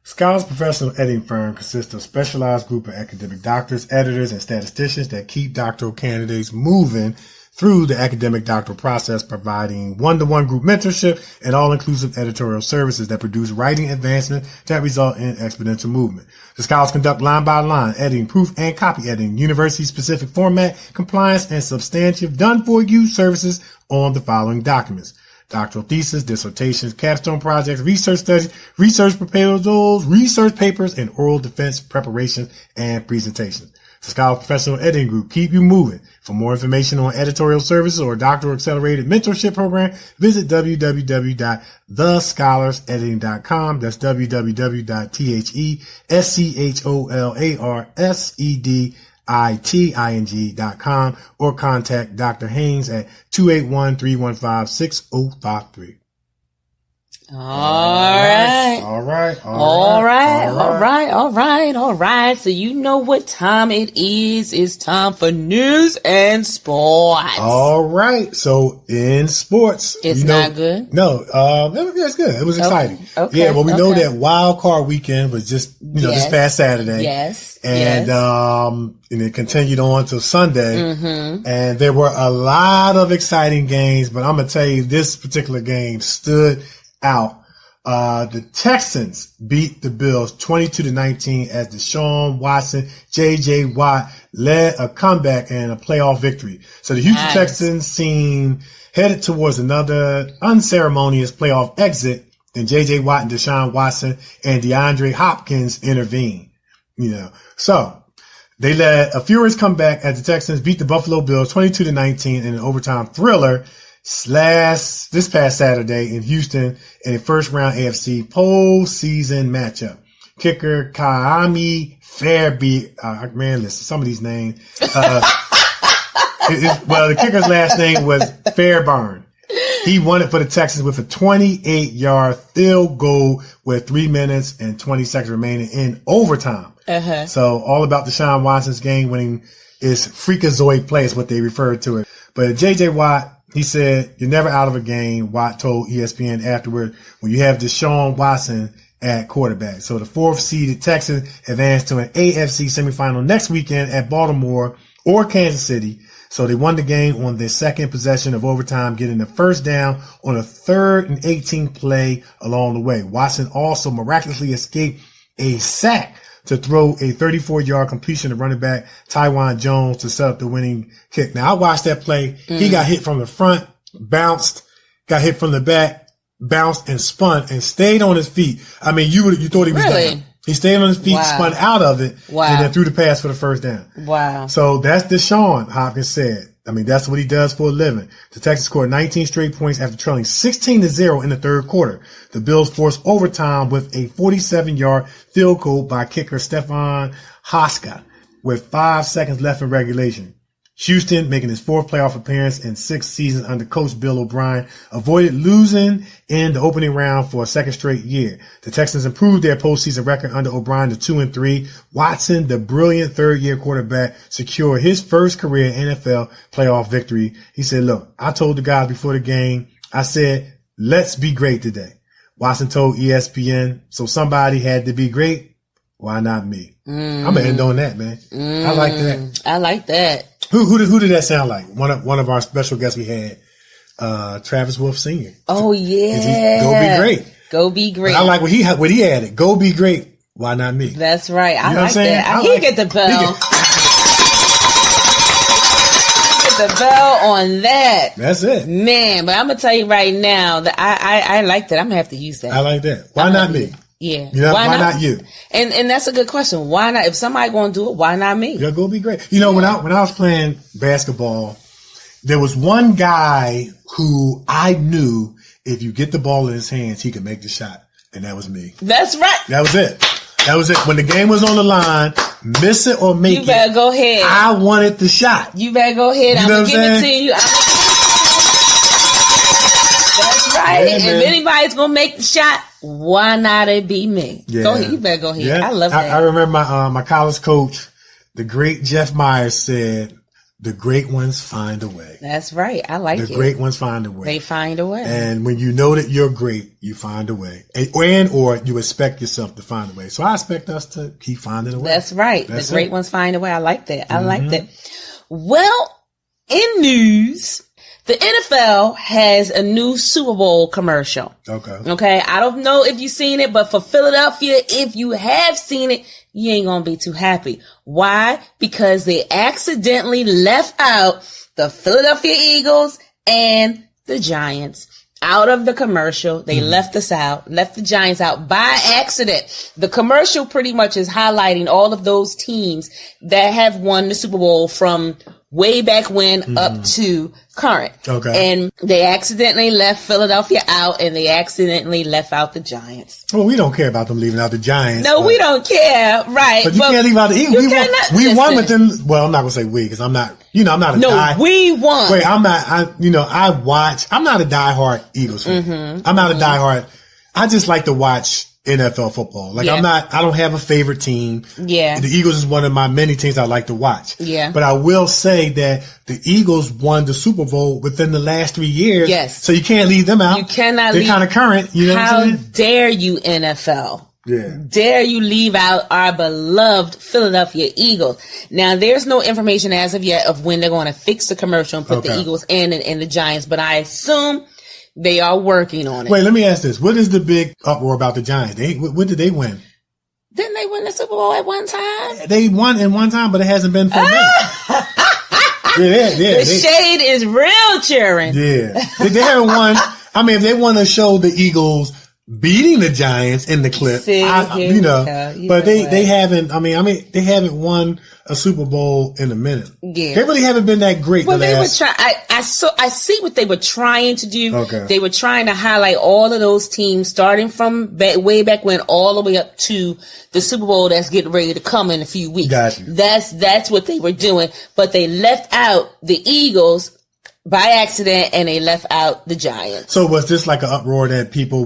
Scholars Professional Editing Firm consists of a specialized group of academic doctors, editors, and statisticians that keep doctoral candidates moving through the academic doctoral process, providing one-to-one group mentorship and all-inclusive editorial services that produce writing advancement that result in exponential movement. The scholars conduct line-by-line editing, proof, and copy editing, university-specific format, compliance, and substantive done-for-you services on the following documents: doctoral thesis, dissertations, capstone projects, research studies, research proposals, research papers, and oral defense preparation and presentations. The Scholar Professional Editing Group keep you moving. For more information on editorial services or doctoral accelerated mentorship program, visit www.thescholarsedediting.com. That's www.thescholarsedditing.com or contact Dr. Haynes at 281-315-6053. All right. So you know what time it is. It's time for news and sports. All right. So in sports, it's not good. No, it's good. It was exciting. Okay. Yeah, well, we know that Wild Card Weekend was just this past Saturday. Yes. And it continued on till Sunday. And there were a lot of exciting games, but I'm gonna tell you, this particular game stood out. The Texans beat the Bills 22-19 as Deshaun Watson, J.J. Watt led a comeback and a playoff victory. So the Houston Texans seem headed towards another unceremonious playoff exit. Then J.J. Watt and Deshaun Watson and DeAndre Hopkins intervened. So they led a furious comeback as the Texans beat the Buffalo Bills 22-19 in an overtime thriller this past Saturday in Houston in a first round AFC postseason matchup. Kicker Kaimi Fairby, listen, some of these names. The kicker's last name was Fairburn. He won it for the Texans with a 28-yard field goal with 3 minutes and 20 seconds remaining in overtime. So all about Deshaun Watson's game-winning is freakazoid play is what they referred to it. But J.J. Watt, he said, "You're never out of a game," Watt told ESPN afterward, when you have Deshaun Watson at quarterback. So the 4th-seeded Texans advanced to an AFC semifinal next weekend at Baltimore or Kansas City. So they won the game on their second possession of overtime, getting the first down on a 3rd and 18 play along the way. Watson also miraculously escaped a sack to throw a 34-yard completion to running back Tywan Jones to set up the winning kick. Now, I watched that play. He got hit from the front, bounced, got hit from the back, bounced and spun and stayed on his feet. I mean, you thought he was done. He stayed on his feet, spun out of it, and then threw the pass for the first down. Wow. So that's Deshaun, Hopkins said. I mean, that's what he does for a living. The Texans scored 19 straight points after trailing 16-0 in the third quarter. The Bills forced overtime with a 47-yard field goal by kicker Stefan Haska with 5 seconds left in regulation. Houston, making his 4th playoff appearance in 6 seasons under coach Bill O'Brien, avoided losing in the opening round for a second straight year. The Texans improved their postseason record under O'Brien to 2-3. Watson, the brilliant third-year quarterback, secured his first career NFL playoff victory. He said, "Look, I told the guys before the game, I said, let's be great today." Watson told ESPN, "So somebody had to be great. Why not me?" I'm going to end on that, man. I like that. I like that. Who did that sound like? One of our special guests we had, Travis Wolf Sr. Oh yeah. Go be great. Go be great. But I like what he added. Go be great. Why not me? That's right. I like that. He get the bell. The bell on that. That's it. Man, but I'm going to tell you right now that I like that. I'm going to have to use that. I like that. Why not me? Yeah. Why not you? And that's a good question. Why not? If somebody going to do it, why not me? Yeah, go be great. When I was playing basketball, there was one guy who I knew if you get the ball in his hands, he could make the shot. And that was me. That's right. That was it. When the game was on the line, miss it or make it. You better go ahead. I wanted the shot. You better go ahead. I'm going to give it to you. That's right. Yeah, if anybody's going to make the shot, why not it be me? Yeah. Go ahead. You better go ahead. Yeah. I love that. I remember my college coach, the great Jeff Myers, said, "The great ones find a way." That's right. I like it. The great ones find a way. They find a way. And when you know that you're great, you find a way. Or you expect yourself to find a way. So I expect us to keep finding a way. That's right. That's the great it. ones find a way. I like that. I like that. Well, in news, the NFL has a new Super Bowl commercial. Okay. I don't know if you've seen it, but for Philadelphia, if you have seen it, you ain't going to be too happy. Why? Because they accidentally left out the Philadelphia Eagles and the Giants out of the commercial. They left the Giants out by accident. The commercial pretty much is highlighting all of those teams that have won the Super Bowl from way back when up to current. Okay. And they accidentally left Philadelphia out, and they accidentally left out the Giants. Well, we don't care about them leaving out the Giants. No, we don't care, right? But you can't leave out the Eagles. We won with them. Well, I'm not gonna say we because I'm not. I'm not a we won. Wait, I'm not. I'm not a diehard Eagles fan. I'm not a diehard. I just like to watch NFL football. Like I don't have a favorite team. Yeah. The Eagles is one of my many teams I like to watch. Yeah. But I will say that the Eagles won the Super Bowl within the last 3 years. Yes. So you can't leave them out. You cannot They're kind of current. You know what I'm saying? How dare you, NFL? Yeah. Dare you leave out our beloved Philadelphia Eagles? Now, there's no information as of yet of when they're going to fix the commercial and put the Eagles and the Giants, but I assume they are working on it. Wait, let me ask this. What is the big uproar about the Giants? When did they win? Didn't they win the Super Bowl at one time? They won in one time, but it hasn't been for a minute. The shade is real cheering. Yeah. They haven't won. I mean, if they want to show the Eagles beating the Giants in the clip, they haven't. I mean, they haven't won a Super Bowl in a minute. Yeah, they really haven't been that great. Well, they were trying. I see what they were trying to do. Okay, they were trying to highlight all of those teams, starting from way back when, all the way up to the Super Bowl that's getting ready to come in a few weeks. Gotcha. That's what they were doing, but they left out the Eagles by accident, and they left out the Giants. So was this like an uproar that people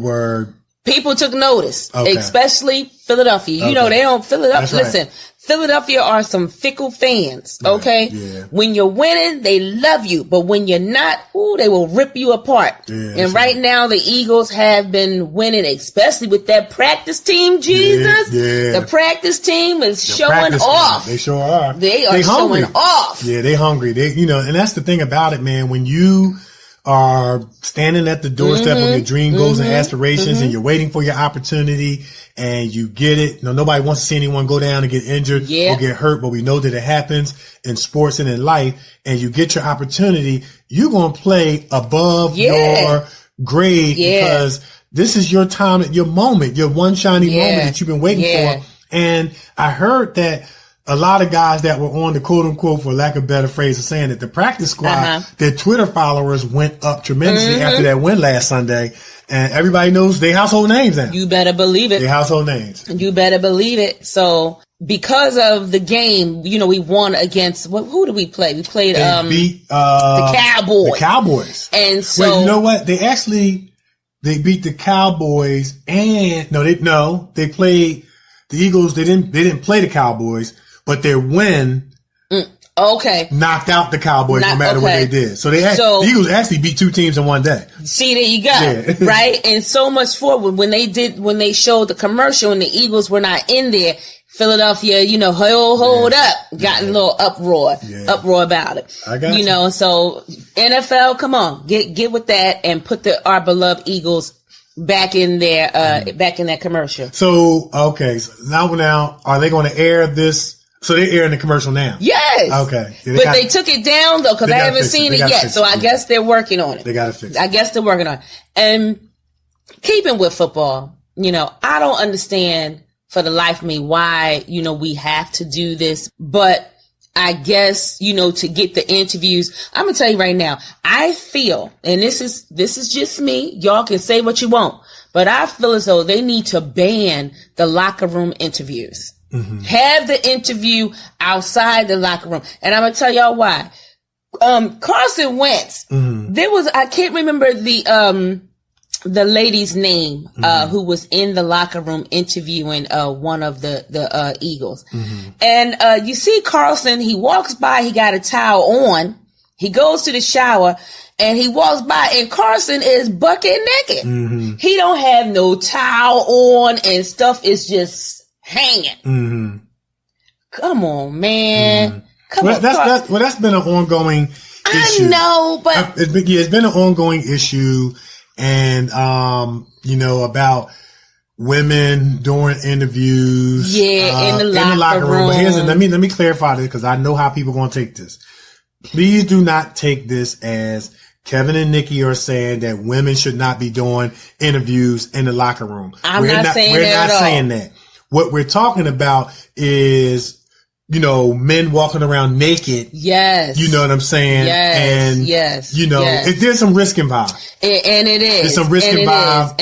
took notice, okay, especially Philadelphia. Okay. You know, they don't, Philadelphia, That's right. Listen, Philadelphia are some fickle fans, okay? Yeah. When you're winning, they love you, but when you're not, they will rip you apart. Yeah, and right now, the Eagles have been winning, especially with that practice team, Jesus. Yeah. The practice team is showing off. They sure are. They are showing off. Yeah, they hungry. And that's the thing about it, man. When you are standing at the doorstep of your dream goals and aspirations, and you're waiting for your opportunity, and you get it. Nobody wants to see anyone go down and get injured or get hurt, but we know that it happens in sports and in life, and you get your opportunity, you're going to play above your grade because this is your time, your moment, your one shiny moment that you've been waiting for. And I heard that a lot of guys that were on the quote unquote, for lack of a better phrase, are saying that the practice squad, their Twitter followers went up tremendously after that win last Sunday. And everybody knows their household names now. You better believe it. Their household names. You better believe it. So because of the game, we won against, who did we play? We played, beat, the Cowboys. The Cowboys. And so. Wait, you know what? They beat the Cowboys and, they played the Eagles. They didn't play the Cowboys. But their win knocked out the Cowboys no matter what they did. So the Eagles actually beat two teams in one day. See, there you go. Right? And so much forward. When they showed the commercial and the Eagles were not in there, Philadelphia, hold up, got a little uproar about it. I got you. So NFL, come on, get with that and put our beloved Eagles back in there, back in that commercial. So, okay. So now, are they going to air this? So they're airing the commercial now? Yes. Okay. Yeah, but they took it down, though, because I haven't seen it yet. So I guess they're working on it. They got to fix it. I guess they're working on it. And keeping with football, I don't understand for the life of me why, we have to do this. But I guess, to get the interviews, I'm going to tell you right now, I feel, and this is just me, y'all can say what you want, but I feel as though they need to ban the locker room interviews. Have the interview outside the locker room. And I'm going to tell y'all why. Carson Wentz, I can't remember the lady's name, who was in the locker room interviewing, one of the Eagles. And, you see Carson, he walks by, he got a towel on, he goes to the shower, and he walks by, and Carson is bucket naked. He don't have no towel on, and stuff is just hanging. Come on, man. That's been an ongoing issue. I know, but it's been an ongoing issue, and about women during interviews. In the locker room. But let me clarify this because I know how people are going to take this. Please do not take this as Kevin and Nikee are saying that women should not be doing interviews in the locker room. We're not saying that. What we're talking about is, men walking around naked. Yes. You know what I'm saying? Yes. And, yes. There's some risk involved. And it is. There's some risk involved,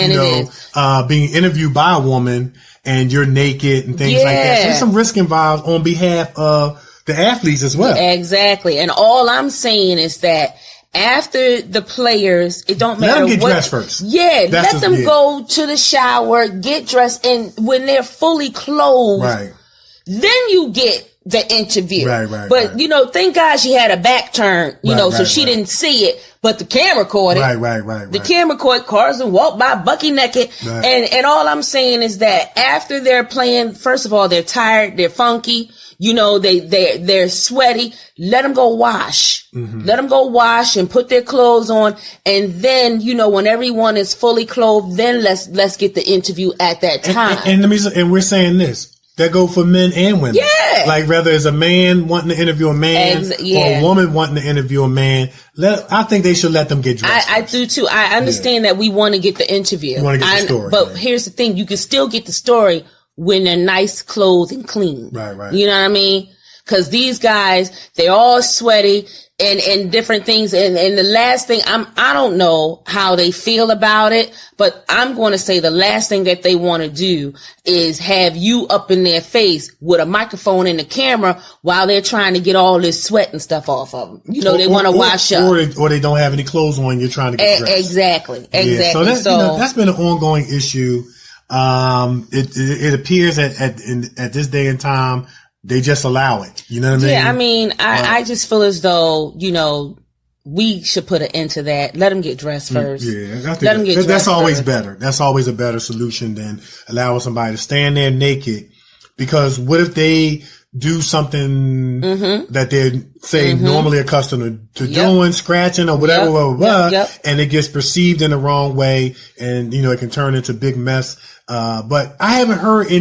being interviewed by a woman and you're naked and things like that. So there's some risk involved on behalf of the athletes as well. Exactly. And all I'm saying is that after the players, it don't matter let them get what, dressed first. Yeah, let them go to the shower, get dressed, and when they're fully clothed, then you get the interview. But you know, thank God she had a back turn, you know, so she didn't see it, but the camera caught it. The camera caught Carson walked by bucky naked. And all I'm saying is that after they're playing, first of all, they're tired, they're funky, you know, they're sweaty. Let them go wash. Let them go wash and put their clothes on. And then, you know, when everyone is fully clothed, then let's get the interview at that time. And we're saying this. That go for men and women. Yeah. Like whether it's a man wanting to interview a man or a woman wanting to interview a man, I think they should let them get dressed. I do too. I understand that we want to get the interview. You want to get the story. But here's the thing. You can still get the story when they're nice clothes and clean. Right. You know what I mean? Cause these guys, they're all sweaty and different things. And the last thing, I don't know how they feel about it, but I'm going to say the last thing that they want to do is have you up in their face with a microphone and a camera while they're trying to get all this sweat and stuff off of them. You know, they want to wash up. Or they don't have any clothes on. You're trying to get dressed. Exactly. Yeah, so that's been an ongoing issue. It appears at this day and time, they just allow it. You know what I mean? Yeah, I mean, I just feel as though, you know, we should put an end to that. Let them get dressed first. Yeah, let them get dressed. That's always better. That's always a better solution than allowing somebody to stand there naked. Because what if they do something that they're normally accustomed to doing, scratching or whatever, and it gets perceived in the wrong way, and you know it can turn into a big mess. But I haven't heard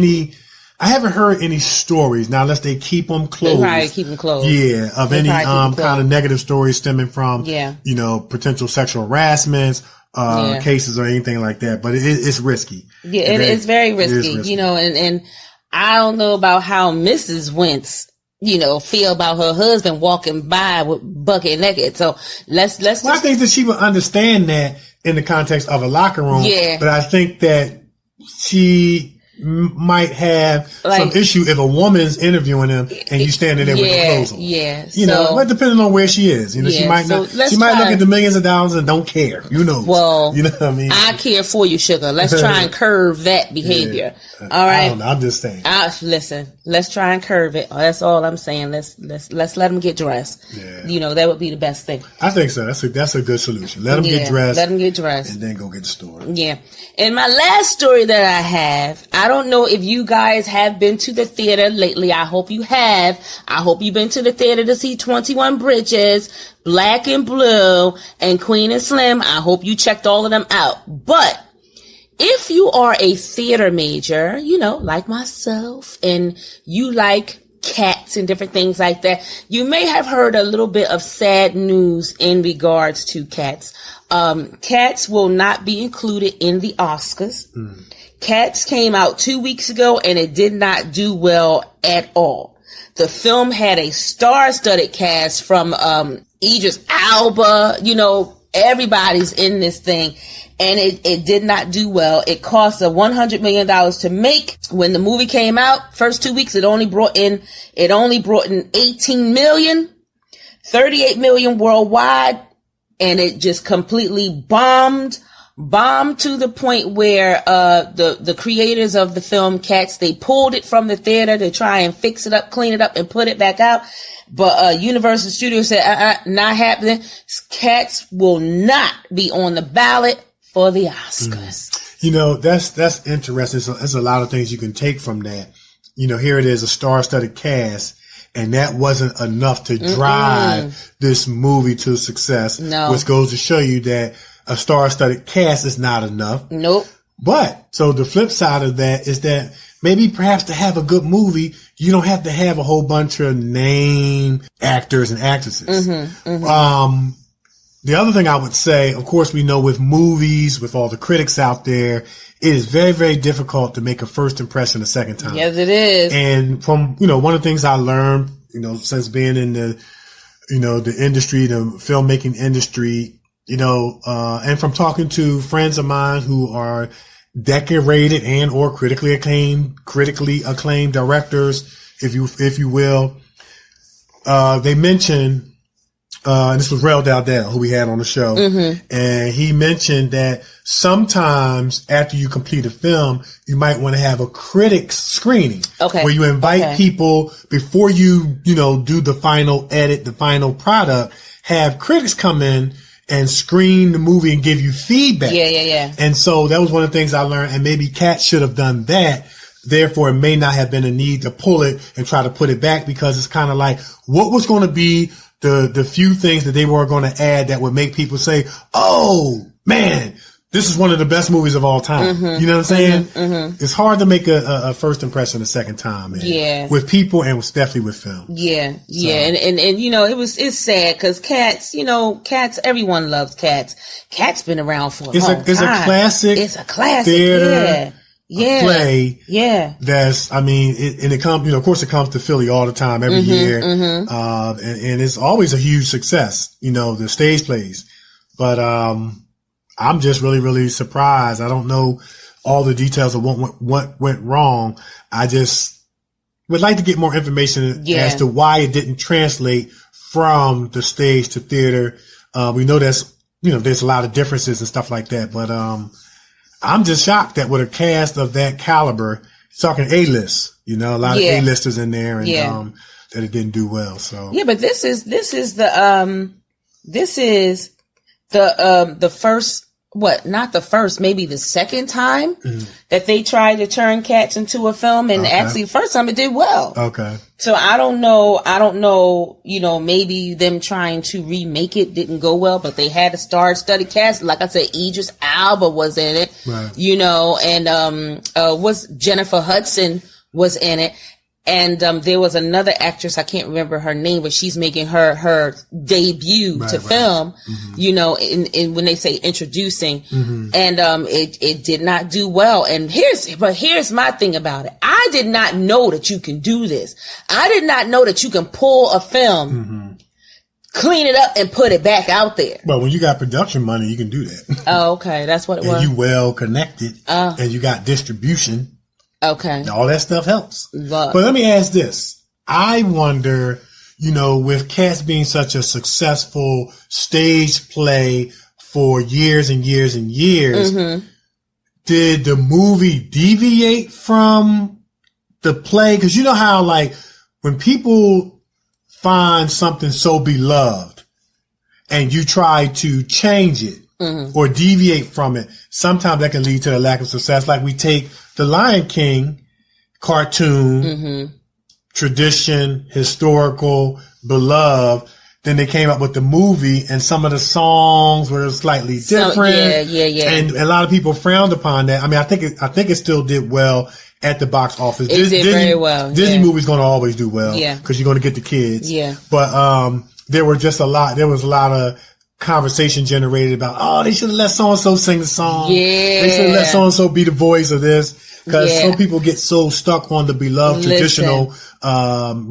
any stories now, unless they keep them closed. Right, keep them closed. Yeah, of any kind of negative stories stemming from you know potential sexual harassment cases or anything like that. But it's risky. Yeah, it's very risky. You know, and I don't know about how Mrs. Wentz, you know, feel about her husband walking by with bucket naked. So let's. Well, I think that she would understand that in the context of a locker room. Yeah. But I think that she might have some issue if a woman's interviewing him and you standing there with your clothes on. Yeah. You know, but depending on where she is, you know, she might look at the millions of dollars and don't care. You know. Well, you know what I mean? I care for you, sugar. Let's try and curve that behavior. All right. I don't know, I'm just saying. Listen, let's try and curve it. That's all I'm saying. Let's let them get dressed. Yeah. You know, that would be the best thing. I think so. That's a good solution. Let them get dressed. Let them get dressed. And then go get the story. Yeah. And my last story that I have, I don't know if you guys have been to the theater lately. I hope you have. I hope you've been to the theater to see 21 Bridges, Black and Blue, and Queen and Slim. I hope you checked all of them out. But if you are a theater major, you know, like myself, and you like Cats and different things like that, you may have heard a little bit of sad news in regards to Cats. Cats will not be included in the Oscars. Cats came out 2 weeks ago and it did not do well at all. The film had a star-studded cast from Idris Elba, you know, everybody's in this thing, and it did not do well. It cost $100 million to make. When the movie came out, first 2 weeks, it only brought in 18 million, 38 million worldwide, and it just completely bombed to the point where the creators of the film Cats, they pulled it from the theater to try and fix it up, clean it up, and put it back out. But Universal Studios said, not happening. Cats will not be on the ballot for the Oscars. You know, that's interesting. So there's a lot of things you can take from that. You know, here it is, a star-studded cast, and that wasn't enough to drive this movie to success. No. Which goes to show you that a star-studded cast is not enough. Nope. But, so the flip side of that is that maybe perhaps to have a good movie, you don't have to have a whole bunch of name actors and actresses. The other thing I would say, of course, we know with movies, with all the critics out there, it is very, very difficult to make a first impression a second time. Yes, it is. And from, you know, one of the things I learned, you know, since being in the, you know, the industry, the filmmaking industry, you know, and from talking to friends of mine who are decorated and or critically acclaimed directors, if you will, they mention and this was Rel Dowdell, who we had on the show, and he mentioned that sometimes after you complete a film, you might want to have a critics screening, where you invite people before you do the final edit, the final product, have critics come in and screen the movie and give you feedback. Yeah. And so that was one of the things I learned, and maybe Cats should have done that. Therefore, it may not have been a need to pull it and try to put it back, because it's kind of like, what was going to be the few things that they were going to add that would make people say, oh man, this is one of the best movies of all time. You know what I'm saying? It's hard to make a first impression a second time, man. Yeah. With people, and especially with film. Yeah. And it's sad because Cats, Cats, everyone loves Cats. Cats been around for a long time. It's a classic. It's a classic. Theater. Play. Yeah. That's, it comes, of course it comes to Philly all the time, every year. And it's always a huge success, the stage plays. But, I'm just really, really surprised. I don't know all the details of what went wrong. I just would like to get more information as to why it didn't translate from the stage to theater. We know there's a lot of differences and stuff like that, but, I'm just shocked that with a cast of that caliber, talking A-list, a lot of A-listers in there, and that it didn't do well. So but this is the first, not the first, maybe the second time that they tried to turn Cats into a film, and actually the first time it did well. Okay. So I don't know, maybe them trying to remake it didn't go well, but they had a star-studded cast. Like I said, Idris Elba was in it, and was Jennifer Hudson was in it. And there was another actress, I can't remember her name, but she's making her debut to film, in when they say introducing. And it did not do well. And here's my thing about it. I did not know that you can do this. I did not know that you can pull a film, clean it up, and put it back out there. Well, when you got production money, you can do that. Oh, okay. That's what it was. And you well connected, and you got distribution. Okay. All that stuff helps. But let me ask this. I wonder, with Cats being such a successful stage play for years and years and years, did the movie deviate from the play? Because you know how, like, when people find something so beloved and you try to change it or deviate from it, sometimes that can lead to the lack of success. Like we take the Lion King cartoon, tradition, historical, beloved. Then they came up with the movie, and some of the songs were slightly different. And a lot of people frowned upon that. I think it still did well at the box office. It did very well. Disney movies going to always do well, because you're going to get the kids. But there was a lot of conversation generated about, they should have let so-and-so sing the song. They should have let so-and-so be the voice of this. Because some people get so stuck on the beloved traditional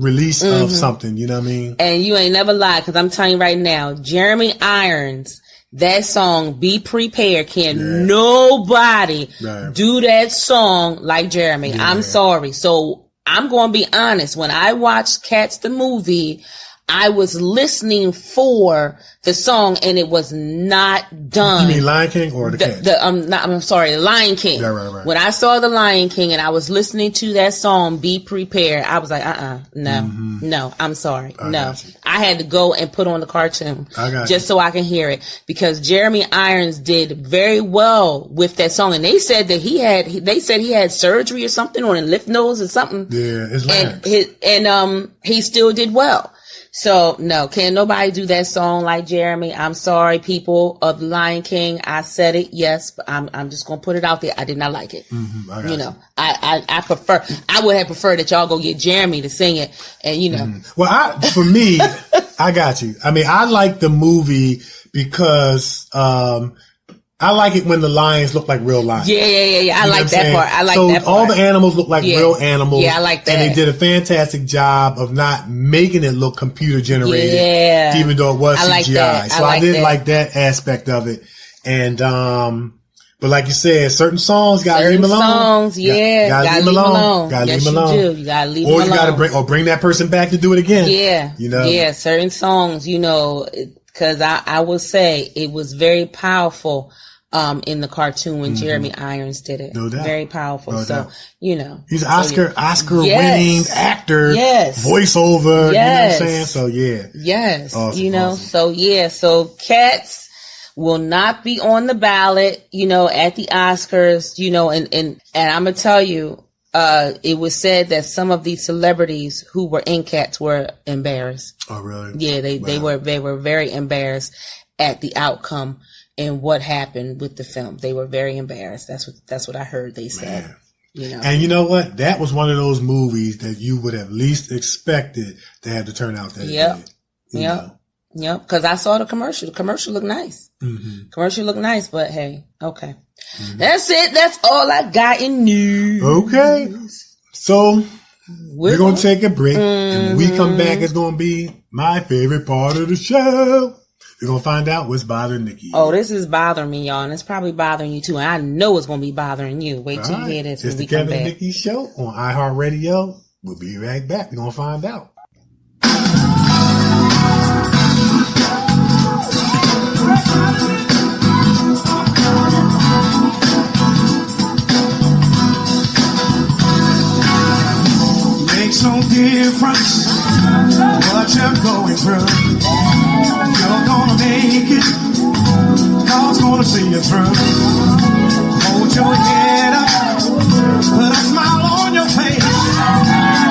release of something, you know what I mean? And you ain't never lied, because I'm telling you right now, Jeremy Irons, that song, Be Prepared, nobody do that song like Jeremy. I'm sorry. So I'm going to be honest. When I watched Cats the movie, I was listening for the song, and it was not done. You mean Lion King or the Cats? I'm sorry, the Lion King. Right. When I saw the Lion King and I was listening to that song, Be Prepared, I was like, no, I'm sorry. I had to go and put on the cartoon just so I can hear it, because Jeremy Irons did very well with that song. And they said that he had surgery or something on a lymph nodes or something. Yeah, his larynx. And he still did well. So no, can nobody do that song like Jeremy? I'm sorry, people of Lion King. I said it, yes, but I'm just gonna put it out there. I did not like it. I would have preferred that y'all go get Jeremy to sing it, and Well, for me, I got you. I mean, I like the movie because I like it when the lions look like real lions. Yeah. I like that part. I like that part. All the animals look like real animals. Yeah, I like that. And they did a fantastic job of not making it look computer generated. Yeah. Even though it was CGI. So I did like that aspect of it. And, But like you said, certain songs gotta leave them alone. Songs, yeah, gotta leave them alone. Gotta leave them alone. You gotta leave them alone. Or you gotta bring that person back to do it again. Yeah, you know. Yeah, certain songs, you know, because I would say it was very powerful. In the cartoon when Jeremy Irons did it. No doubt. Very powerful. No so, doubt. You know. He's an Oscar winning actor. Yes. Voiceover. Yes. You know what I'm saying? So yeah. Yes. Awesome, you know, awesome. so yeah. So Cats will not be on the ballot, you know, at the Oscars, you know, and I'm gonna tell you, it was said that some of these celebrities who were in Cats were embarrassed. Oh really? Yeah, they were very embarrassed at the outcome and what happened with the film. They were very embarrassed. That's what I heard they said. Man. You know. And you know what? That was one of those movies that you would have least expected to have to turn out that it did. Yep. Because I saw the commercial. The commercial looked nice. Mm-hmm. Commercial looked nice, but hey, okay. Mm-hmm. That's it. That's all I got in news. Okay. So we're going to take a break. And when we come back, it's going to be my favorite part of the show. We're going to find out what's bothering Nikee. Oh, this is bothering me, y'all. And it's probably bothering you, too. And I know it's going to be bothering you. Wait till you hear this when we come back. It's the Kevin and Nikee Show on iHeartRadio. We'll be right back. We're going to find out. Makes no difference what you're going through. You're gonna make it. God's gonna see you through. Hold your head up. Put a smile on your face.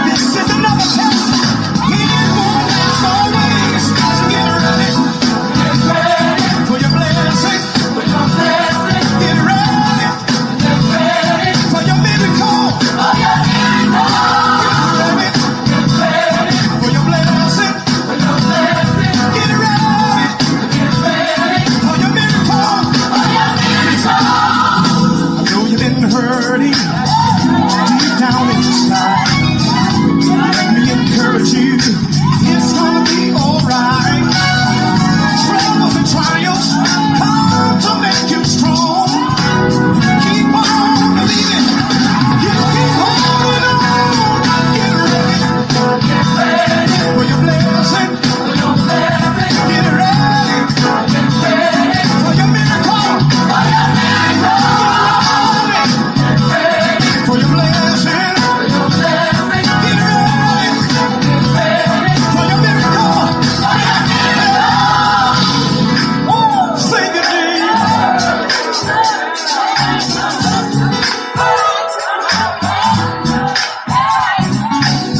This is another test. It won't last always. So get ready. Get ready for your blessing. For your blessing. Get ready. Get ready for your miracle. For your miracle. Get ready for your blessing. For your blessing. Get ready. Get ready for your miracle. For your miracle. I know you've been hurting deep down inside. Let me encourage you. It's gonna be alright. Troubles and trials come to make you strong. Keep on believing. You keep holding on. Get ready for your blessing. For your blessing. Get ready for your miracle. For your miracle. Get ready for your blessing. For your blessing. Get ready for your miracle. For your miracle. Sing it,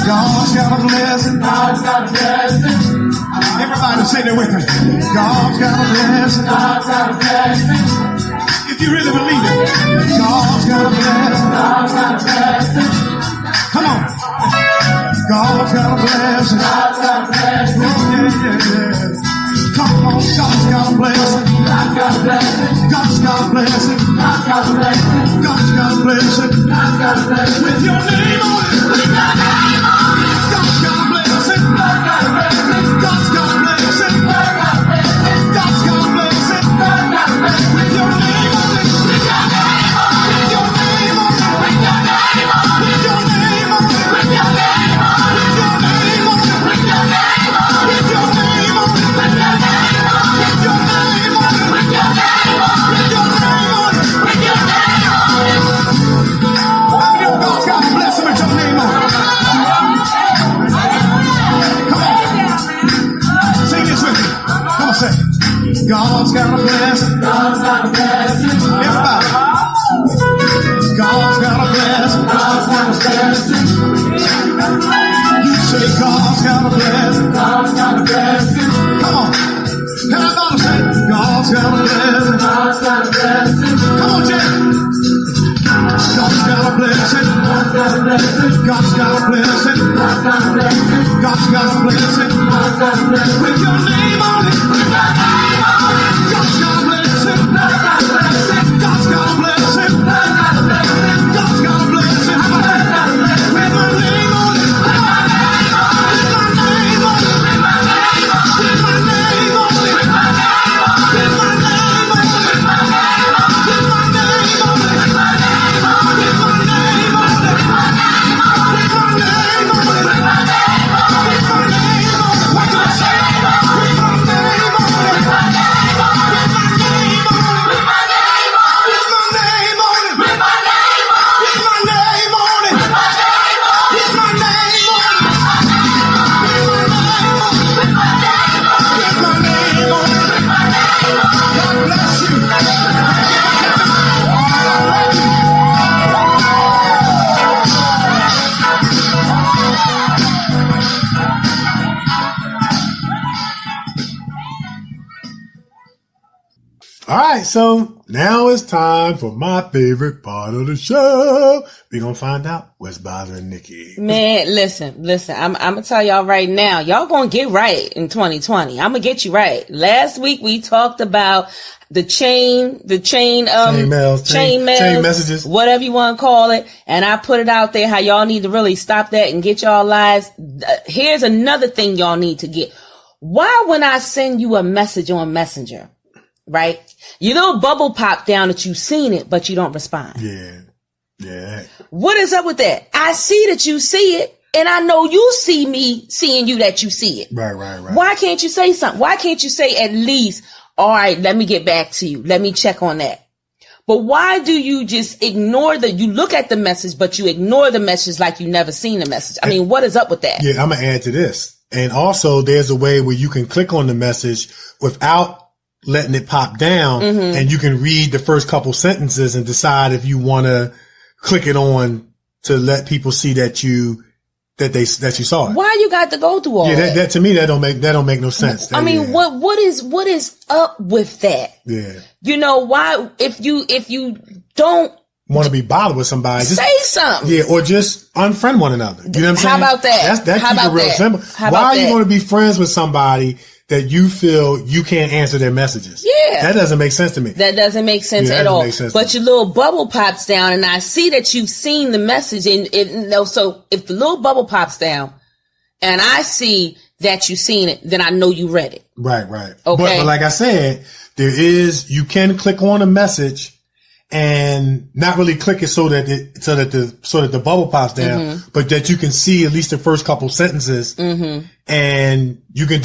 God's got a blessing. God's got a blessing. Everybody say that with me. God's got a blessing. God's got a blessing. If you really believe it, God's got a blessing. God's got a blessing. Come on. God's got a blessing. God's got a blessing. Yeah. Come on, God's got a blessing. God's got a blessing. God's got a blessing. God's got a blessing. God's got a blessing. God's got a blessing. With your name on it. With your name on it. God's got a blessing. God's got a blessing. God's got a blessing. God's got a blessing. God's got a blessing. God's got a blessing. With your name on it. With your name on it. With your name on it. With your name on it. With your name on it. With your name on it. With your name on it. With your name on it. With your name on it. With your name on it. With your name on it. With your name on it. With your name on it. With your name on it. How many of God's got a blessing with your name on it? Come on. Sing this with me. Come on, say. God's got a blessing. God's got a blessing. Everybody. God's got a blessing. God's got a blessing. You say God's got a blessing. God's got a blessing. Come on. Everybody say God's got a blessing. God's got a blessing. Come on, Jay. God's got a blessing. God's got a blessing. God's got a blessing. God's got a blessing. God's got a blessing. God's got a blessing. With your name on it. With your name on it. God's got a blessing. God's got a blessing. God's got a blessing. God's got a blessing. God's got a blessing. With my name on it. With my name on it. With my name on it. With my name on it. With my name on it. With my name on it. With my name on it. With my name on it. With my name on it. so now it's time for my favorite part of the show. We're going to find out what's bothering Nikee. Man, listen. I'm going to tell y'all right now. Y'all going to get right in 2020. I'm going to get you right. Last week we talked about the chain messages, whatever you want to call it. And I put it out there how y'all need to really stop that and get y'all lives. Here's another thing y'all need to get. Why when I send you a message on Messenger, right? Your little bubble pop down that you've seen it, but you don't respond. Yeah. What is up with that? I see that you see it, and I know you see me seeing you that you see it. Right. Why can't you say something? Why can't you say at least, all right, let me get back to you. Let me check on that. But why do you just ignore you look at the message, but you ignore the message like you never seen the message? I mean, what is up with that? Yeah, I'm going to add to this. And also there's a way where you can click on the message without letting it pop down, and you can read the first couple sentences and decide if you want to click it on to let people see that you saw it. Why you got to go through all that? That to me, that don't make no sense. What is up with that? Yeah. You know, why, if you don't want to be bothered with somebody, just say something. Yeah, or just unfriend one another. You know what I'm saying? How about that? That keep it real simple. Why are you going to be friends with somebody that you feel you can't answer their messages? Yeah. That doesn't make sense to me. That doesn't make sense at all. But your little bubble pops down, and I see that you've seen the message. So if the little bubble pops down and I see that you've seen it, then I know you read it. Right. Okay. But like I said, you can click on a message and not really click it so that the bubble pops down, but that you can see at least the first couple sentences, and you can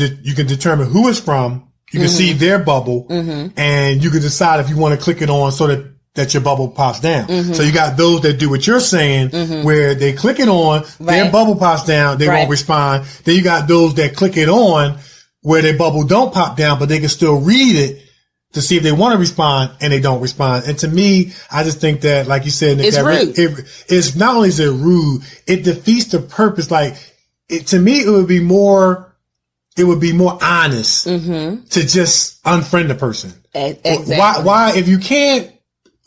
determine who it's from. You can see their bubble, and you can decide if you want to click it on so that your bubble pops down. So you got those that do what you're saying, where they click it on, their bubble pops down, they won't respond. Then you got those that click it on where their bubble don't pop down, but they can still read it to see if they want to respond, and they don't respond. And to me, I just think that, like you said, Nick, it's rude. It's not only is it rude, it defeats the purpose. To me, it would be more honest to just unfriend the person. Exactly. Why, if you can't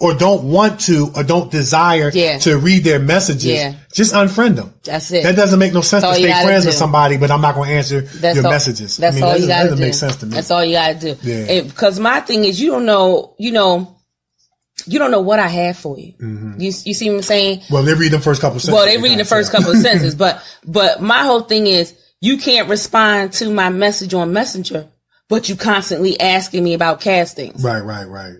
or don't want to or don't desire to read their messages, just unfriend them. That's it. That doesn't make no sense to stay friends with somebody, but I'm not going to answer your messages. That doesn't make sense to me. That's all you got to do. Yeah. Because my thing is, you don't know what I have for you. You see what I'm saying? Well, they read the first couple sentences. Well, they read the first couple of sentences, but my whole thing is, you can't respond to my message on Messenger, but you constantly asking me about castings. Right.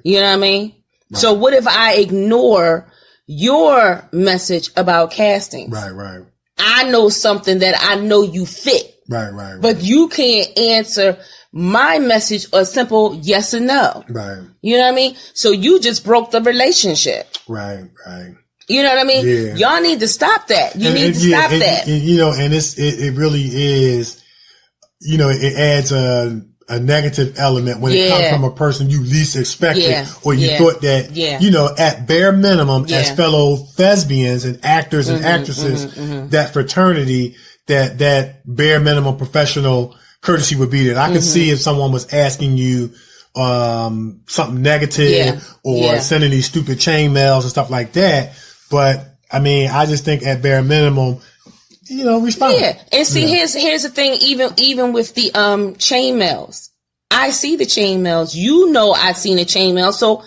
You know what I mean? Right. So what if I ignore your message about castings? Right. I know something that I know you fit. Right. But you can't answer my message a simple yes or no. Right. You know what I mean? So you just broke the relationship. Right. You know what I mean? Yeah. Y'all need to stop that. You need to stop that. And it really is, it adds a negative element when it comes from a person you least expected, or you thought that, at bare minimum, as fellow thespians and actors and actresses, that fraternity, that bare minimum professional courtesy would be there. I could see if someone was asking you something negative or sending these stupid chain mails and stuff like that. But I mean, I just think at bare minimum, respond. Yeah. And see, here's the thing, even with the chain mails. I see the chain mails. I've seen the chain mail, so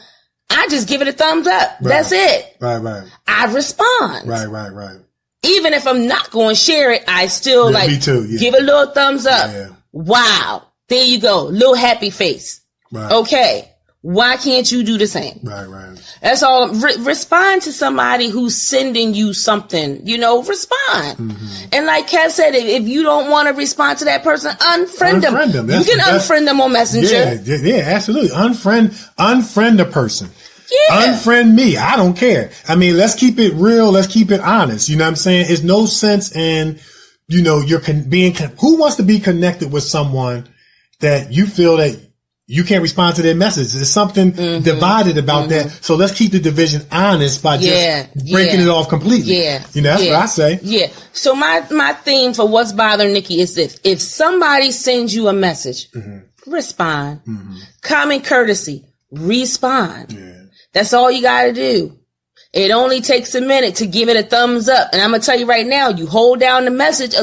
I just give it a thumbs up. Right. That's it. Right. I respond. Right. Even if I'm not going to share it, I still me too, give a little thumbs up. Yeah. Wow. There you go. Little happy face. Right. Okay. Why can't you do the same? Right. That's all. Respond to somebody who's sending you something, respond. And like Kat said, if you don't want to respond to that person, unfriend them. You can unfriend them on Messenger. Yeah, absolutely. Unfriend a person. Yeah. Unfriend me. I don't care. I mean, let's keep it real. Let's keep it honest. You know what I'm saying? There's no sense in, who wants to be connected with someone that you feel that you can't respond to their message. There's something divided about that. So let's keep the division honest by just breaking it off completely. Yeah. That's what I say. Yeah. So my theme for what's bothering Nikee is this. If somebody sends you a message, respond. Common courtesy. respond. Yeah. That's all you got to do. It only takes a minute to give it a thumbs up. And I'm going to tell you right now, you hold down the message,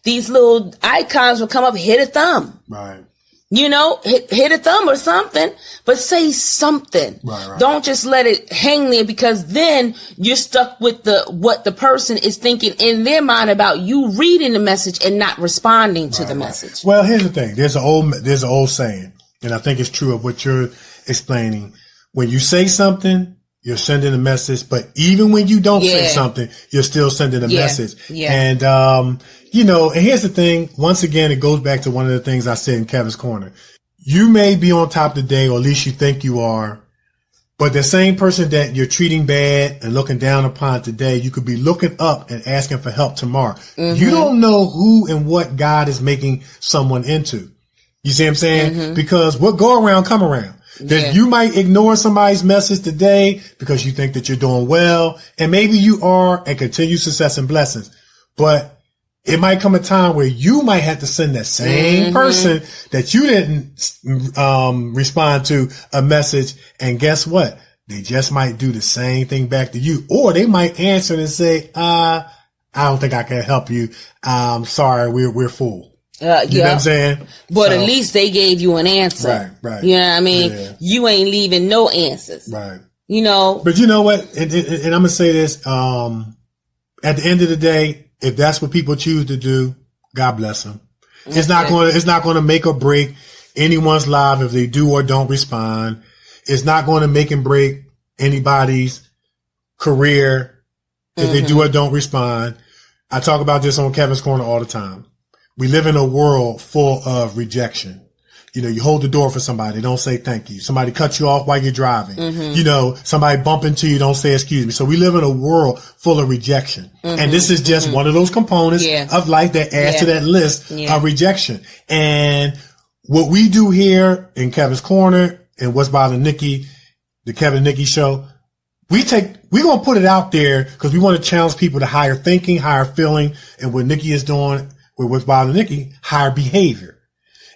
these little icons will come up, hit a thumb. Right. You know, hit a thumb or something, but say something. Right. Don't just let it hang there, because then you're stuck with what the person is thinking in their mind about you reading the message and not responding to the message. Well, here's the thing. There's an old saying, and I think it's true of what you're explaining. When you say something, you're sending a message, but even when you don't say something, you're still sending a message. Yeah. And, and here's the thing. Once again, it goes back to one of the things I said in Kevin's Corner. You may be on top today, or at least you think you are, but the same person that you're treating bad and looking down upon today, you could be looking up and asking for help tomorrow. Mm-hmm. You don't know who and what God is making someone into. You see what I'm saying? Mm-hmm. Because what go around, come around. That you might ignore somebody's message today because you think that you're doing well, and maybe you are, and continue success and blessings. But it might come a time where you might have to send that same person that you didn't respond to a message, and guess what? They just might do the same thing back to you, or they might answer and say, I don't think I can help you. Sorry, we're full. You know what I'm saying? But at least they gave you an answer. Right. You know what I mean? Yeah. You ain't leaving no answers. Right. You know? But you know what? And I'm going to say this. At the end of the day, if that's what people choose to do, God bless them. It's not going to make or break anyone's life if they do or don't respond. It's not going to make and break anybody's career if they do or don't respond. I talk about this on Kevin's Corner all the time. We live in a world full of rejection. You know, you hold the door for somebody, don't say thank you. Somebody cuts you off while you're driving. You know, somebody bump into you, don't say excuse me. So we live in a world full of rejection. And this is just one of those components of life that adds to that list of rejection. And what we do here in Kevin's Corner and What's Bothering Nikee, the Kevin and Nikee Show, we're going to put it out there because we want to challenge people to higher thinking, higher feeling, and what Nikee is doing with What's Bothering Nikee, higher behavior.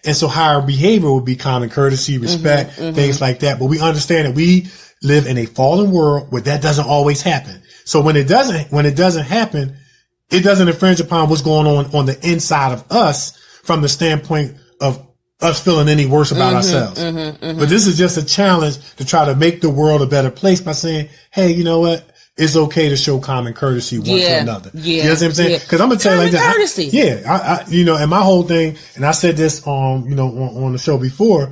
And so higher behavior would be common courtesy, respect, things like that. But we understand that we live in a fallen world where that doesn't always happen. So when it doesn't happen, it doesn't infringe upon what's going on the inside of us from the standpoint of us feeling any worse about ourselves. But this is just a challenge to try to make the world a better place by saying, hey, you know what? It's okay to show common courtesy one to another. You know what I'm saying? Because I'm gonna tell you like that. Courtesy. And my whole thing, and I said this on the show before,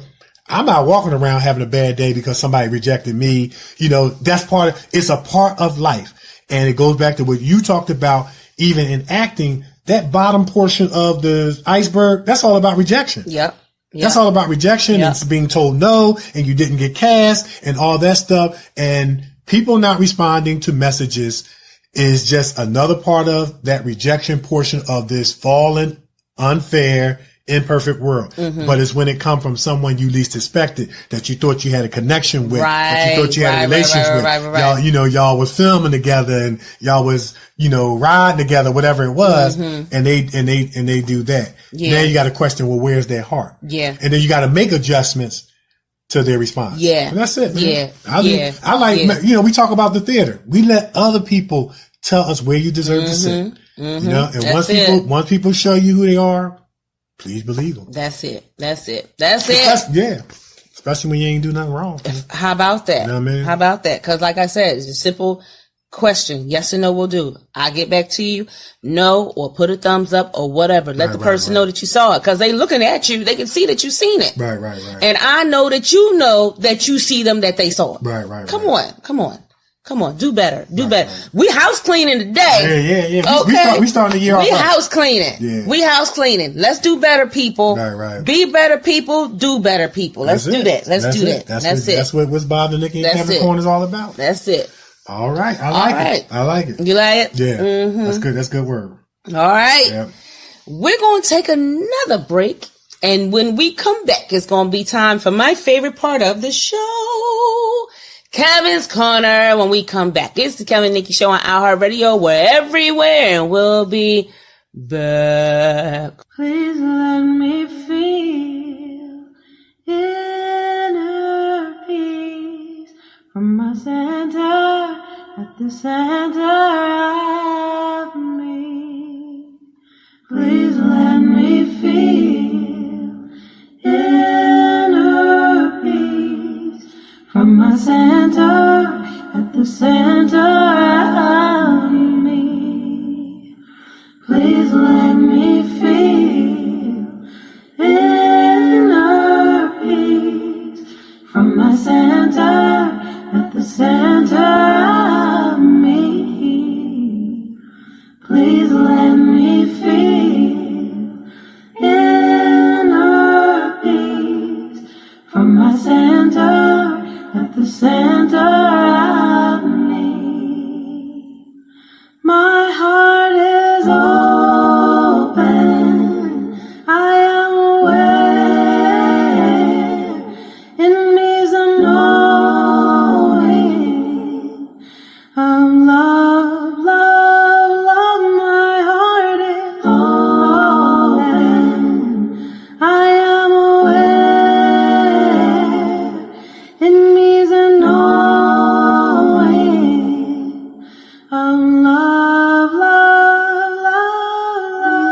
I'm not walking around having a bad day because somebody rejected me. You know, it's a part of life. And it goes back to what you talked about, even in acting, that bottom portion of the iceberg, that's all about rejection. Yep. That's all about rejection and being told no, and you didn't get cast and all that stuff. And people not responding to messages is just another part of that rejection portion of this fallen, unfair, imperfect world. But it's when it comes from someone you least expected, that you thought you had a connection with, that you thought you had a relationship with. Y'all was filming together and y'all was, riding together, whatever it was. And they do that. Now you got to question, well, where's their heart? And then you got to make adjustments to their response. And that's it, man. I like, we talk about the theater. We let other people tell us where you deserve to sit. And once people show you who they are, please believe them. That's it. Especially when you ain't do nothing wrong. How about that? You know what I mean? How about that? Because like I said, it's a simple question. Yes or no will do. I get back to you. No, or put a thumbs up or whatever. Let the person know that you saw it. Because they looking at you. They can see that you seen it. Right. And I know that you know that you see them, that they saw it. Right. Come on. Do better. We house cleaning today. Yeah. Okay. We starting the year off. We house cleaning. Yeah. We house cleaning. Let's do better, people. Right. Be better people. Do better, people. Let's do that. That's it. That's what What's Bothering Nikee and Kevin Corner is all about. That's it. All right. I like it. You like it? Yeah. That's good. That's a good word. All right. Yep. We're going to take another break. And when we come back, it's going to be time for my favorite part of the show, Kevin's Corner. When we come back, it's the Kevin and Nikee Show on iHeartRadio. We're everywhere, and we'll be back. Please let me feel inner peace. from my center, at the center of me. Please let me feel inner peace from my center, at the center of me. Please let me feel inner peace from my center, at the center of me. Please let me feel inner peace from my center, at the center of me. My heart is open, I am aware, in me is a knowing of love, love, love. My heart is open, I am aware, in me is a knowing of love, love, love, love.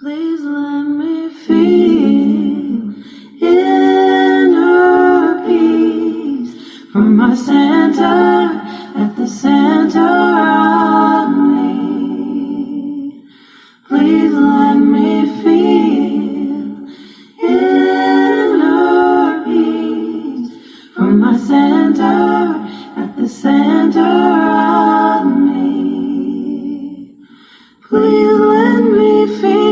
Please let me feel inner peace from my center, at the center of me. Please let me feel inner peace from my center, at the center of me. Please let me feel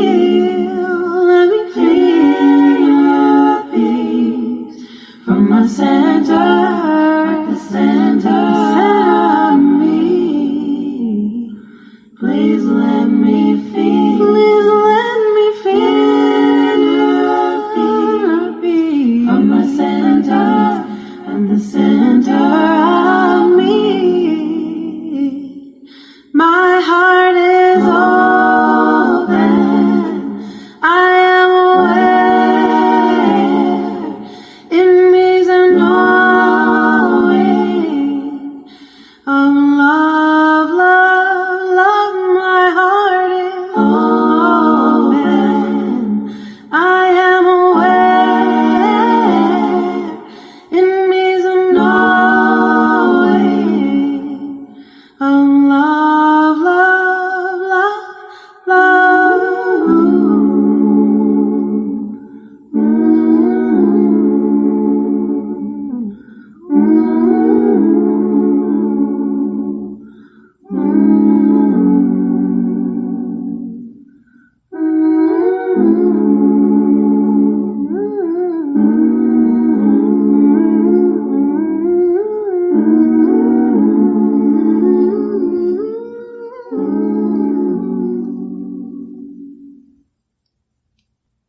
peace from my center, at the center of me. Please let me feel peace from my center, at the center of me. My heart is open, I am aware, in me is a knowing of love, love, love. My heart is open, I am aware, in me is a knowing of love, love, love, love.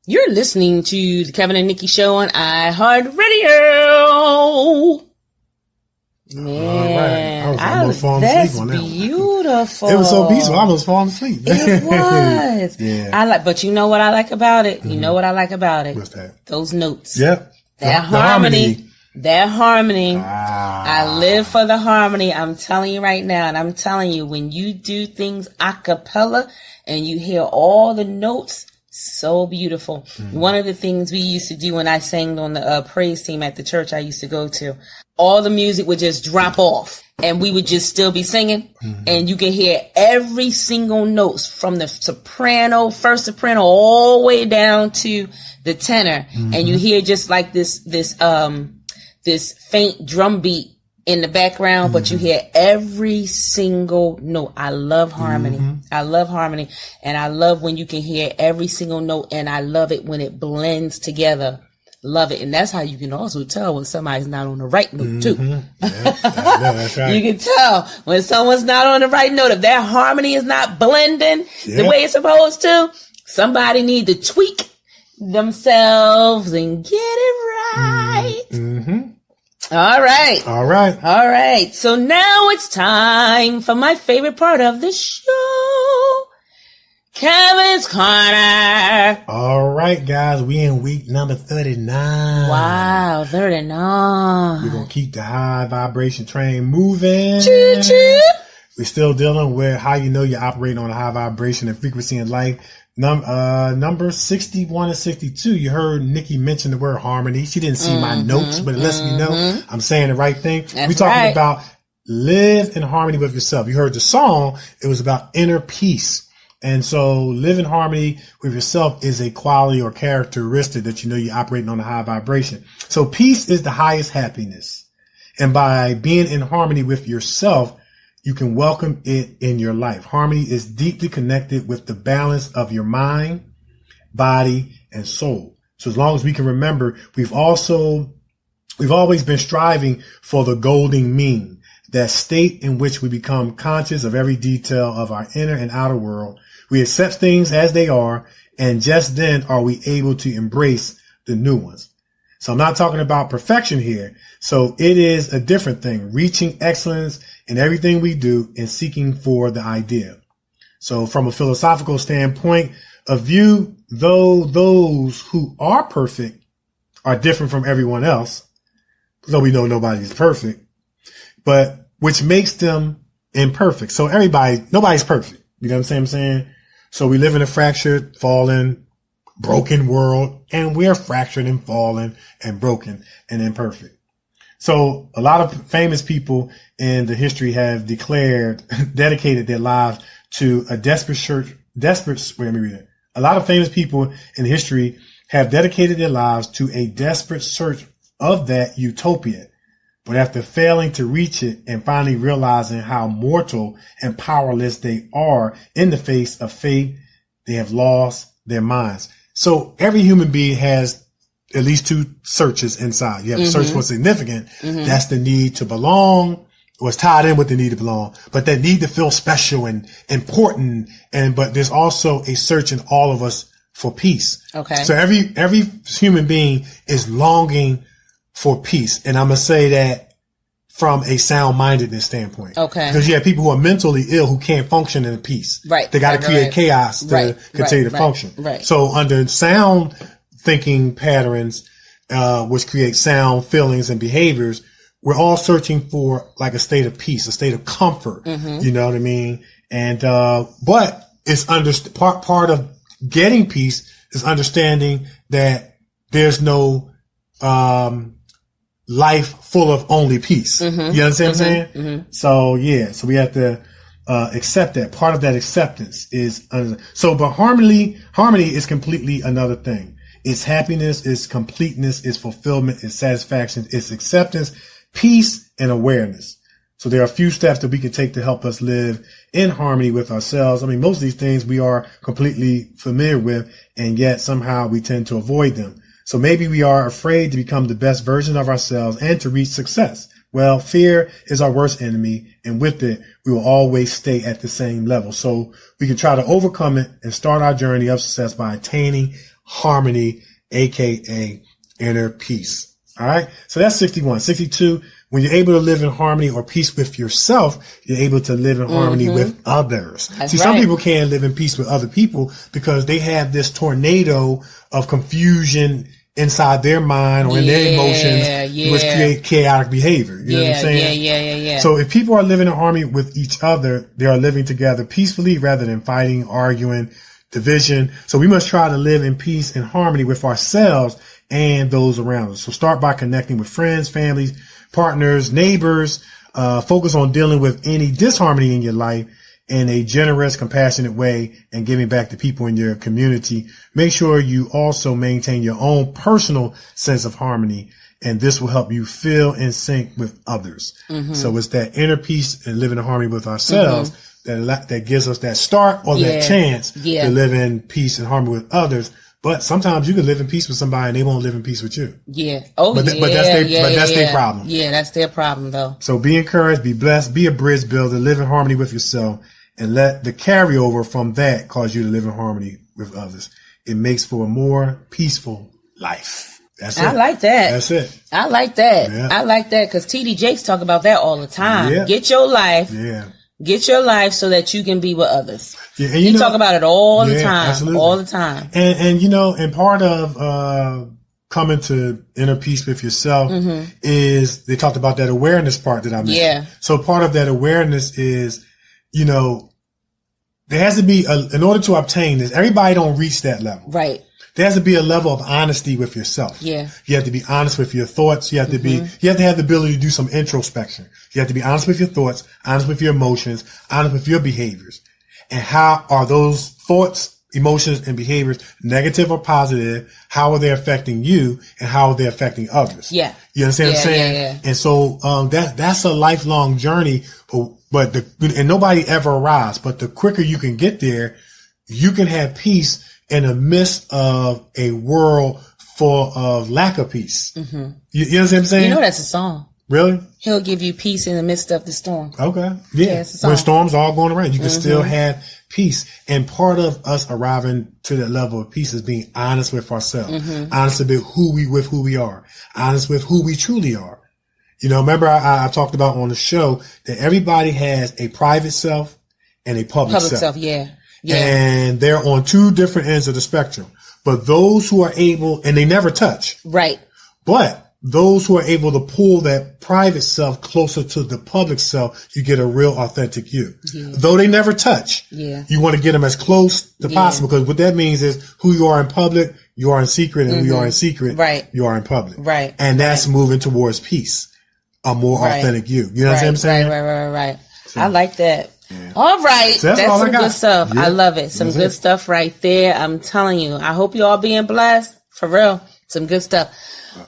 You're listening to the Kevin and Nikee Show on iHeartRadio. Man, all right. I was almost falling asleep on that one. Beautiful. It was so peaceful. I was falling asleep. It was. Yeah. But you know what I like about it? You know what I like about it? What's that? Those notes. Yep. That harmony. That harmony. Ah. I live for the harmony. I'm telling you right now. And I'm telling you, when you do things a cappella and you hear all the notes, so beautiful. One of the things we used to do when I sang on the praise team at the church I used to go to, all the music would just drop off and we would just still be singing. And you can hear every single note from the soprano, first soprano, all the way down to the tenor. And you hear just like this faint drum beat in the background, but you hear every single note. I love harmony. I love harmony. And I love when you can hear every single note, and I love it when it blends together. Love it. And that's how you can also tell when somebody's not on the right note, too. Yeah, that's right. You can tell when someone's not on the right note. If their harmony is not blending the way it's supposed to, somebody need to tweak themselves and get it right. All right. So now it's time for my favorite part of the show, Kevin's Corner. All right, guys. We in week number 39. Wow, 39. We're going to keep the high vibration train moving. Choo choo. We're still dealing with how you know you're operating on a high vibration and frequency in life. Number 61 and 62, you heard Nikee mention the word harmony. She didn't see my notes, but it lets me know I'm saying the right thing. We're talking about live in harmony with yourself. You heard the song. It was about inner peace. And so live in harmony with yourself is a quality or characteristic that you know you're operating on a high vibration. So peace is the highest happiness. And by being in harmony with yourself, you can welcome it in your life. Harmony is deeply connected with the balance of your mind, body, and soul. So as long as we can remember, we've always been striving for the golden mean, that state in which we become conscious of every detail of our inner and outer world. We accept things as they are, and just then are we able to embrace the new ones. So I'm not talking about perfection here. So it is a different thing, reaching excellence in everything we do and seeking for the ideal. So from a philosophical standpoint of view, though those who are perfect are different from everyone else, though we know nobody is perfect, but which makes them imperfect. So nobody's perfect. You know what I'm saying? So we live in a fractured, fallen, broken world, and we're fractured and fallen and broken and imperfect. So a lot of famous people in the history have dedicated their lives to a A lot of famous people in history have dedicated their lives to a desperate search of that utopia. But after failing to reach it and finally realizing how mortal and powerless they are in the face of fate, they have lost their minds. So every human being has at least two searches inside. You have a search for significant. That's the need to belong, or it's tied in with the need to belong, but that need to feel special and important. But there's also a search in all of us for peace. Okay. So every human being is longing for peace. And I'm going to say that from a sound-mindedness standpoint. Okay. Because you have people who are mentally ill who can't function in peace. Right. They got to create chaos to continue to function. Right. So under sound thinking patterns, which create sound feelings and behaviors, we're all searching for like a state of peace, a state of comfort. You know what I mean? And, but it's part of getting peace is understanding that there's no, life full of only peace. You understand what I'm saying? So yeah, so we have to accept that. Part of that acceptance is but harmony is completely another thing. It's happiness, it's completeness, it's fulfillment, it's satisfaction, it's acceptance, peace, and awareness. So there are a few steps that we can take to help us live in harmony with ourselves. I mean, most of these things we are completely familiar with, and yet somehow we tend to avoid them. So maybe we are afraid to become the best version of ourselves and to reach success. Well, fear is our worst enemy, and with it, we will always stay at the same level. So we can try to overcome it and start our journey of success by attaining harmony, aka inner peace. All right. So that's 61. 62. When you're able to live in harmony or peace with yourself, you're able to live in harmony with others. That's some people can't live in peace with other people because they have this tornado of confusion inside their mind or in their emotions, which create chaotic behavior. You know what I'm saying? Yeah. So if people are living in harmony with each other, they are living together peacefully rather than fighting, arguing, division. So we must try to live in peace and harmony with ourselves and those around us. So start by connecting with friends, families, partners, neighbors. Focus on dealing with any disharmony in your life in a generous, compassionate way and giving back to people in your community. Make sure you also maintain your own personal sense of harmony, and this will help you feel in sync with others. So it's that inner peace and living in harmony with ourselves that gives us that start or that chance to live in peace and harmony with others, But sometimes you can live in peace with somebody and they won't live in peace with you. Yeah. Oh, but yeah. That's their problem. Yeah, that's their problem, though. So be encouraged, be blessed, be a bridge builder, live in harmony with yourself, and let the carryover from that cause you to live in harmony with others. It makes for a more peaceful life. That's it. I like that. That's it. I like that. Yeah. I like that because TD Jakes talk about that all the time. Yeah. Get your life. Yeah. Get your life so that you can be with others. Yeah, and you talk about it all the time. Absolutely. All the time. And part of coming to inner peace with yourself is they talked about that awareness part that I mentioned. Yeah. So part of that awareness is, there has to be in order to obtain this, everybody don't reach that level. Right. There has to be a level of honesty with yourself. Yeah. You have to be honest with your thoughts. You have to you have to have the ability to do some introspection. You have to be honest with your thoughts, honest with your emotions, honest with your behaviors. And how are those thoughts, emotions, and behaviors negative or positive? How are they affecting you and how are they affecting others? Yeah. You understand what I'm saying? Yeah. And so, that's a lifelong journey, and nobody ever arrives, but the quicker you can get there, you can have peace in the midst of a world full of lack of peace. Mm-hmm. You know what I'm saying? That's a song. Really? He'll give you peace in the midst of the storm. Okay. Yeah. It's a song. When storms are all going around, you can still have peace. And part of us arriving to that level of peace is being honest with ourselves, honest about who we are, honest with who we truly are. Remember I talked about on the show that everybody has a private self and a public self. Yeah. And they're on two different ends of the spectrum. But those who are able, and they never touch. Right. But those who are able to pull that private self closer to the public self, you get a real authentic you. Yeah. Though they never touch. Yeah. You want to get them as close to possible, because what that means is who you are in public, you are in secret, and who you are in secret, you are in public. Right. And that's moving towards peace. A more authentic you. You know what I'm saying? Right. So, I like that. Yeah. All right. So that's some good stuff. Yeah. I love it. Some good stuff right there. I'm telling you. I hope you all being blessed. For real. Some good stuff.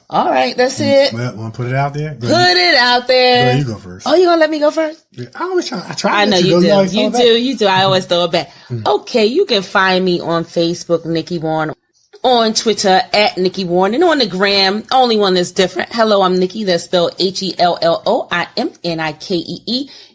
All right. That's it. Well, want to put it out there? Put it out there. Go, you go first. Oh, you going to let me go first? Yeah, I always try. I know you do. You do. I always throw it back. Okay. You can find me on Facebook, Nikee Warren. On Twitter at Nikee Warren, and on the gram, only one that's different. Hello, I'm Nikee. That's spelled HELLOIMNIKEE.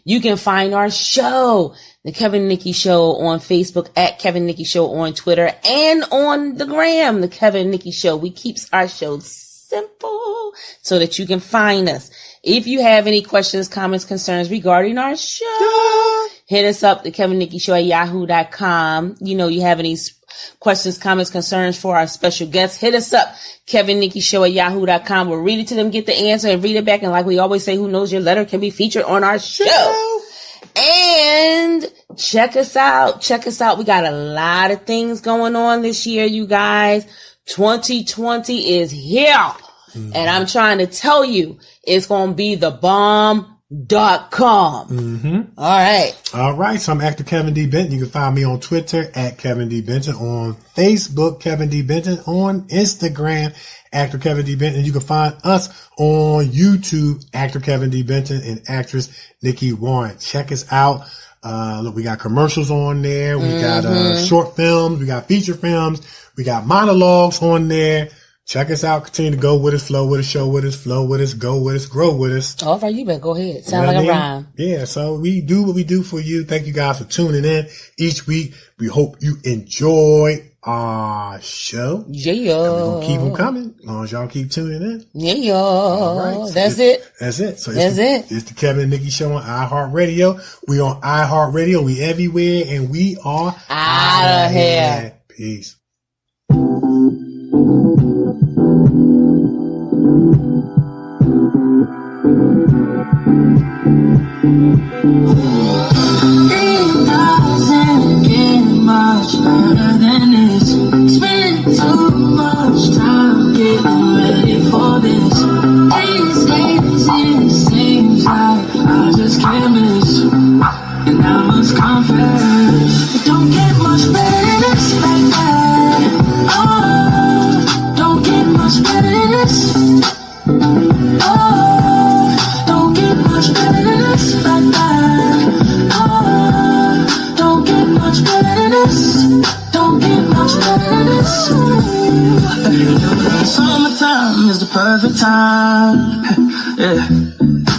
You can find our show, The Kevin Nikee Show, on Facebook at Kevin Nikee Show on Twitter, and on the gram, The Kevin Nikee Show. We keep our shows simple so that you can find us. If you have any questions, comments, concerns regarding our show, hit us up, The Kevin Nikee Show at yahoo.com. You have any questions, comments, concerns for our special guests, hit us up, Kevin Nikee Show at yahoo.com. We'll read it to them, get the answer, and read it back. And like we always say, who knows your letter can be featured on our show. And check us out. We got a lot of things going on this year, you guys. 2020 is here. And I'm trying to tell you, it's going to be the bomb.com. All right. So I'm actor Kevin D. Benton. You can find me on Twitter at Kevin D. Benton, on Facebook, Kevin D. Benton, on Instagram, actor Kevin D. Benton. You can find us on YouTube, actor Kevin D. Benton and actress Nikee Warren. Check us out. Look, we got commercials on there. We got short films. We got feature films. We got monologues on there. Check us out. Continue to go with us, flow with us, show with us, flow with us, go with us, grow with us. All right, you better go ahead. Sound like a rhyme. Yeah, so we do what we do for you. Thank you guys for tuning in each week. We hope you enjoy our show. Yeah. And we're going to keep them coming as long as y'all keep tuning in. Yeah. All right. So That's it. So it's the Kevin Nikee Show on iHeartRadio. We on iHeartRadio. We everywhere, and we are out of here. Peace. It doesn't get much better than this. Spent too much time getting ready for this. It's easy, it seems like I just can't miss. And I must confess, it don't get much better than this like that. Oh, don't get much better than this. Oh, don't get much better than this like that. Oh, don't get much better than this. Don't get much better than this. time. Yeah,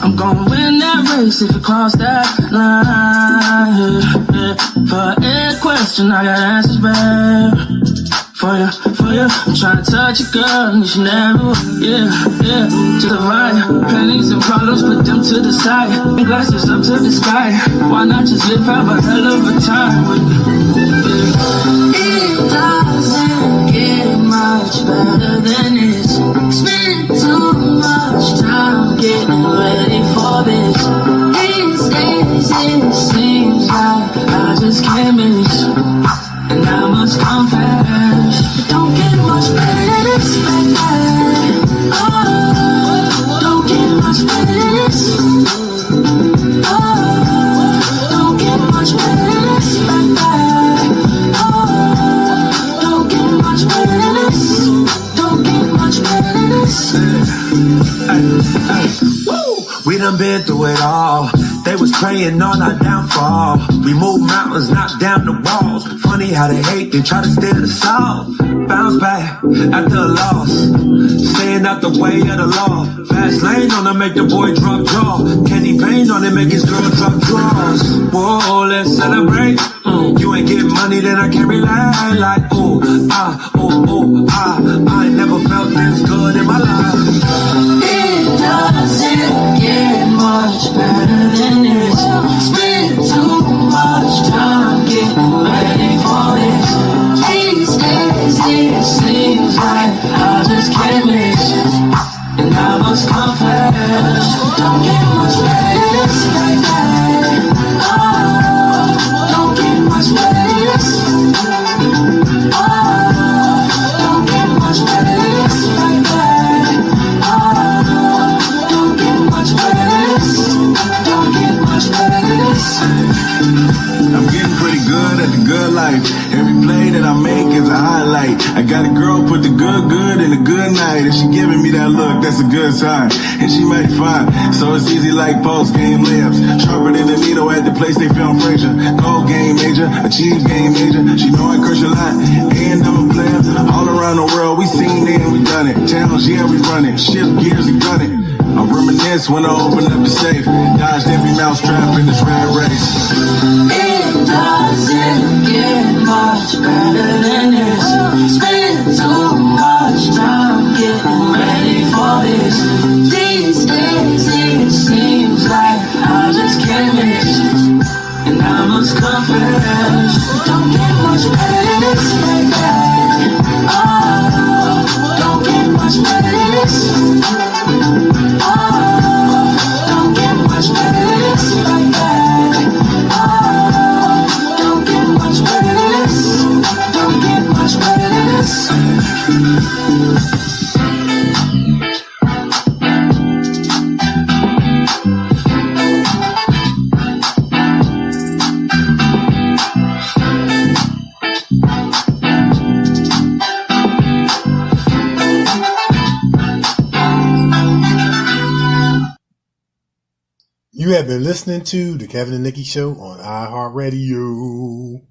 I'm gonna win that race if you cross that line. Yeah, for every question I got answers back. For you, I'm trying to touch you, girl, and you should never, yeah, to the right. Pennies and problems, put them to the side. Glasses up to the sky. Why not just live, have a hell of a time with me? Yeah. It doesn't get much better than this. Spend too much time getting ready for this. These days it seems like I just can't miss. And I must confess, it don't get much better than this, baby. Oh, don't get much better than this. Oh, don't get much better than this, baby. Oh, don't get much better than this. Don't get much better than this. Woo! We done been through it all. They was praying on our downfall. We moved mountains, knocked down the walls. Funny how they hate, they try to steal the soul. Bounce back after a loss. Staying out the way of the law. Fast lane on to make the boy drop jaw. Candy paint on it, make his girl drop draws. Whoa, let's celebrate. You ain't get money, then I can't rely. Like, ooh, ah. I ain't never felt this good in my life. It doesn't get much better than this. Spend too much time getting ready for this. These days it seems like I just can't miss. And I must confess, don't get much better than this, baby. Oh, don't get much better than this. Oh, don't get much better than this, baby. Oh, don't get much better than this. Don't get much better than this. I'm getting pretty good at the good life. Every play that I make is a highlight. I got a girl put the good in a good night. If she giving me that look, that's a good sign. And she might fine, so it's easy like post-game layups. Sharper than a needle at the place they film Frazier. Gold game major, achieve game major. She know I curse a lot, and I'm a player. All around the world, we seen it and we done it. Towns, yeah, we run it. Shift gears and gun it. I reminisce when I open up the safe. Dodged every mousetrap in this rat race. It doesn't get much better than this. Spend too much time getting ready for this. These days it seems like I just can't miss. And I must confess, don't get much better than this, baby. Oh, don't get much better than this. Oh, don't get much better than this, baby. Oh, don't get much better than this. Don't get much better than this. You have been listening to the Kevin and Nikee Show on iHeartRadio.